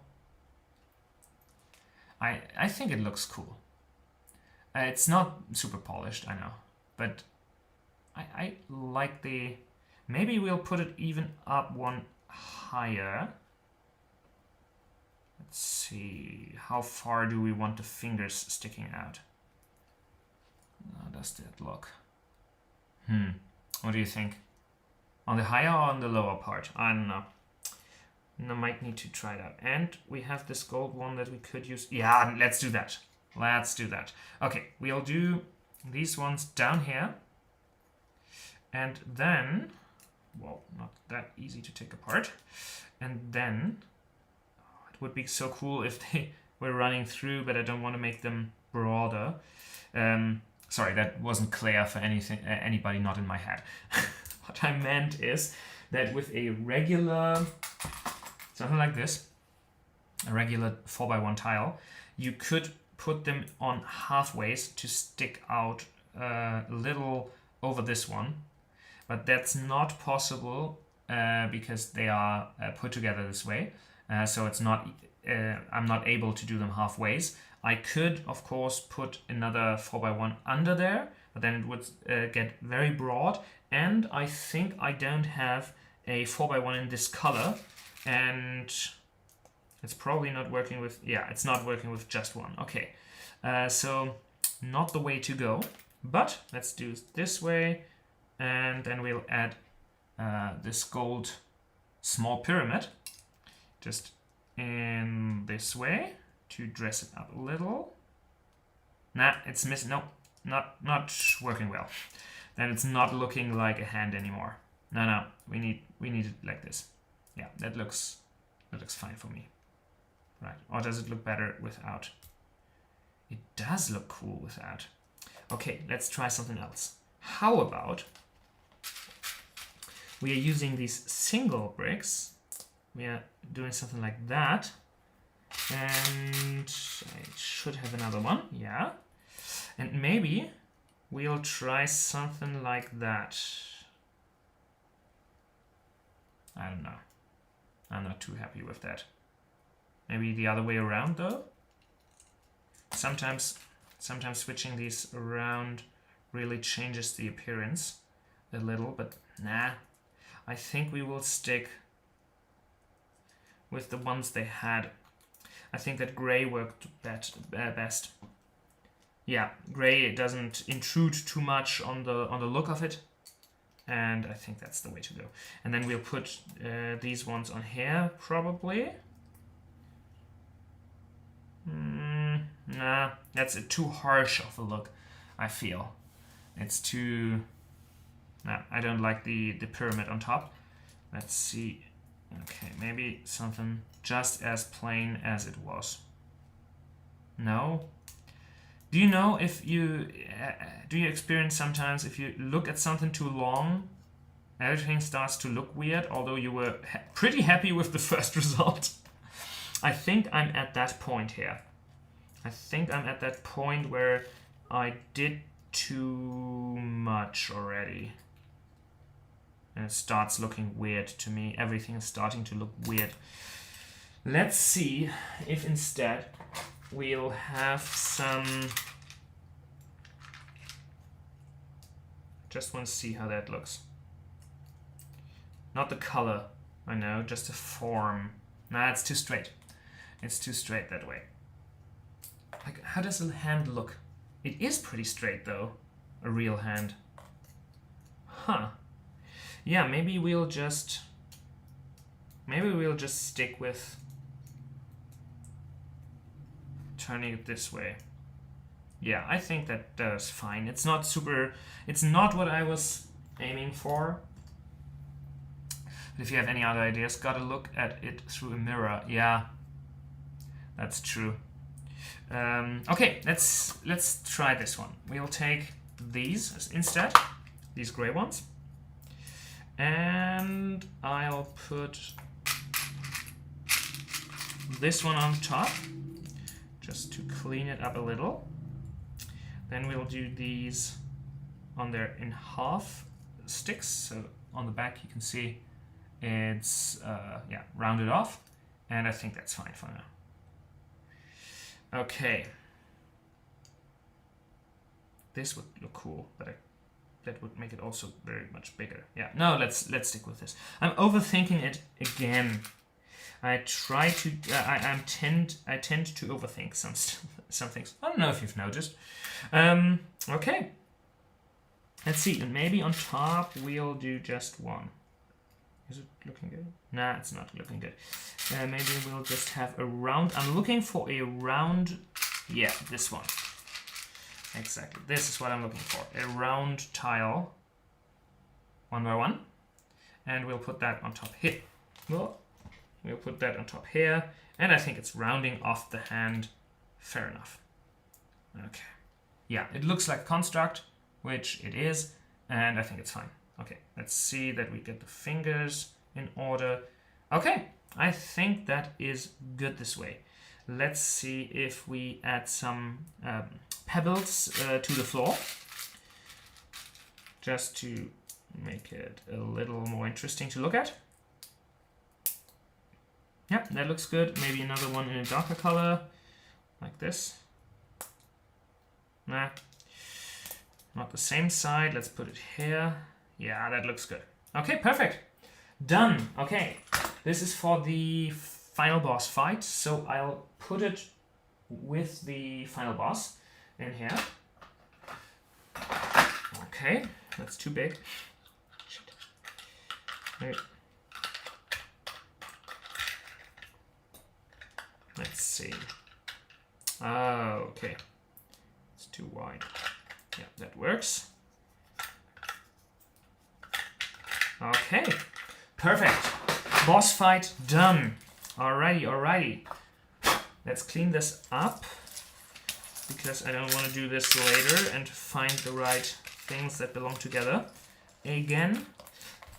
I think it looks cool. It's not super polished, I know, but I like the... Maybe we'll put it even up one higher. Let's see, how far do we want the fingers sticking out? How does that look? What do you think? On the higher or on the lower part? I don't know. I might need to try that. And we have this gold one that we could use. Yeah, let's do that. Let's do that. Okay, we'll do these ones down here. And then... Well, not that easy to take apart. And then it would be so cool if they were running through, but I don't want to make them broader. Sorry, that wasn't clear for anybody not in my head. What I meant is that with a regular, something like this, a regular 4x1 tile, you could put them on halfways to stick out a little over this one. But that's not possible because they are put together this way. So it's not. I'm not able to do them halfways. I could, of course, put another 4x1 under there, but then it would get very broad. And I think I don't have a 4x1 in this color, and it's probably not working with, yeah, it's not working with just one. Okay, so not the way to go, but let's do it this way, and then we'll add this gold small pyramid just in this way to dress it up a little. Nah, it's missing. No, not working well. Then it's not looking like a hand anymore. No, we need it like this. Yeah, that looks fine for me. Right, or does it look better without? It does look cool without. Okay, let's try something else. How about we are using these single bricks? We are doing something like that. And I should have another one, yeah. And maybe we'll try something like that. I don't know. I'm not too happy with that. Maybe the other way around though. Sometimes switching these around really changes the appearance a little, but nah. I think we will stick with the ones they had. I think that gray worked best. Yeah, gray doesn't intrude too much on the look of it, and I think that's the way to go. And then we'll put these ones on here probably. Nah, that's too harsh of a look, I feel. It's too... Nah, I don't like the pyramid on top. Let's see. Okay, maybe something just as plain as it was. No? Do you know if you... do you experience sometimes if you look at something too long, everything starts to look weird, although you were pretty happy with the first result? I think I'm at that point here. I think I'm at that point where I did too much already. And it starts looking weird to me. Everything is starting to look weird. Let's see if instead we'll have some... Just want to see how that looks. Not the color, I know, just the form. Nah, it's too straight. It's too straight that way. Like, how does a hand look? It is pretty straight though, a real hand. Huh. Yeah, maybe we'll just stick with turning it this way. Yeah, I think that is fine. It's not super, it's not what I was aiming for. But if you have any other ideas, gotta look at it through a mirror. Yeah, that's true. Okay, let's try this one. We'll take these instead, these gray ones. And I'll put this one on top, just to clean it up a little. Then we'll do these on there in half sticks. So on the back you can see it's yeah, rounded off, and I think that's fine for now. Okay. This would look cool, but that would make it also very much bigger. Yeah, no, let's stick with this. I'm overthinking it again. I try to. I tend to overthink some things. I don't know if you've noticed. Okay. Let's see. And maybe on top we'll do just one. Is it looking good? Nah, it's not looking good. Maybe we'll just have a round. I'm looking for a round. Yeah, this one. Exactly. This is what I'm looking for. A round tile. 1 by 1. And we'll put that on top here. Well, we'll put that on top here. And I think it's rounding off the hand. Fair enough. Okay. Yeah, it looks like construct, which it is. And I think it's fine. Okay, let's see that we get the fingers in order. Okay, I think that is good this way. Let's see if we add some pebbles to the floor, just to make it a little more interesting to look at. Yeah, that looks good. Maybe another one in a darker color, like this. Nah, not the same side. Let's put it here. Yeah, that looks good. Okay, perfect. Done. Okay, this is for the final boss fight. So I'll put it with the final boss in here. Okay, that's too big. Shit. Let's see. Oh, okay. It's too wide. Yeah, that works. Okay, perfect. Boss fight done. Alrighty. Let's clean this up, because I don't want to do this later and find the right things that belong together again.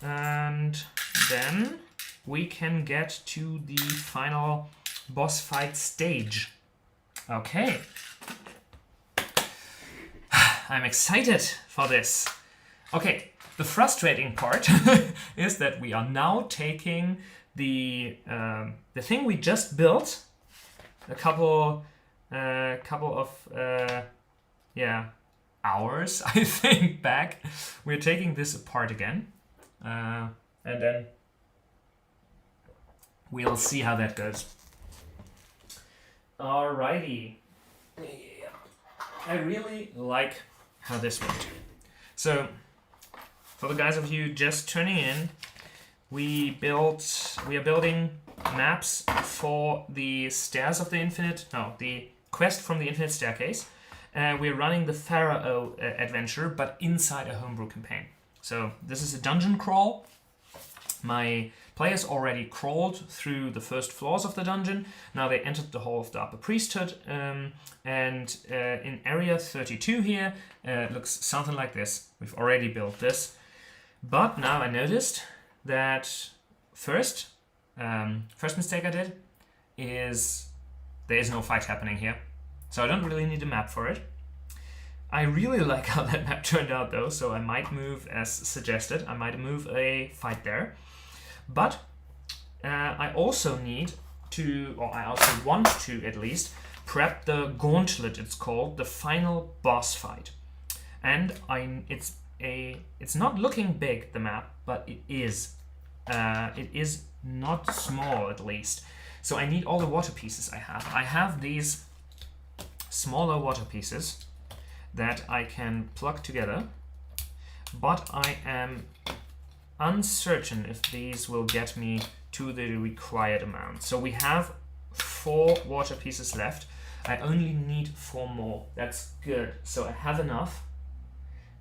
And then we can get to the final boss fight stage. Okay. I'm excited for this. Okay, the frustrating part is that we are now taking the thing we just built a couple of hours, I think, back. We're taking this apart again, and then we'll see how that goes. Alrighty. Yeah. I really like how this went. So, for the guys of you just turning in, we are building maps for the Stairs of the Infinite, the quest from the Infinite Staircase. We're running the Pharaoh adventure, but inside a homebrew campaign. So this is a dungeon crawl. My players already crawled through the first floors of the dungeon. Now they entered the Hall of the Upper Priesthood, and in area 32 here, looks something like this. We've already built this. But now I noticed that first mistake I did is there is no fight happening here. So I don't really need a map for it. I really like how that map turned out though, so I might move as suggested. I might move a fight there. But I also need to, or I also want to at least, prep the gauntlet, it's called, the final boss fight. And it's not looking big, the map, but it is. It is not small, at least. So I need all the water pieces I have. I have these smaller water pieces that I can plug together, but I am uncertain if these will get me to the required amount. So we have 4 water pieces left. I only need 4 more. That's good. So I have enough.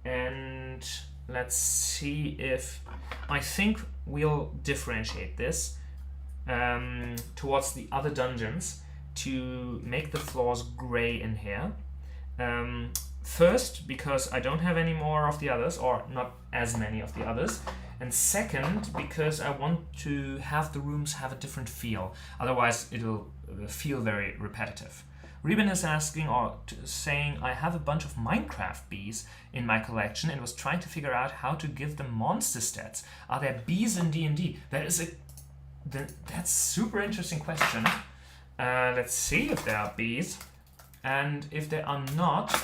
And let's see if... I think we'll differentiate this towards the other dungeons to make the floors gray in here. First, because I don't have any more of the others, or not as many of the others. And second, because I want to have the rooms have a different feel. Otherwise, it'll feel very repetitive. Reuben is asking or saying, I have a bunch of Minecraft bees in my collection and was trying to figure out how to give them monster stats. Are there bees in D&D? That's a super interesting question. Let's see if there are bees. And if there are not,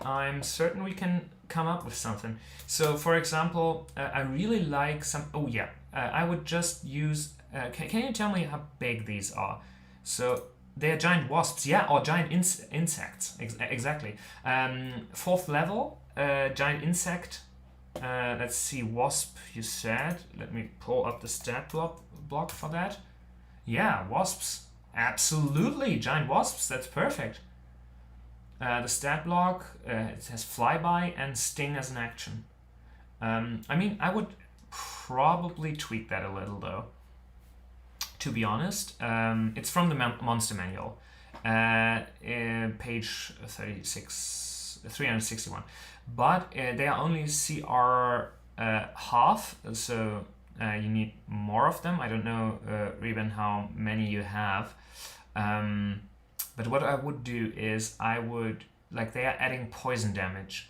I'm certain we can come up with something. So, for example, I really like some... Oh, yeah. I would just use... Can you tell me how big these are? So, they're giant wasps. Yeah, or giant insects. Exactly. 4th level, giant insect. Let's see, wasp, you said. Let me pull up the stat block for that. Yeah, wasps. Absolutely, giant wasps. That's perfect. The stat block, it has flyby and sting as an action. I mean, I would probably tweak that a little though, to be honest. It's from the monster manual, page 361. But they are only CR half, so you need more of them. I don't know, Reuben, how many you have. But what I would do is they are adding poison damage.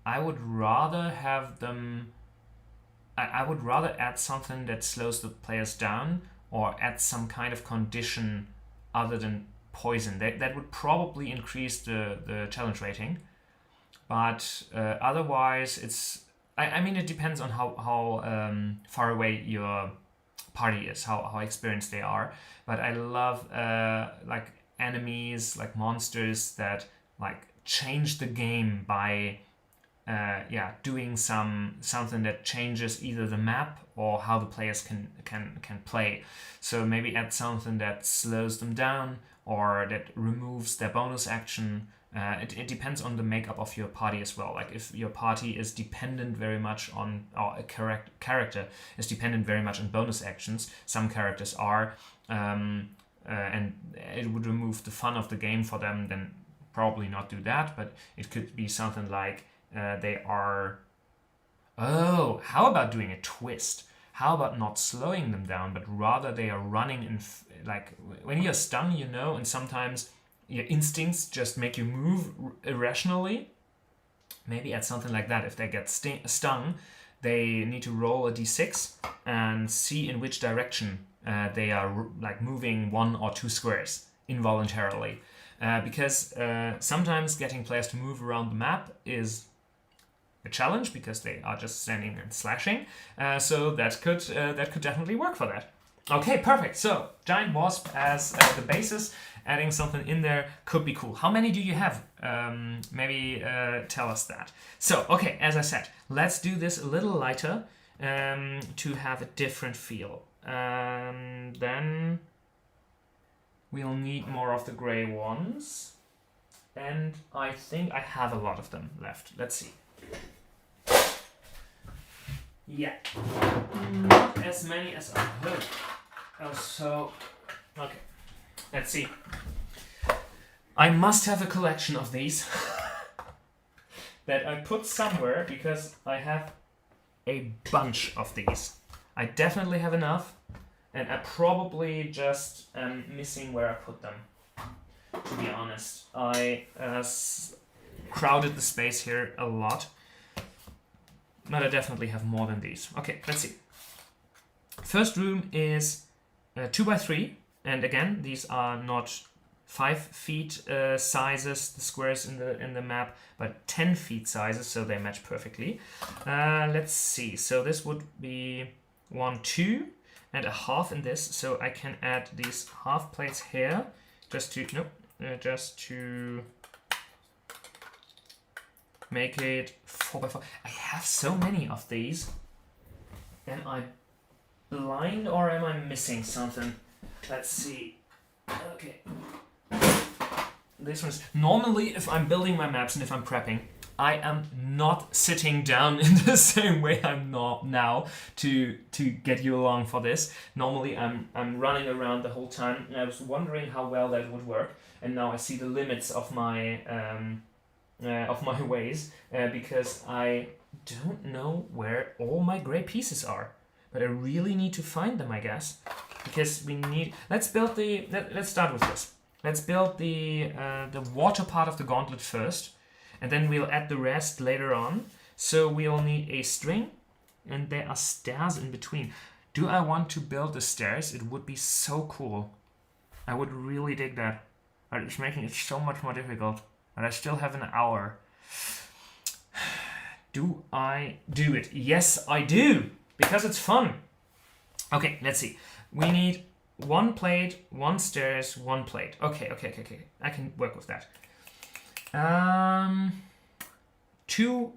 I would rather have them... I would rather add something that slows the players down or add some kind of condition other than poison. That would probably increase the challenge rating. but otherwise it's, I mean, it depends on how far away your party is, how experienced they are. But I love like enemies, like monsters that like change the game by doing something that changes either the map or how the players can play. So maybe add something that slows them down or that removes their bonus action. It depends on the makeup of your party as well. Like if your party is dependent very much on, or a character is dependent very much on bonus actions, some characters are, and it would remove the fun of the game for them, then probably not do that. But it could be something like they are, oh, how about doing a twist? How about not slowing them down, but rather they are running in, like when you're stunned, you know, and sometimes your instincts just make you move irrationally. Maybe add something like that. If they get stung, they need to roll a d6 and see in which direction they are like moving 1 or 2 squares involuntarily. Because sometimes getting players to move around the map is a challenge because they are just standing and slashing. So that could definitely work for that. Okay, perfect. So giant wasp as the basis. Adding something in there could be cool. How many do you have? Maybe tell us that. So, okay, as I said, let's do this a little lighter to have a different feel. Then we'll need more of the gray ones. And I think I have a lot of them left. Let's see. Yeah. Not as many as I hoped. So, okay. Let's see. I must have a collection of these that I put somewhere because I have a bunch of these. I definitely have enough, and I probably just am missing where I put them. To be honest, I crowded the space here a lot, but I definitely have more than these. Okay, let's see. First room is 2x3. And again, these are not 5 feet sizes, the squares in the map, but 10 feet sizes, so they match perfectly. Let's see. So this would be 1, 2, and a half in this. So I can add these half plates here, just to make it 4x4. I have so many of these. Am I blind or am I missing something? Let's see. Okay. This one's normally, if I'm building my maps and if I'm prepping, I am not sitting down in the same way I'm not now to get you along for this. Normally I'm running around the whole time, and I was wondering how well that would work. And now I see the limits of my ways because I don't know where all my gray pieces are, but I really need to find them, I guess. Because we need. Let's build the. Let's start with this. Let's build the water part of the gauntlet first, and then we'll add the rest later on. So we'll need a string, and there are stairs in between. Do I want to build the stairs? It would be so cool. I would really dig that. But it's making it so much more difficult. But I still have an hour. Do I do it? Yes, I do, because it's fun. Okay, let's see. We need 1 plate, 1 stairs, 1 plate. Okay. I can work with that. 2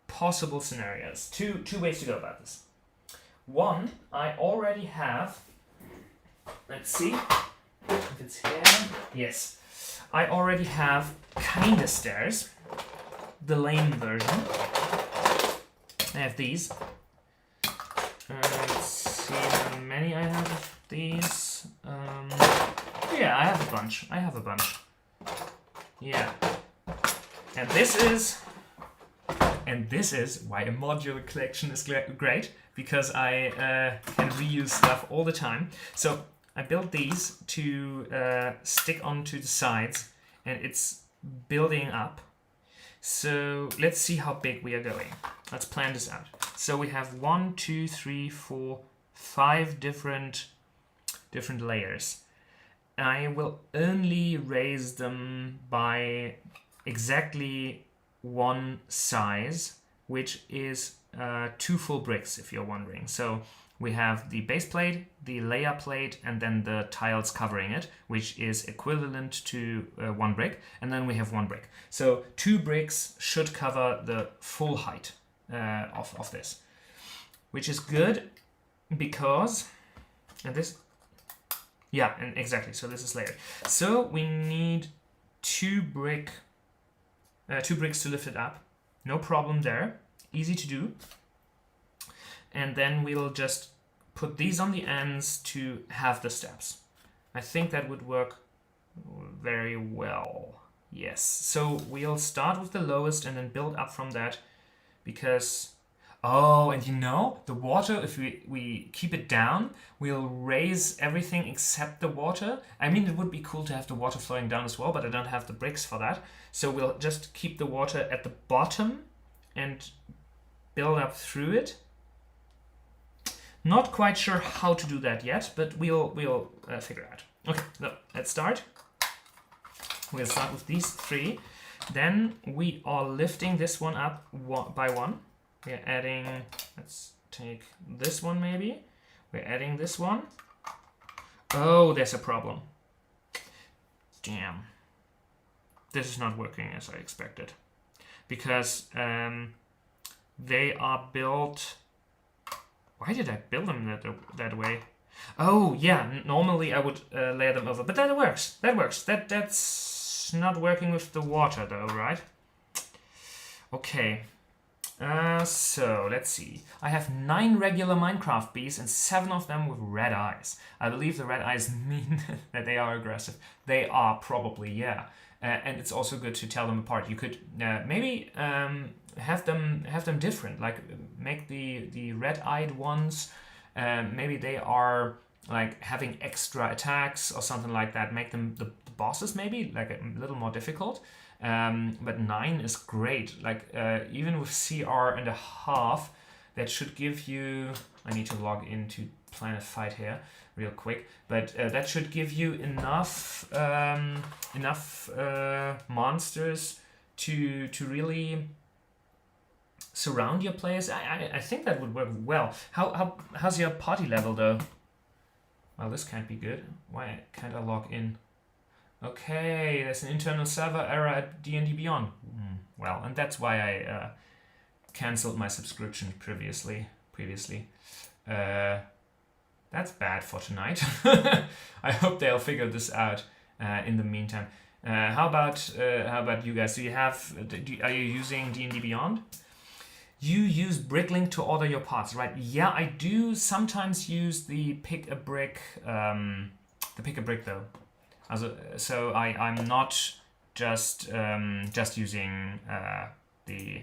possible scenarios. Two ways to go about this. 1, I already have. Let's see if it's here. Yes. I already have kinda stairs. The lame version. I have these. Let's see how many I have of these. Yeah, I have a bunch. Yeah. And this is why a modular collection is great, because I can reuse stuff all the time. So I built these to stick onto the sides, and it's building up. So let's see how big we are going. Let's plan this out. So we have 1, 2, 3, 4, 5 different layers. I will only raise them by exactly one size, which is 2 full bricks, if you're wondering. So we have the base plate, the layer plate, and then the tiles covering it, which is equivalent to 1 brick. And then we have 1 brick. So 2 bricks should cover the full height of this, which is good because, and this, yeah, and exactly. So this is layered. So we need 2 bricks to lift it up. No problem there. Easy to do. And then we'll just put these on the ends to have the steps. I think that would work very well. Yes. So we'll start with the lowest and then build up from that, because, oh, and you know, the water, if we keep it down, we'll raise everything except the water. I mean, it would be cool to have the water flowing down as well, but I don't have the bricks for that. So we'll just keep the water at the bottom and build up through it. Not quite sure how to do that yet, but we'll figure out. Okay, so let's start. We'll start with these 3. Then we are lifting this one up by 1. We're adding, let's take this one maybe. We're adding this one. Oh, there's a problem. Damn. This is not working as I expected. Because they are built... Why did I build them that way? Oh, yeah, normally I would layer them over, but that works. That works. That's not working with the water though, right? Okay. So, let's see. I have 9 regular Minecraft bees and 7 of them with red eyes. I believe the red eyes mean that they are aggressive. They are probably, yeah. And it's also good to tell them apart. You could maybe have them different, like make the red-eyed ones, maybe they are like having extra attacks or something like that. Make them the bosses maybe like a little more difficult. But 9 is great. Like even with CR.5, that should give you. I need to log into Planet Fight here real quick, but that should give you enough monsters to really surround your players. I think that would work well. How's your party level though? Well, this can't be good. Why can't I log in? Okay, there's an internal server error at D&D Beyond. Well, and that's why I cancelled my subscription previously. That's bad for tonight. I hope they'll figure this out in the meantime. How about you guys? Are you using D&D Beyond? You use Bricklink to order your parts, right? Yeah, I do sometimes use the pick a brick though. So I'm not just using the.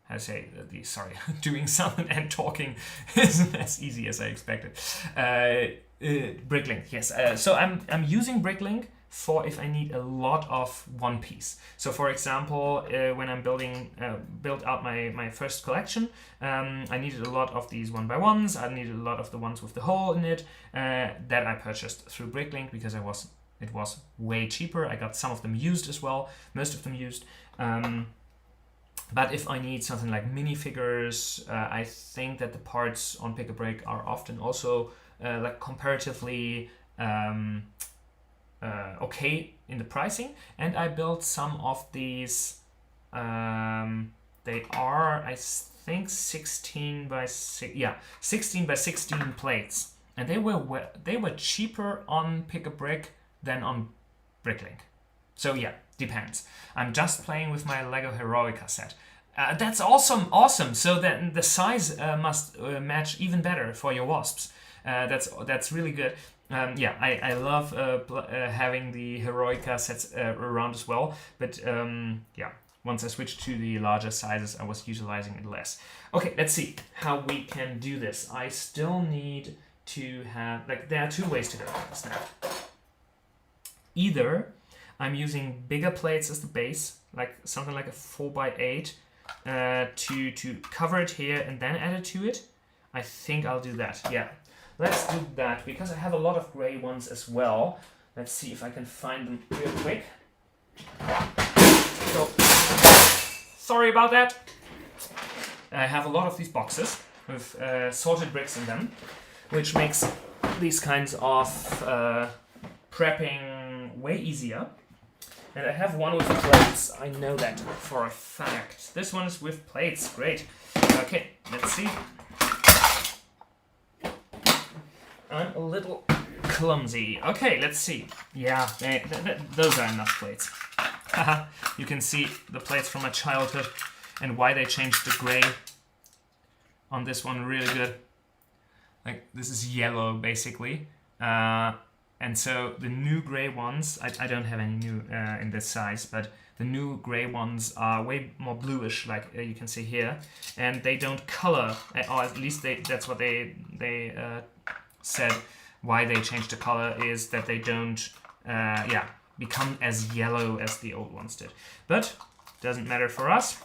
I say sorry, doing something and talking isn't as easy as I expected. Bricklink, yes. So I'm using Bricklink for if I need a lot of one piece. So for example, when I'm built out my first collection, I needed a lot of these 1x1s. I needed a lot of the ones with the hole in it that I purchased through Bricklink because it was way cheaper. I got some of them used as well, most of them used. But if I need something like minifigures, I think that the parts on Pick a Brick are often also like comparatively okay in the pricing. And I built some of these. They are, I think, 16 by 16 plates, and they were cheaper on Pick a Brick than on Bricklink. So yeah, depends. I'm just playing with my LEGO Heroica set. That's awesome. So then the size must match even better for your wasps. That's really good. I love having the Heroica sets around as well. But once I switched to the larger sizes, I was utilizing it less. Okay, let's see how we can do this. I still need to have, there are 2 ways to go with this now. Either I'm using bigger plates as the base, like something like a 4x8, to cover it here and then add it to it. I think I'll do that. Yeah, let's do that because I have a lot of gray ones as well. Let's see if I can find them real quick. So sorry about that. I have a lot of these boxes with sorted bricks in them, which makes these kinds of prepping way easier. And I have one with plates. I know that for a fact. This one is with plates. Great. Okay, let's see. I'm a little clumsy. Okay, let's see. Yeah, those are enough plates. You can see the plates from my childhood and why they changed the gray on this one really good. Like, this is yellow, basically. And so the new gray ones, I don't have any new in this size, but the new gray ones are way more bluish, like you can see here, and they don't color, or at least that's what they said. Why they changed the color is that they don't, become as yellow as the old ones did. But doesn't matter for us.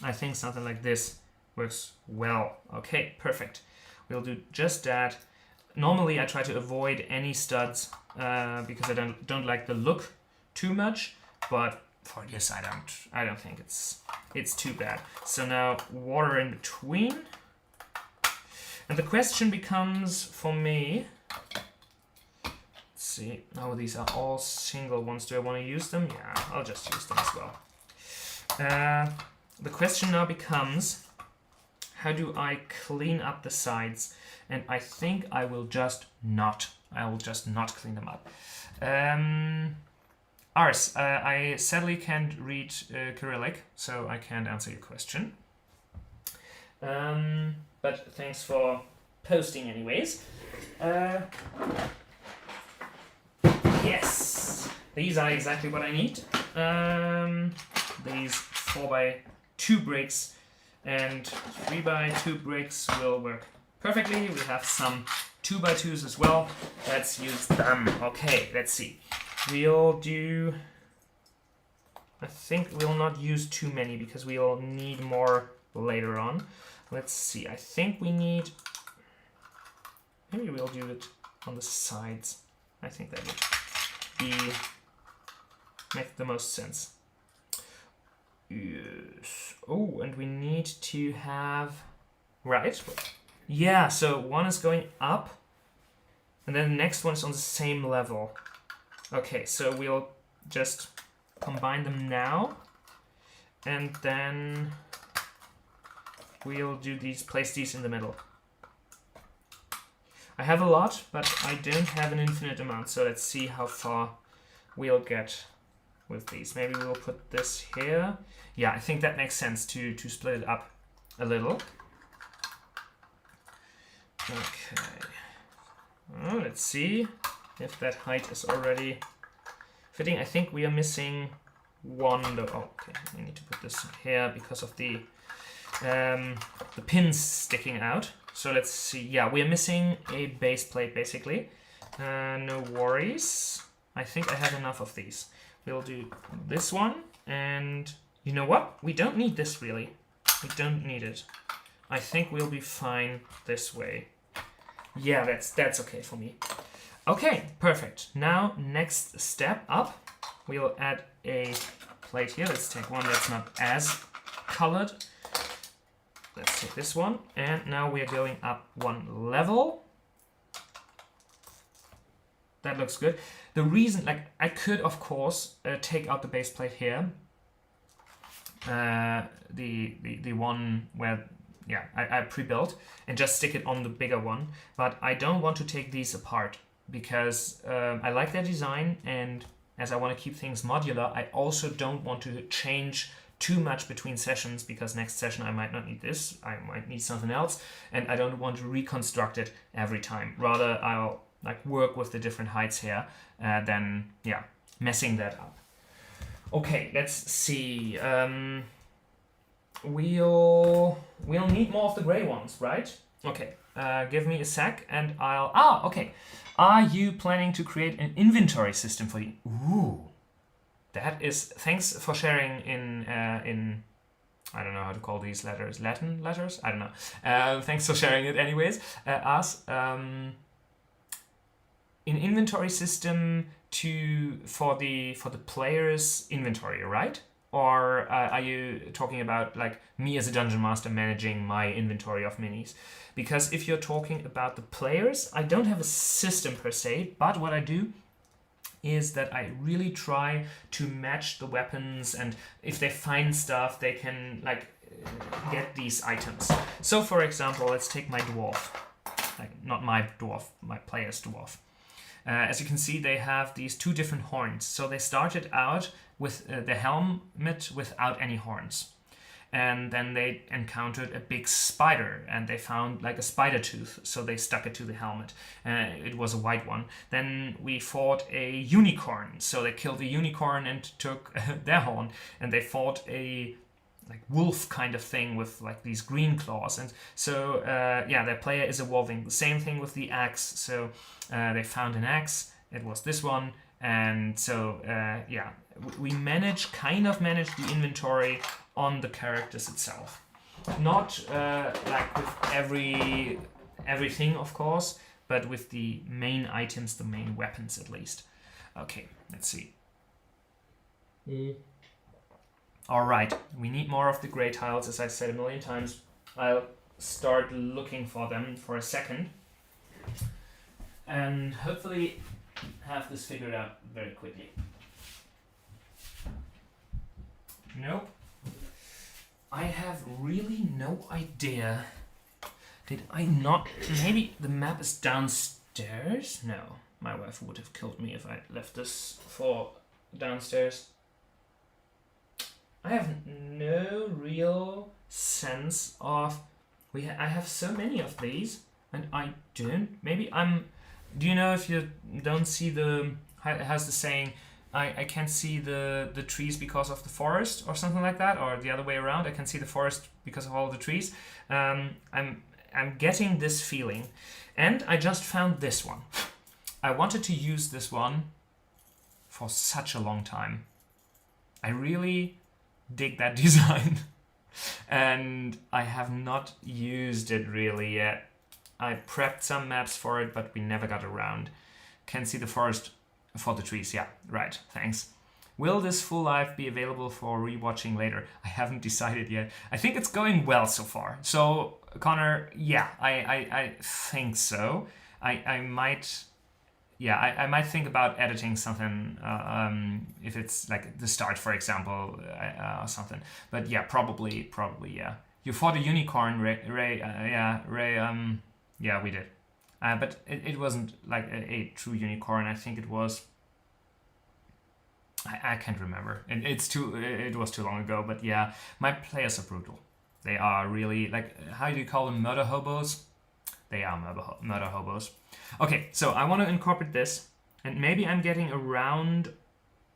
I think something like this works well. Okay, perfect. We'll do just that. Normally I try to avoid any studs because I don't like the look too much, but for this I don't think it's too bad. So now water in between. And the question becomes for me, let's see, oh, these are all single ones. Do I want to use them? Yeah, I'll just use them as well. The question now becomes, how do I clean up the sides? And I think I will just not clean them up. Ars, I sadly can't read Cyrillic, so I can't answer your question. But thanks for posting anyways. Yes, these are exactly what I need. These 4x2 bricks and 3x2 bricks will work perfectly. We have some 2x2s as well. Let's use them. Okay, let's see. We'll do... I think we'll not use too many because we'll need more later on. Let's see. I think we need... Maybe we'll do it on the sides. I think that would make the most sense. Yes. Oh, and we need to have... Right. Yeah, so one is going up, and then the next one is on the same level. Okay, so we'll just combine them now, and then we'll do these, place these in the middle. I have a lot, but I don't have an infinite amount, so let's see how far we'll get with these. Maybe we'll put this here. Yeah, I think that makes sense to split it up a little. Okay. Oh, let's see if that height is already fitting. I think we are missing one though. Oh, okay. I need to put this here because of the pins sticking out. So let's see. Yeah, we are missing a base plate basically. No worries. I think I have enough of these. We'll do this one, and you know what? We don't need this really. We don't need it. I think we'll be fine this way. Yeah, that's okay for me. Okay, perfect. Now, next step up, we'll add a plate here. Let's take one that's not as colored. Let's take this one, and now we are going up one level. That looks good. The reason, like, I could, of course, take out the base plate here. The one where... Yeah, I pre-built and just stick it on the bigger one, but I don't want to take these apart because I like their design, and as I want to keep things modular, I also don't want to change too much between sessions because next session I might not need this, I might need something else, and I don't want to reconstruct it every time. Rather, I'll like work with the different heights here than messing that up. Okay, let's see. We'll need more of the gray ones, right? Okay, give me a sec and I'll... okay. Are you planning to create an inventory system for you? Ooh, that is... Thanks for sharing in I don't know how to call these letters. Latin letters? I don't know. Thanks for sharing it anyways. An inventory system for the player's inventory, right? Or are you talking about like me as a dungeon master managing my inventory of minis? Because if you're talking about the players, I don't have a system per se, but what I do is that I really try to match the weapons, and if they find stuff, they can like get these items. So for example, let's take my dwarf. Like, not my dwarf, my player's dwarf. As you can see, they have these two different horns. So they started out with the helmet without any horns. And then they encountered a big spider, and they found like a spider tooth, so they stuck it to the helmet. It was a white one. Then we fought a unicorn, so they killed the unicorn and took their horn. And they fought a like wolf kind of thing with like these green claws. And so yeah, their player is evolving. The same thing with the axe. So they found an axe. It was this one. And so yeah, we kind of manage the inventory on the characters itself. Not like with everything, of course, but with the main items, the main weapons at least. Okay, let's see. All right, we need more of the gray tiles, as I said a million times. I'll start looking for them for a second. And hopefully have this figured out very quickly. Nope. I have really no idea. Did I not? Maybe the map is downstairs? No, my wife would have killed me if I left this for downstairs. I have no real sense of... I have so many of these, and I don't. Maybe I'm... Do you know if you don't see the... How's the saying? I can't see the trees because of the forest or something like that, or the other way around. I can see the forest because of all the trees. I'm getting this feeling, and I just found this one. I wanted to use this one for such a long time. I really dig that design, and I have not used it really yet. I prepped some maps for it, but we never got around. Can see the forest. For the trees, yeah, right, thanks. Will this full live be available for rewatching later? I haven't decided yet. I think it's going well so far. So, Connor, yeah, I think so. I might, yeah, I might think about editing something if it's like the start, for example, or something. But yeah, probably, yeah. You fought a unicorn, Ray, yeah, we did. But it wasn't like a true unicorn. I think it was... I can't remember. And it was too long ago. But yeah, my players are brutal. They are really... like, how do you call them? Murder hobos? They are murder hobos. Okay, so I want to incorporate this. And maybe I'm getting around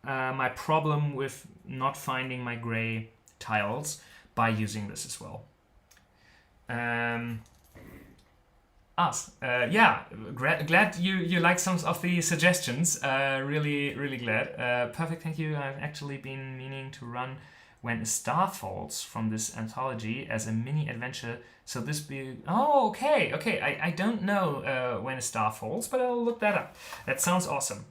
my problem with not finding my gray tiles by using this as well. Yeah, glad you like some of the suggestions. Really glad. Perfect, thank you. I've actually been meaning to run When a Star Falls from this anthology as a mini adventure. So this be... Oh, okay. I don't know When a Star Falls, but I'll look that up. That sounds awesome.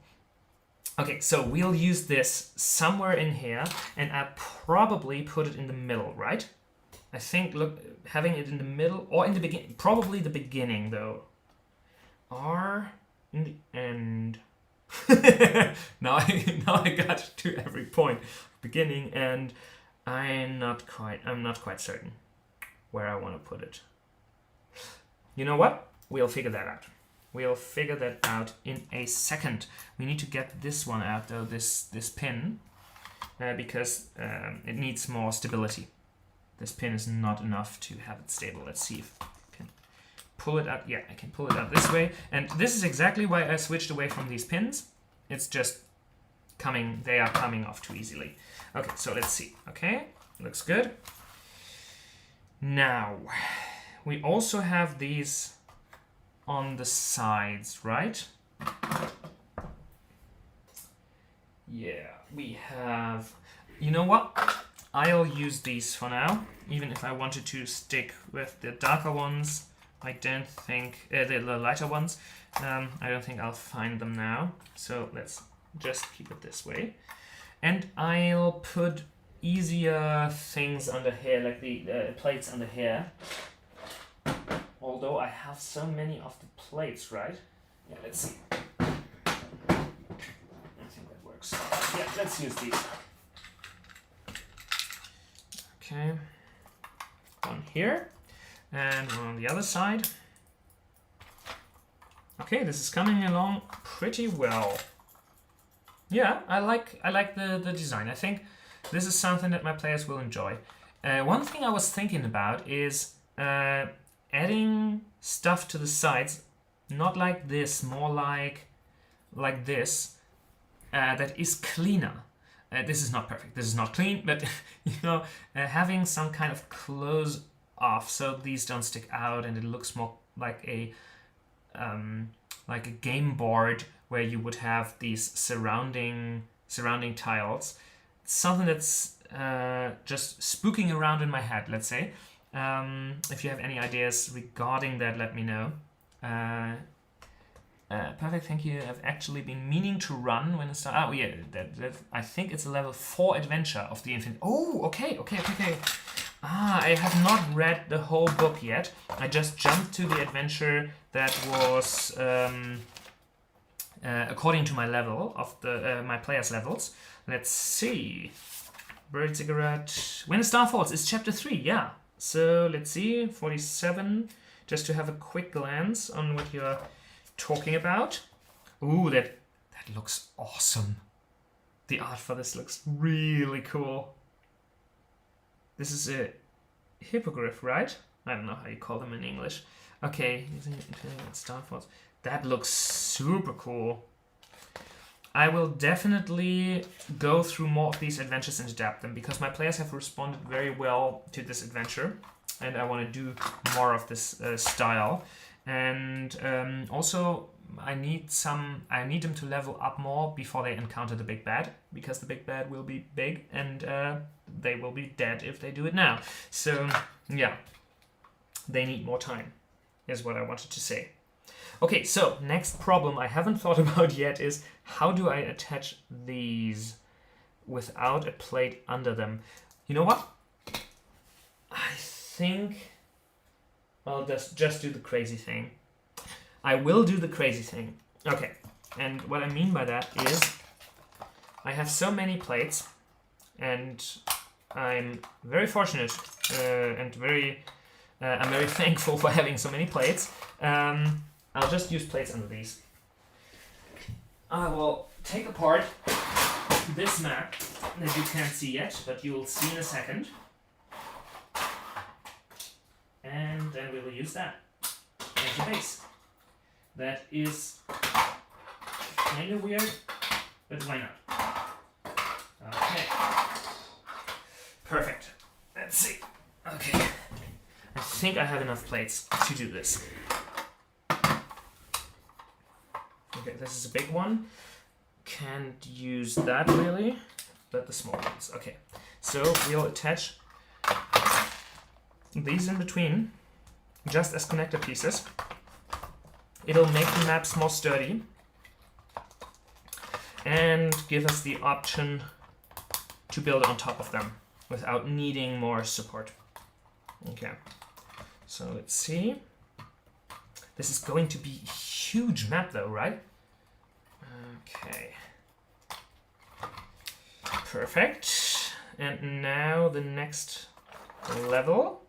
Okay, so we'll use this somewhere in here, and I'll probably put it in the middle, right? I think, look, having it in the middle, or in the beginning, probably the beginning, though. Or in the end. now I got to every point. Beginning, and I'm not quite certain where I want to put it. You know what? We'll figure that out. We'll figure that out in a second. We need to get this one out, though, this pin, because it needs more stability. This pin is not enough to have it stable. Let's see if I can pull it out. Yeah, I can pull it out this way. And this is exactly why I switched away from these pins. It's just they are coming off too easily. Okay, so let's see. Okay, looks good. Now, we also have these on the sides, right? Yeah, we have... You know what? I'll use these for now, even if I wanted to stick with the darker ones. I don't think, the lighter ones, I don't think I'll find them now. So let's just keep it this way. And I'll put easier things under here, like the plates under here. Although I have so many of the plates, right? Yeah, let's see. I think that works. Yeah, let's use these. Okay. One here and one on the other side. Okay, this is coming along pretty well. Yeah, I like the design. I think this is something that my players will enjoy. One thing I was thinking about is adding stuff to the sides, not like this, more like this, that is cleaner. This is not perfect, this is not clean, but you know, having some kind of close off so these don't stick out and it looks more like a game board where you would have these surrounding tiles. Something that's just spooking around in my head, let's say. If you have any ideas regarding that, let me know. Perfect, thank you. I've actually been meaning to run when it starts. Oh yeah, that I think it's a level 4 adventure of the Infinite. Oh, okay. I have not read the whole book yet. I just jumped to the adventure that was according to my level of the my players' levels. Let's see. Bird cigarette. When a Star Falls is chapter 3. Yeah. So let's see. 47. Just to have a quick glance on what you're talking about. Ooh, that looks awesome. The art for this looks really cool. This is a hippogriff, right? I don't know how you call them in English. Okay, using Star Falls. That looks super cool. I will definitely go through more of these adventures and adapt them because my players have responded very well to this adventure, and I want to do more of this style. And also, I need them to level up more before they encounter the big bad, because the big bad will be big and they will be dead if they do it now. So yeah, they need more time, is what I wanted to say. Okay, so next problem I haven't thought about yet is how do I attach these without a plate under them? You know what? I think I'll just do the crazy thing. I will do the crazy thing. Okay, and what I mean by that is I have so many plates and I'm very fortunate and I'm very thankful for having so many plates. I'll just use plates under these. I will take apart this map that you can't see yet, but you will see in a second. And then we will use that as a base. That is kind of weird, but why not? Okay. Perfect. Let's see. Okay. I think I have enough plates to do this. Okay, this is a big one. Can't use that really, but the small ones. Okay, so we'll attach these in between, just as connector pieces. It'll make the maps more sturdy and give us the option to build on top of them without needing more support. Okay, so let's see. This is going to be a huge map though, right? Okay. Perfect. And now the next level.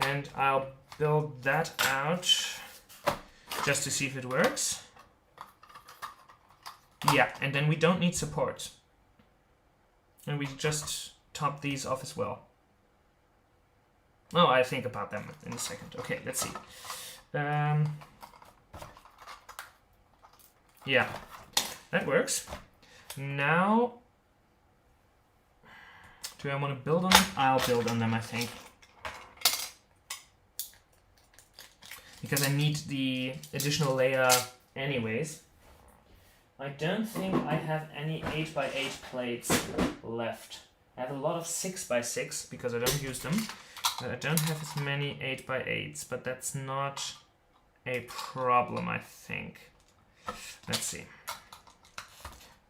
And I'll build that out just to see if it works. Yeah, and then we don't need support. And we just top these off as well. Oh, I think about them in a second. Okay, let's see. Yeah, that works. Now, do I want to build on them? I'll build on them, I think. Because I need the additional layer anyways. I don't think I have any 8x8 plates left. I have a lot of 6x6 because I don't use them. But I don't have as many 8x8s, but that's not a problem, I think. Let's see.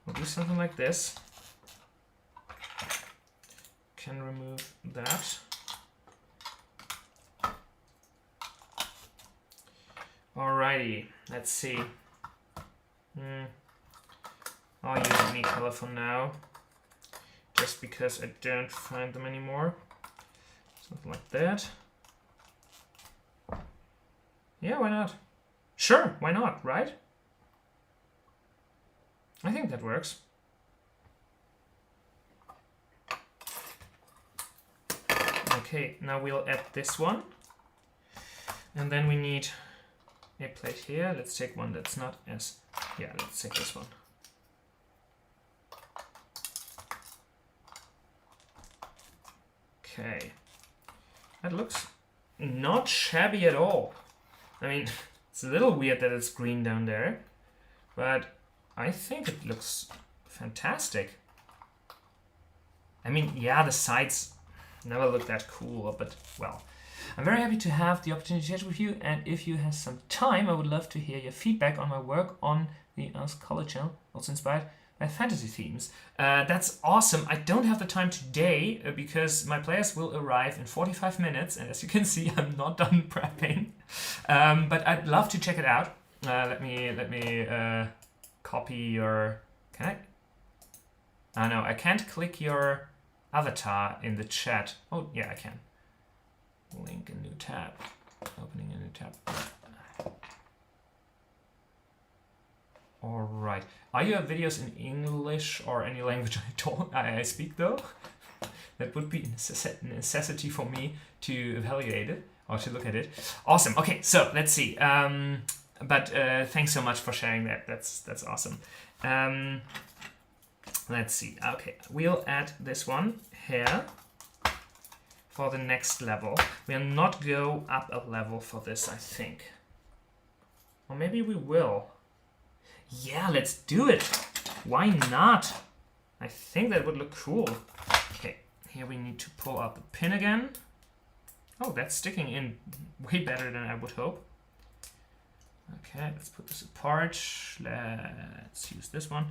We'll do something like this. Can remove that. Alrighty, let's see. I'll use any color for now, just because I don't find them anymore. Something like that. Yeah, why not? Sure, why not, right? I think that works. Okay, now we'll add this one. And then we need a plate here. Let's take one that's not as... Yeah, let's take this one. Okay. That looks not shabby at all. I mean, it's a little weird that it's green down there, but I think it looks fantastic. I mean, yeah, the sides never look that cool, but well. I'm very happy to have the opportunity to chat with you, and if you have some time, I would love to hear your feedback on my work on the Ask Color channel, also inspired by fantasy themes. That's awesome. I don't have the time today because my players will arrive in 45 minutes, and as you can see, I'm not done prepping. But I'd love to check it out. Let me copy your... Can I? Oh no, I can't click your avatar in the chat. Oh yeah, I can. Link a new tab. Opening a new tab. Alright. Are your videos in English or any language I speak though? That would be a necessity for me to evaluate it or to look at it. Awesome. Okay, so let's see. But thanks so much for sharing that. That's awesome. Let's see. Okay, we'll add this one here. For the next level. We'll not go up a level for this, I think. Or maybe we will. Yeah, let's do it. Why not? I think that would look cool. Okay, here we need to pull out the pin again. Oh, that's sticking in way better than I would hope. Okay, let's put this apart. Let's use this one.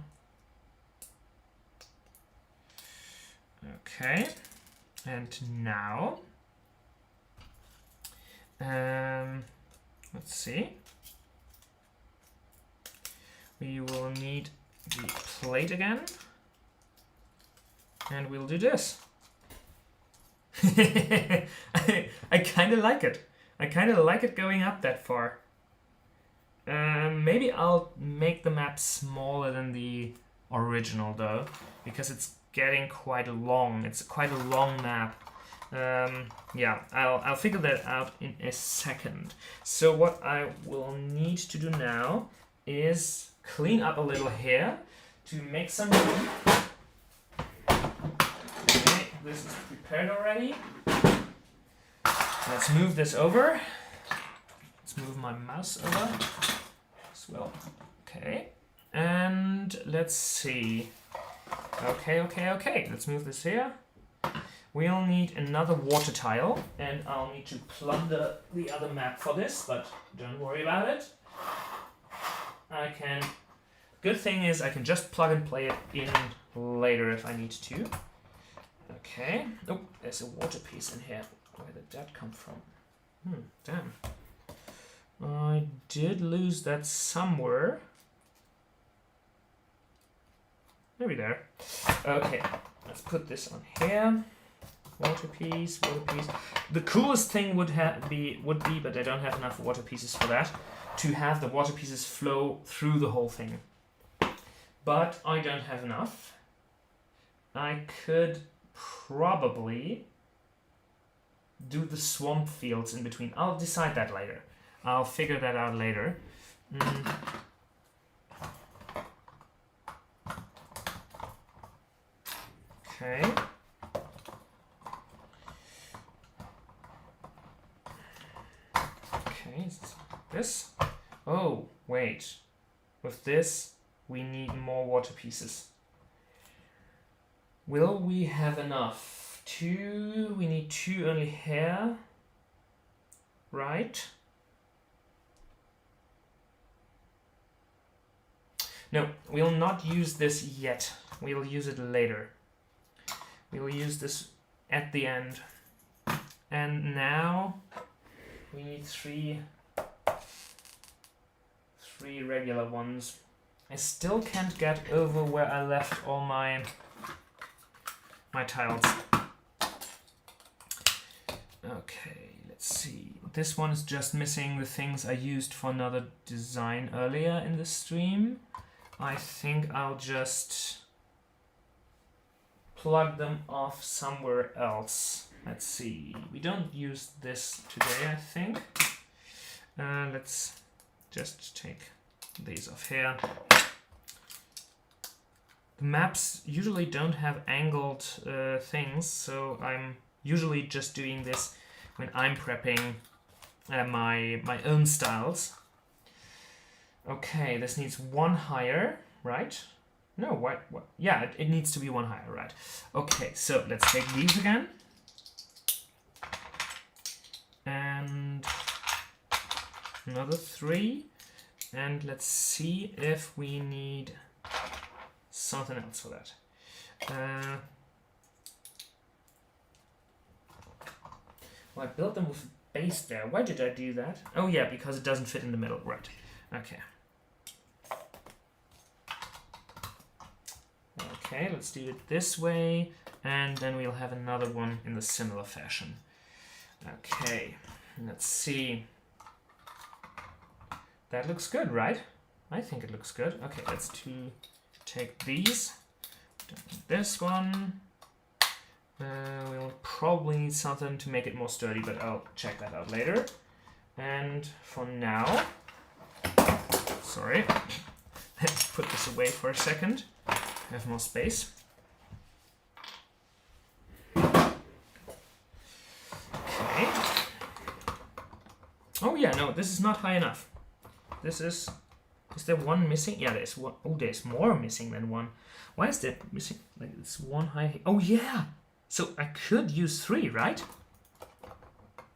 Okay. And now, let's see. We will need the plate again, and we'll do this. I kind of like it. I kind of like it going up that far. Maybe I'll make the map smaller than the original though, because it's getting quite long. It's quite a long map. Yeah, I'll figure that out in a second. So what I will need to do now is clean up a little here to make some room. Okay, this is prepared already. Let's move this over. Let's move my mouse over as well. Okay, and let's see. Okay. Let's move this here. We'll need another water tile, and I'll need to plunder the other map for this, but don't worry about it. I can... Good thing is I can just plug and play it in later if I need to. Okay. Oh, there's a water piece in here. Where did that come from? Damn. I did lose that somewhere. Maybe there. Okay, let's put this on here. Water piece, water piece. The coolest thing would be, but I don't have enough water pieces for that, to have the water pieces flow through the whole thing. But I don't have enough. I could probably do the swamp fields in between. I'll decide that later. I'll figure that out later. Okay. Okay, this. Oh, wait. With this, we need more water pieces. Will we have enough? Two, we need two only here. Right? No, we'll not use this yet. We'll use it later. We'll use this at the end. And now we need three regular ones. I still can't get over where I left all my tiles. Okay, let's see. This one is just missing the things I used for another design earlier in the stream. I think I'll just plug them off somewhere else. Let's see. We don't use this today, I think. Let's just take these off here. The maps usually don't have angled things, so I'm usually just doing this when I'm prepping my own styles. Okay, this needs one higher, right? No, what? Yeah, it needs to be one higher, right? Okay, so let's take these again. And another 3. And let's see if we need something else for that. Well, I built them with base there. Why did I do that? Oh yeah, because it doesn't fit in the middle. Right. Okay. Okay, let's do it this way, and then we'll have another one in the similar fashion. Okay, let's see. That looks good, right? I think it looks good. Okay, let's take these. This one. We'll probably need something to make it more sturdy, but I'll check that out later. And for now, sorry, let's put this away for a second. Have more space. Okay. Oh yeah, no, this is not high enough. This is there one missing? Yeah, there's one. Oh, there's more missing than one. Why is there missing? Like, it's one high. Oh yeah. So I could use 3, right?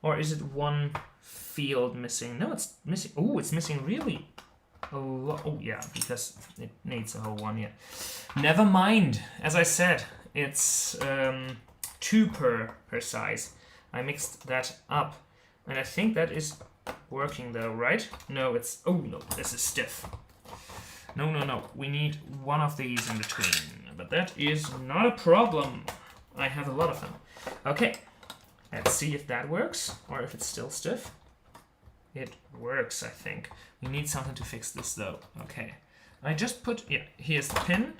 Or is it one field missing? No, it's missing. Oh, it's missing really a lot. Oh yeah, because it needs a whole one. Yeah. Never mind. As I said, it's 2 per size. I mixed that up, and I think that is working though, right? No, it's. Oh no, this is stiff. No. We need one of these in between, but that is not a problem. I have a lot of them. Okay, let's see if that works, or if it's still stiff. It works, I think. We need something to fix this though. Okay, I just put, yeah, here's the pin.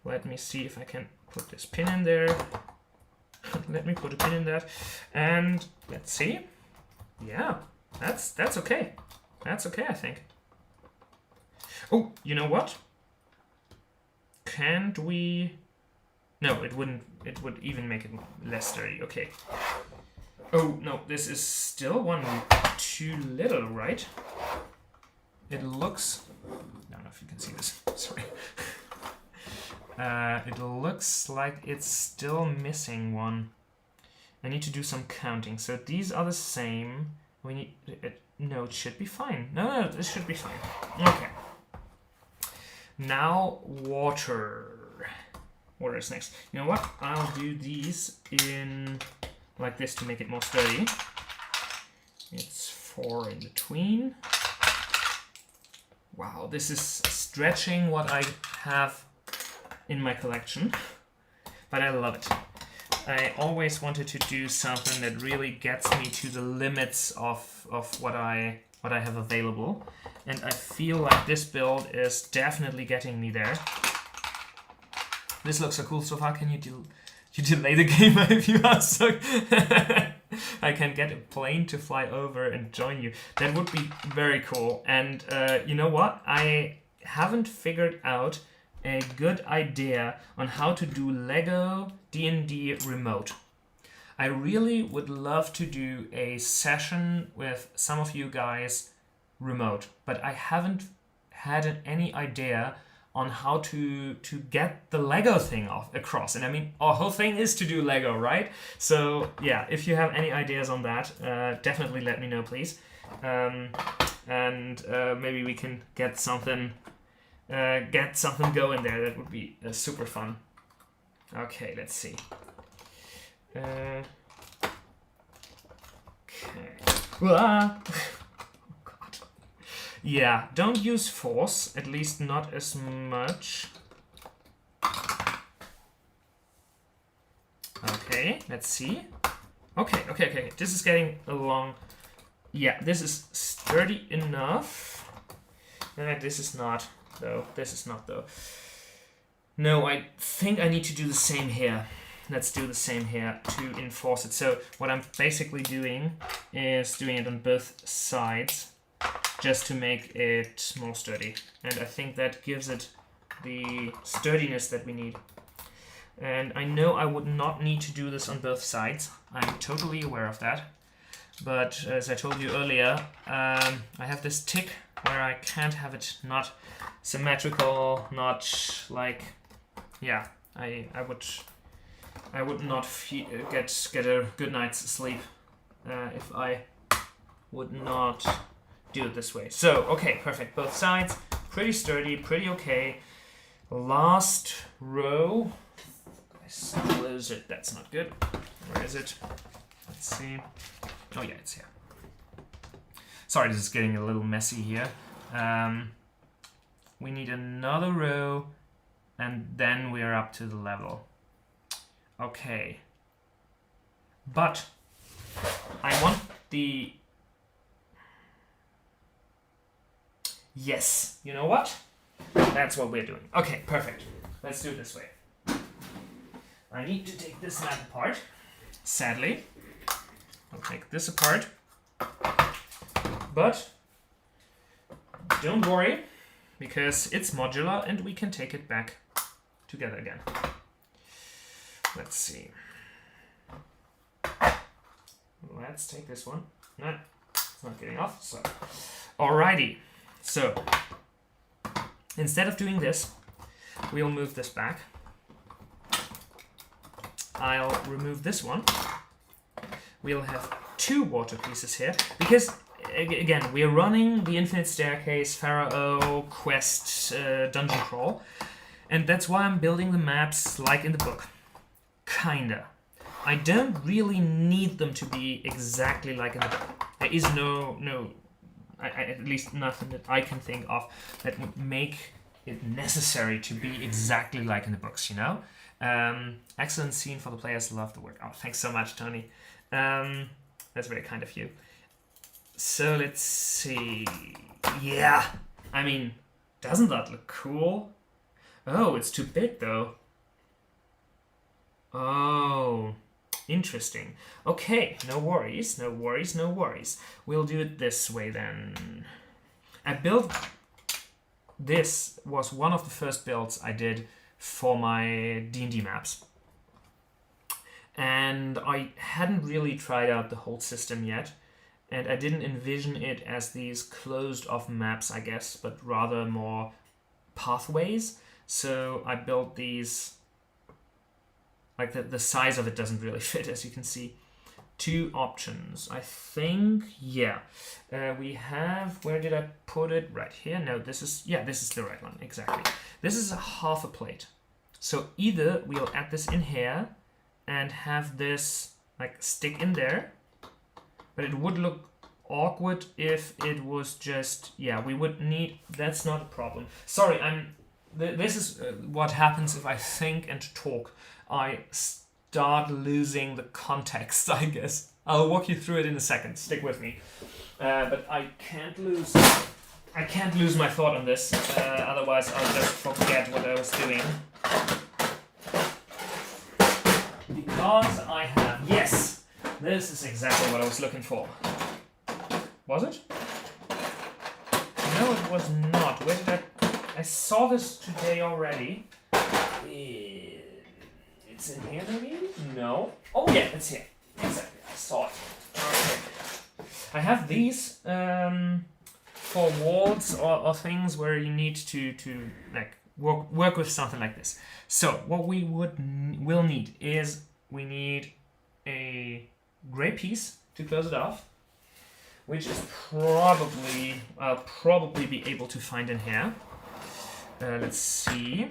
Let me see if I can put this pin in there. Let me put a pin in that, and let's see. Yeah, that's okay. That's okay, I think. Oh, you know what? Can't we? No, it wouldn't. It would even make it less sturdy. Okay. Oh, no, this is still one too little, right? It looks... I don't know if you can see this. Sorry. It looks like it's still missing one. I need to do some counting. So these are the same. We need... no, it should be fine. No, this should be fine. Okay. Now, water. Water is next. You know what? I'll do these in like this to make it more sturdy. It's 4 in between. Wow, this is stretching what I have in my collection, but I love it. I always wanted to do something that really gets me to the limits of what I have available, and I feel like this build is definitely getting me there. This looks so cool so far. Can you delay the game if you are so... I can get a plane to fly over and join you. That would be very cool. And you know what? I haven't figured out a good idea on how to do LEGO D&D remote. I really would love to do a session with some of you guys remote, but I haven't had any idea on how to get the Lego thing across. And I mean, our whole thing is to do Lego, right? So yeah, if you have any ideas on that, definitely let me know, please. And maybe we can get something get something going there. That would be super fun. Okay, let's see. Okay. Ah! Oh god. Yeah, don't use force, at least not as much. Okay, let's see. Okay. This is getting along. Yeah, this is sturdy enough. This is not, though. No, I think I need to do the same here. Let's do the same here to enforce it. So what I'm basically doing is doing it on both sides just to make it more sturdy. And I think that gives it the sturdiness that we need. And I know I would not need to do this on both sides. I'm totally aware of that. But as I told you earlier, I have this tick where I can't have it not symmetrical, not like, yeah, I would not get a good night's sleep if I would not do it this way. So, okay, perfect. Both sides, pretty sturdy, pretty okay. Last row. I close it. That's not good. Where is it? Let's see. Oh yeah, it's here. Sorry, this is getting a little messy here. We need another row, and then we are up to the level. Okay. But I want the... Yes, you know what? That's what we're doing. Okay, perfect. Let's do it this way. I need to take this map apart, sadly. I'll take this apart. But don't worry, because it's modular and we can take it back together again. Let's see. Let's take this one. No, it's not getting off. So, alrighty. So, instead of doing this, we'll move this back. I'll remove this one. We'll have 2 water pieces here, because again, we are running the Infinite Staircase, Pharaoh, Quest, Dungeon Crawl, and that's why I'm building the maps like in the book. Kinda. I don't really need them to be exactly like in the book. There is at least nothing that I can think of that would make it necessary to be exactly like in the books, you know? Excellent scene for the players, love the work. Oh, thanks so much, Tony. That's very kind of you. So let's see. Yeah, I mean, doesn't that look cool? Oh, it's too big though. Oh, interesting. Okay, no worries. We'll do it this way then. I built... This was one of the first builds I did for my D&D maps. And I hadn't really tried out the whole system yet. And I didn't envision it as these closed off maps, I guess, but rather more pathways. So I built these, like the size of it doesn't really fit, as you can see. 2 options, I think, yeah. We have, where did I put it? Right here, no, this is the right one, exactly. This is a half a plate. So either we'll add this in here and have this like stick in there, but it would look awkward if it was just, yeah, we would need, that's not a problem. Sorry, this is what happens if I think and talk. I start losing the context, I guess. I'll walk you through it in a second, stick with me. But I can't lose my thought on this, otherwise I'll just forget what I was doing. Because I have, yes, this is exactly what I was looking for. Was it? No, it was not. Where did I saw this today already. It's in here maybe? No. Oh yeah, it's here. Exactly, I saw it. Okay. I have these for walls or things where you need to like work with something like this. So what we will need is we need a gray piece to close it off, which is I'll probably be able to find in here. Let's see.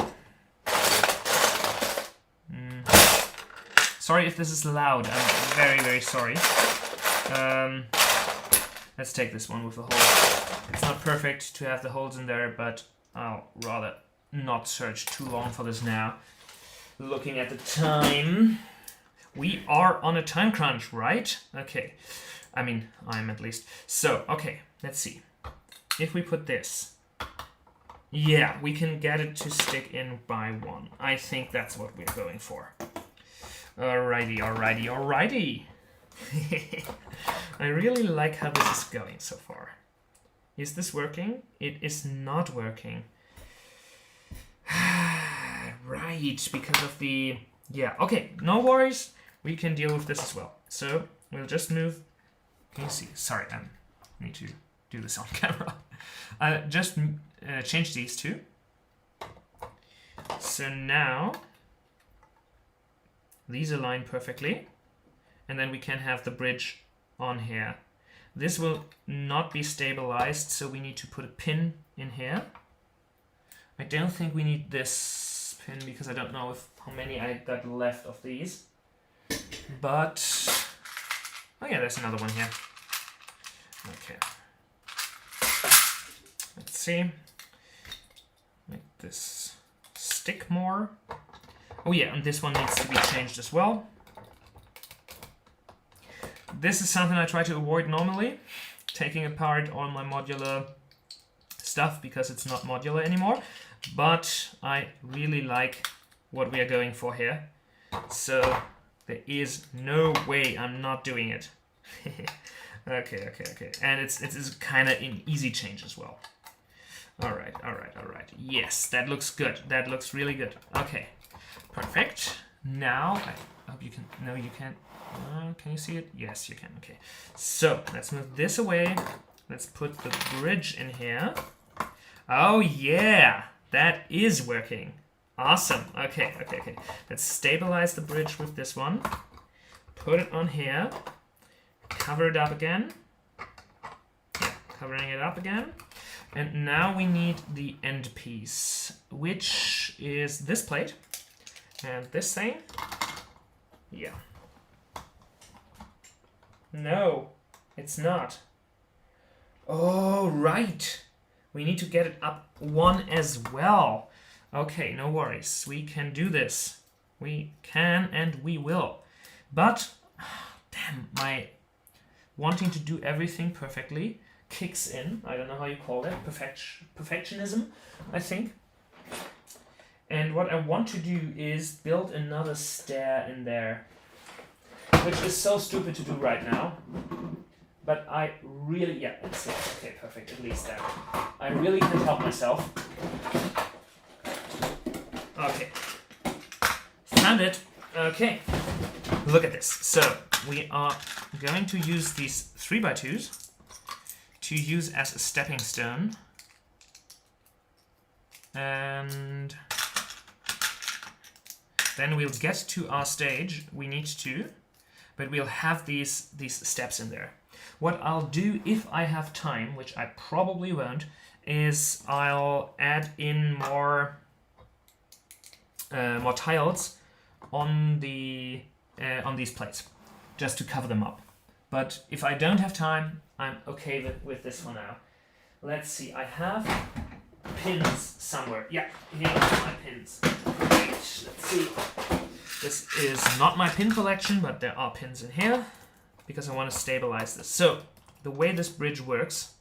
Sorry if this is loud. I'm very, very sorry. Let's take this one with the hole. It's not perfect to have the holes in there, but I'll rather not search too long for this now. Looking at the time, we are on a time crunch, right? Okay, I mean, I'm at least. So, okay, let's see. If we put this, yeah, we can get it to stick in by one. I think that's what we're going for. Alrighty, alrighty, alrighty. I really like how this is going so far. Is this working? It is not working. Right, because of the... Yeah, okay, no worries. We can deal with this as well. So, we'll just move... Can you see? Sorry, I need to do this on camera. Just change these two. So now... These align perfectly. And then we can have the bridge on here. This will not be stabilized, so we need to put a pin in here. I don't think we need this pin because I don't know how many I got left of these. But, oh yeah, there's another one here. Okay. Let's see. Make this stick more. Oh yeah, and this one needs to be changed as well. This is something I try to avoid normally, taking apart all my modular stuff because it's not modular anymore. But I really like what we are going for here. So there is no way I'm not doing it. Okay. And it's kind of an easy change as well. Alright. Yes, that looks good. That looks really good. Okay, perfect. Now, I hope you can... No, you can't. Can you see it? Yes, you can. Okay. So, let's move this away. Let's put the bridge in here. Oh, yeah. That is working. Awesome. Okay. Let's stabilize the bridge with this one. Put it on here. Cover it up again. Yeah, covering it up again. And now we need the end piece, which is this plate. And this thing. Yeah. No, it's not. Oh, right. We need to get it up one as well. Okay, no worries. We can do this. We can and we will. But, damn, my wanting to do everything perfectly kicks in. I don't know how you call it. Perfectionism, I think. And what I want to do is build another stair in there. Which is so stupid to do right now. But I really... Yeah, it's okay, perfect. At least that. I really can't help myself. Okay. Found it. Okay. Look at this. So, we are going to use these 3x2s to use as a stepping stone. And then we'll get to our stage. We need to... But we'll have these steps in there. What I'll do if I have time, which I probably won't, is I'll add in more tiles on these plates, just to cover them up. But if I don't have time, I'm okay with this for now. Let's see, I have pins somewhere. Yeah, here are my pins. Great, let's see. This is not my pin collection, but there are pins in here because I want to stabilize this. So the way this bridge works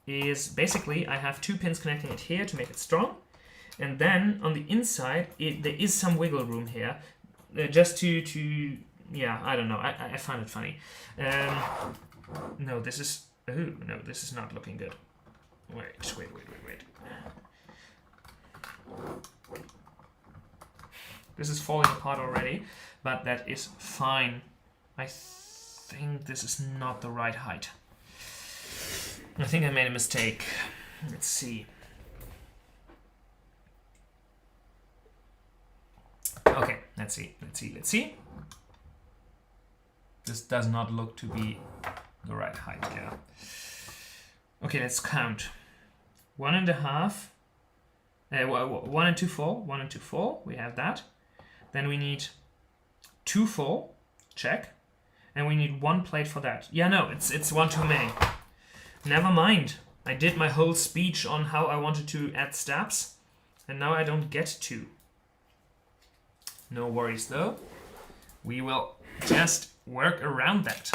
is basically I have 2 pins connecting it here to make it strong. And then on the inside, there is some wiggle room here just to yeah, I don't know. I find it funny. No, this is... Oh, no, this is not looking good. Wait. This is falling apart already, but that is fine. I think this is not the right height. I think I made a mistake. Let's see. Okay, let's see. This does not look to be the right height, yeah. Okay, let's count. 1.5, 1 and 2 4. 1 and 2 4. We have that. Then we need 2 4. Check. And we need 1 plate for that. Yeah, no, it's 1 too many. Never mind. I did my whole speech on how I wanted to add steps, and now I don't get to. No worries though. We will just work around that.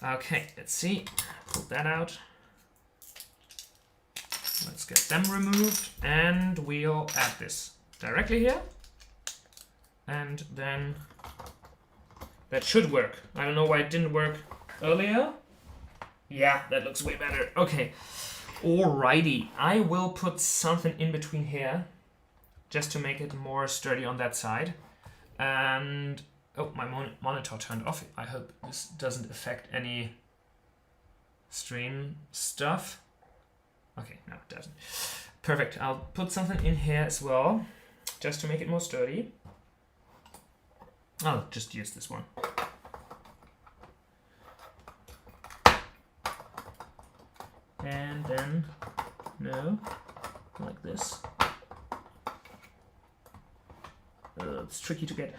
Okay, let's see. Pull that out. Let's get them removed, and we'll add this directly here. And then that should work. I don't know why it didn't work earlier. Yeah, that looks way better. Okay, alrighty. I will put something in between here, just to make it more sturdy on that side. And oh, my monitor turned off. I hope this doesn't affect any stream stuff. Okay, no, it doesn't. Perfect. I'll put something in here as well, just to make it more sturdy. I'll just use this one. And then, no, like this. It's tricky to get.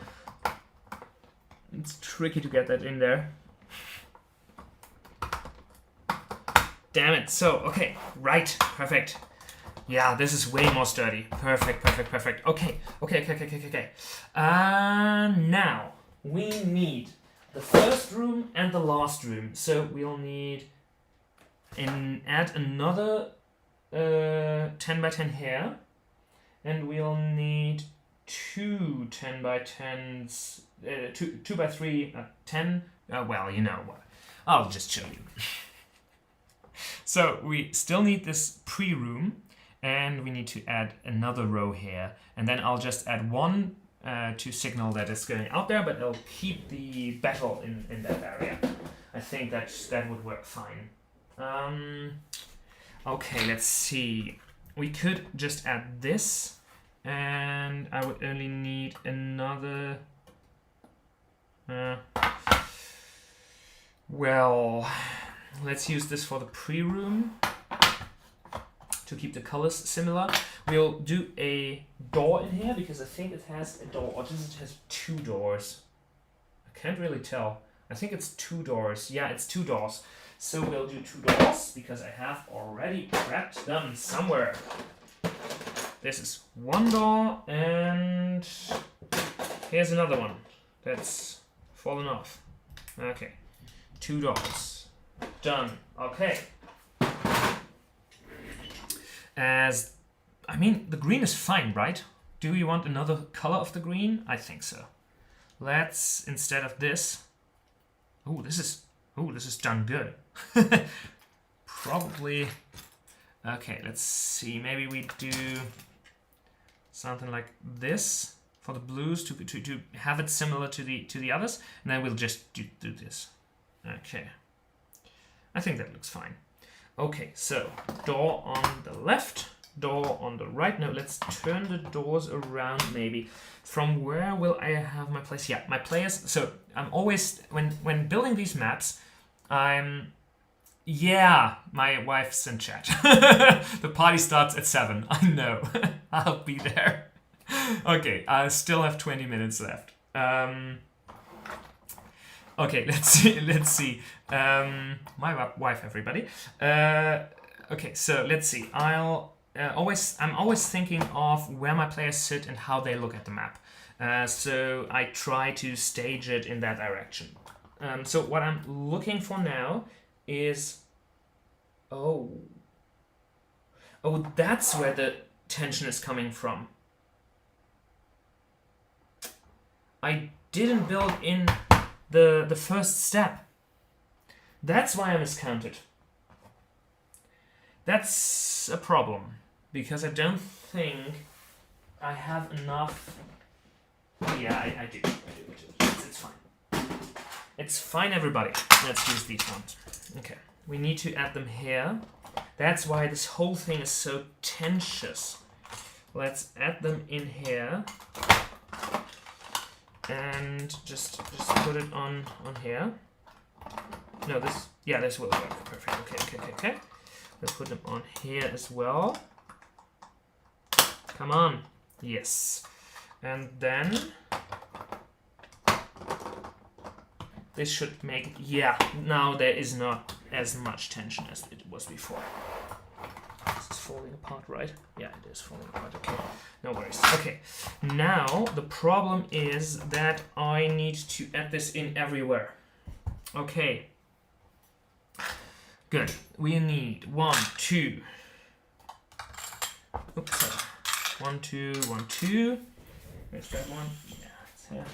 It's tricky to get that in there. Damn it. So, okay, right, perfect. Yeah, this is way more sturdy. Perfect, perfect, perfect. Okay. Now we need the first room and the last room. So we'll need add another 10 by 10 here, and we'll need 2 10 by 10s, 2 by 3 10. Well, you know what? I'll just show you. So we still need this pre-room, and we need to add another row here, and then I'll just add 1 to signal that it's going out there, but it'll keep the battle in that area. I think that would work fine. Okay, let's see. We could just add this, and I would only need another. Well, let's use this for the pre-room to keep the colors similar. We'll do a door in here because I think it has a door, or does it have 2 doors? I can't really tell. I think it's 2 doors. Yeah, it's 2 doors. So we'll do 2 doors because I have already prepped them somewhere. This is 1 door, and here's another one that's fallen off. Okay, 2 doors. Done. Okay. I mean, the green is fine, right? Do you want another color of the green? I think so. Let's, instead of this... this is done good. Probably... Okay, let's see. Maybe we do something like this for the blues to have it similar to the others, and then we'll just do this. Okay. I think that looks fine. Okay, so door on the left, door on the right. No, let's turn the doors around maybe. From where will I have my place? Yeah, my players. So I'm always, when building these maps, yeah, my wife's in chat. The party starts at 7. I know. I'll be there. Okay, I still have 20 minutes left. Okay, let's see. My wife, everybody. Okay, so let's see. I'm always thinking of where my players sit and how they look at the map. So I try to stage it in that direction. So what I'm looking for now is... Oh, that's where the tension is coming from. I didn't build in the first step. That's why I miscounted. That's a problem, because I don't think I have enough... Yeah, I do. It's fine. It's fine, everybody. Let's use these ones. Okay. We need to add them here. That's why this whole thing is so tensious. Let's add them in here. And just put it on here. No, this will work. Perfect. Okay. Let's put them on here as well. Come on. Yes. And then this should make, yeah, now there is not as much tension as it was before. This is falling apart, right? Yeah, it is falling apart. Okay, no worries. Okay, now the problem is that I need to add this in everywhere. Okay. Good. We need 1, 2. Oops. 1, 2, 1, 2. Where's that one? Yeah, it's here.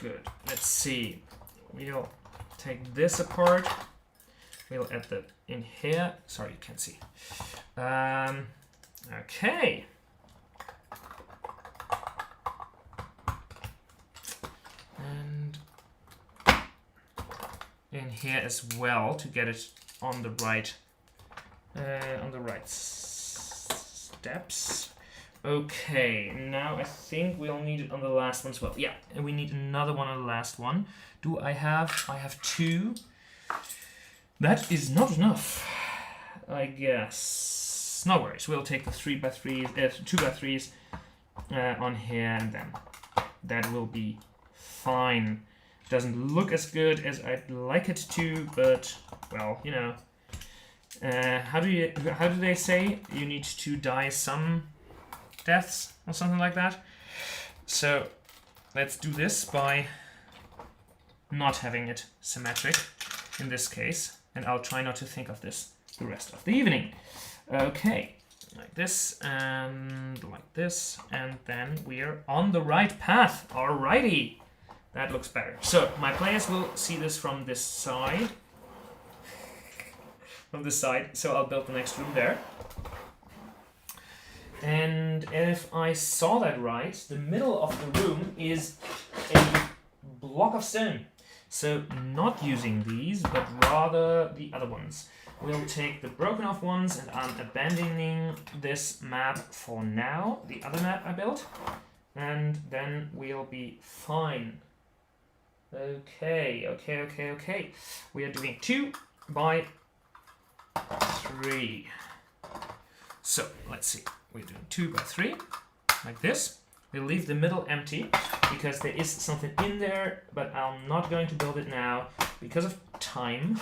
Good. Let's see. We'll take this apart. We'll add that in here. Sorry, you can't see. Okay. And in here as well to get it on the right steps. Okay, now I think we'll need it on the last one as well. Yeah, and we need another one on the last one. I have 2. That is not enough, I guess. No worries, we'll take the 3x3s, 2x3s on here, and then that will be fine. Doesn't look as good as I'd like it to, but well, you know. How do they say? You need to die some deaths or something like that. So let's do this by not having it symmetric in this case, and I'll try not to think of this the rest of the evening. Okay, like this, and then we're on the right path. Alrighty, that looks better. So my players will see this from this side. So I'll build the next room there. And if I saw that right, the middle of the room is a block of stone. So not using these, but rather the other ones. We'll take the broken off ones, and I'm abandoning this map for now, the other map I built, and then we'll be fine. Okay. We are doing 2 by 3. So let's see. We're doing 2 by 3, like this. We'll leave the middle empty because there is something in there, but I'm not going to build it now because of time.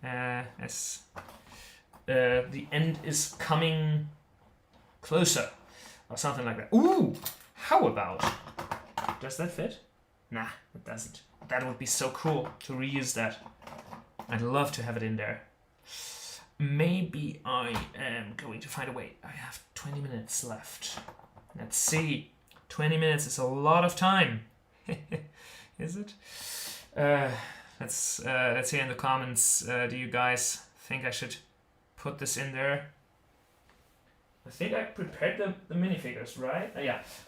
As the end is coming closer, or something like that. Ooh, how about? Does that fit? Nah, it doesn't. That would be so cool to reuse that. I'd love to have it in there. Maybe I am going to find a way. I have 20 minutes left. Let's see. 20 minutes is a lot of time. Is it? Let's hear in the comments. Do you guys think I should put this in there? I think I prepared the minifigures, right?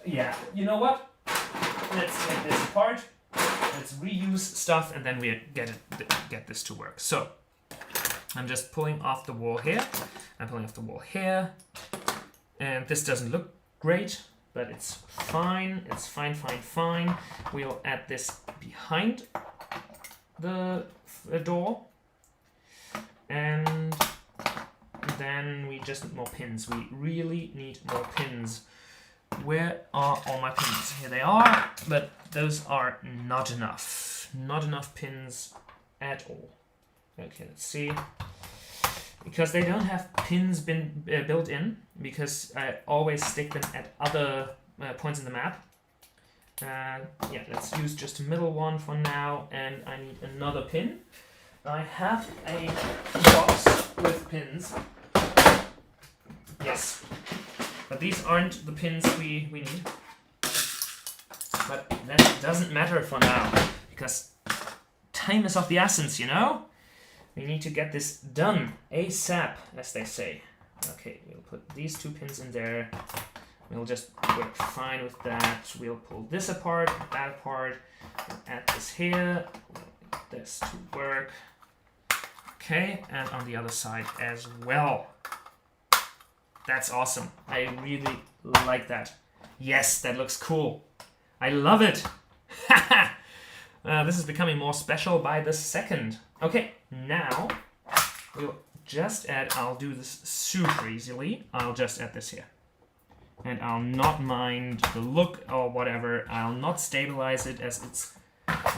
Yeah. You know what? Let's take this apart. Let's reuse stuff, and then we get this to work. So I'm just pulling off the wall here. I'm pulling off the wall here, and this doesn't look great, but it's fine. It's fine. We'll add this behind the door, and then we just need more pins. We really need more pins. Where are all my pins? Here they are, but those are not enough. Not enough pins at all. Okay, let's see. Because they don't have pins been built in, because I always stick them at other points in the map. Yeah, let's use just a middle one for now, and I need another pin. I have a box with pins. Yes. But these aren't the pins we need. But that doesn't matter for now, because time is of the essence, you know? We need to get this done ASAP, as they say. Okay, we'll put these 2 pins in there. We'll just work fine with that. We'll pull this apart, that apart, we'll add this here. We'll get this to work. Okay, and on the other side as well. That's awesome. I really like that. Yes, that looks cool. I love it. This is becoming more special by the second. Okay, now we'll just add, I'll do this super easily. I'll just add this here. And I'll not mind the look or whatever. I'll not stabilize it as it's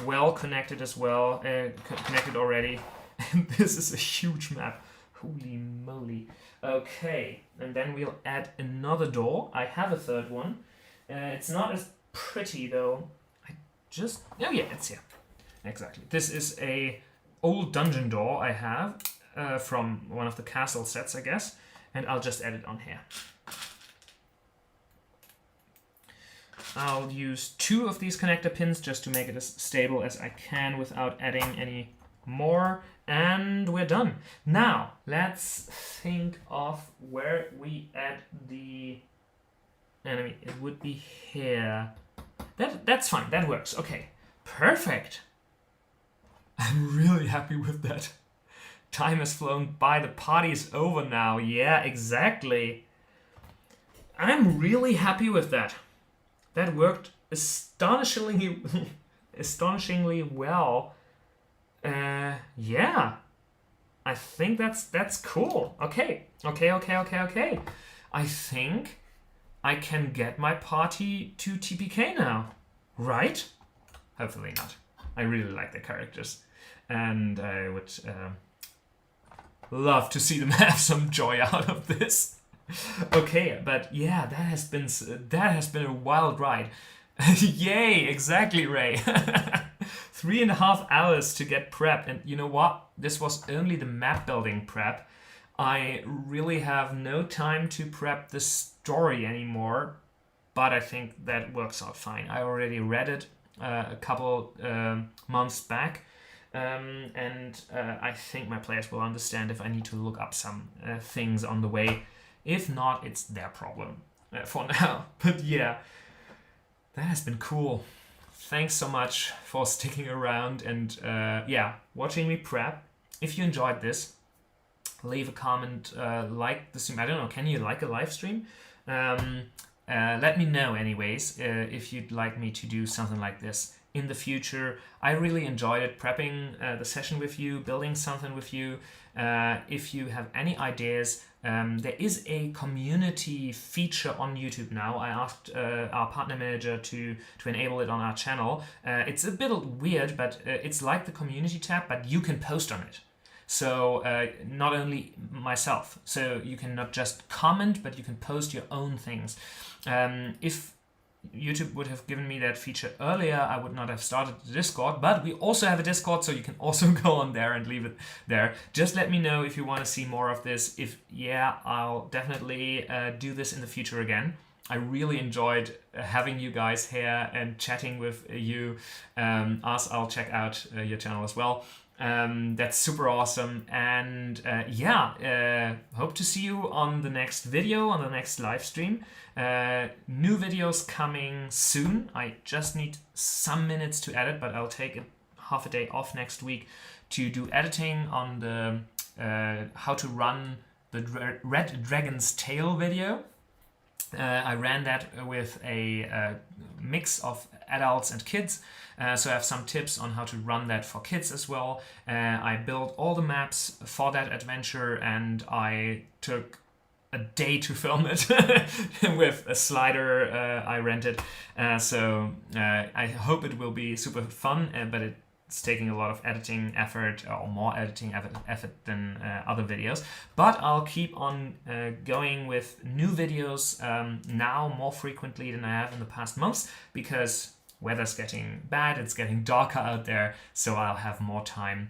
well connected as well, connected already. And this is a huge map. Holy moly. Okay, and then we'll add another door. I have a third one. It's not as pretty though. Oh yeah, it's here. Exactly. This is a old dungeon door I have from one of the castle sets, I guess. And I'll just add it on here. I'll use 2 of these connector pins just to make it as stable as I can without adding any more. And we're done. Now, let's think of where we add the enemy. It would be here. That's fine. That works. Okay. Perfect. I'm really happy with that. Time has flown by. The party is over now. Yeah, exactly. I'm really happy with that. That worked astonishingly well. Yeah. I think that's cool. Okay. I think I can get my party to TPK now. Right? Hopefully not. I really like the characters. And I would love to see them have some joy out of this. Okay, but yeah, that has been a wild ride. Yay, exactly, Ray. 3.5 hours to get prep, and you know what? This was only the map building prep. I really have no time to prep the story anymore, but I think that works out fine. I already read it a couple months back, and I think my players will understand if I need to look up some things on the way. If not, it's their problem for now. But yeah, that has been cool. Thanks so much for sticking around and yeah, watching me prep. If you enjoyed this, leave a comment, like the stream. I don't know, can you like a live stream? Let me know anyways if you'd like me to do something like this in the future. I really enjoyed it, prepping the session with you, building something with you. If you have any ideas, there is a community feature on YouTube now. I asked our partner manager to enable it on our channel. It's a bit weird, but it's like the community tab, but you can post on it. So not only myself, so you can not just comment, but you can post your own things. If YouTube would have given me that feature earlier, I would not have started the Discord, but we also have a Discord, so you can also go on there and leave it there. Just let me know if you want to see more of this. If yeah, I'll definitely do this in the future again. I really enjoyed having you guys here and chatting with you. I'll check out your channel as well. That's super awesome, and yeah, hope to see you on the next video, on the next live stream. New videos coming soon. I just need some minutes to edit, but I'll take half a day off next week to do editing on the how to run the Red Dragon's Tail video. I ran that with a mix of adults and kids, so I have some tips on how to run that for kids as well. I built all the maps for that adventure, and I took a day to film it with a slider I rented. So I hope it will be super fun, but it's taking a lot of editing effort, or more editing effort than other videos. But I'll keep on going with new videos now more frequently than I have in the past months, because weather's getting bad, it's getting darker out there, so I'll have more time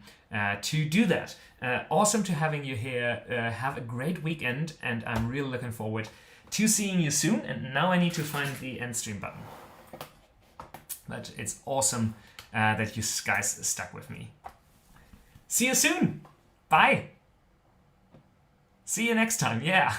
to do that. Awesome to having you here. Have a great weekend, and I'm really looking forward to seeing you soon. And now I need to find the end stream button. But it's awesome that you guys stuck with me. See you soon. Bye. See you next time. Yeah.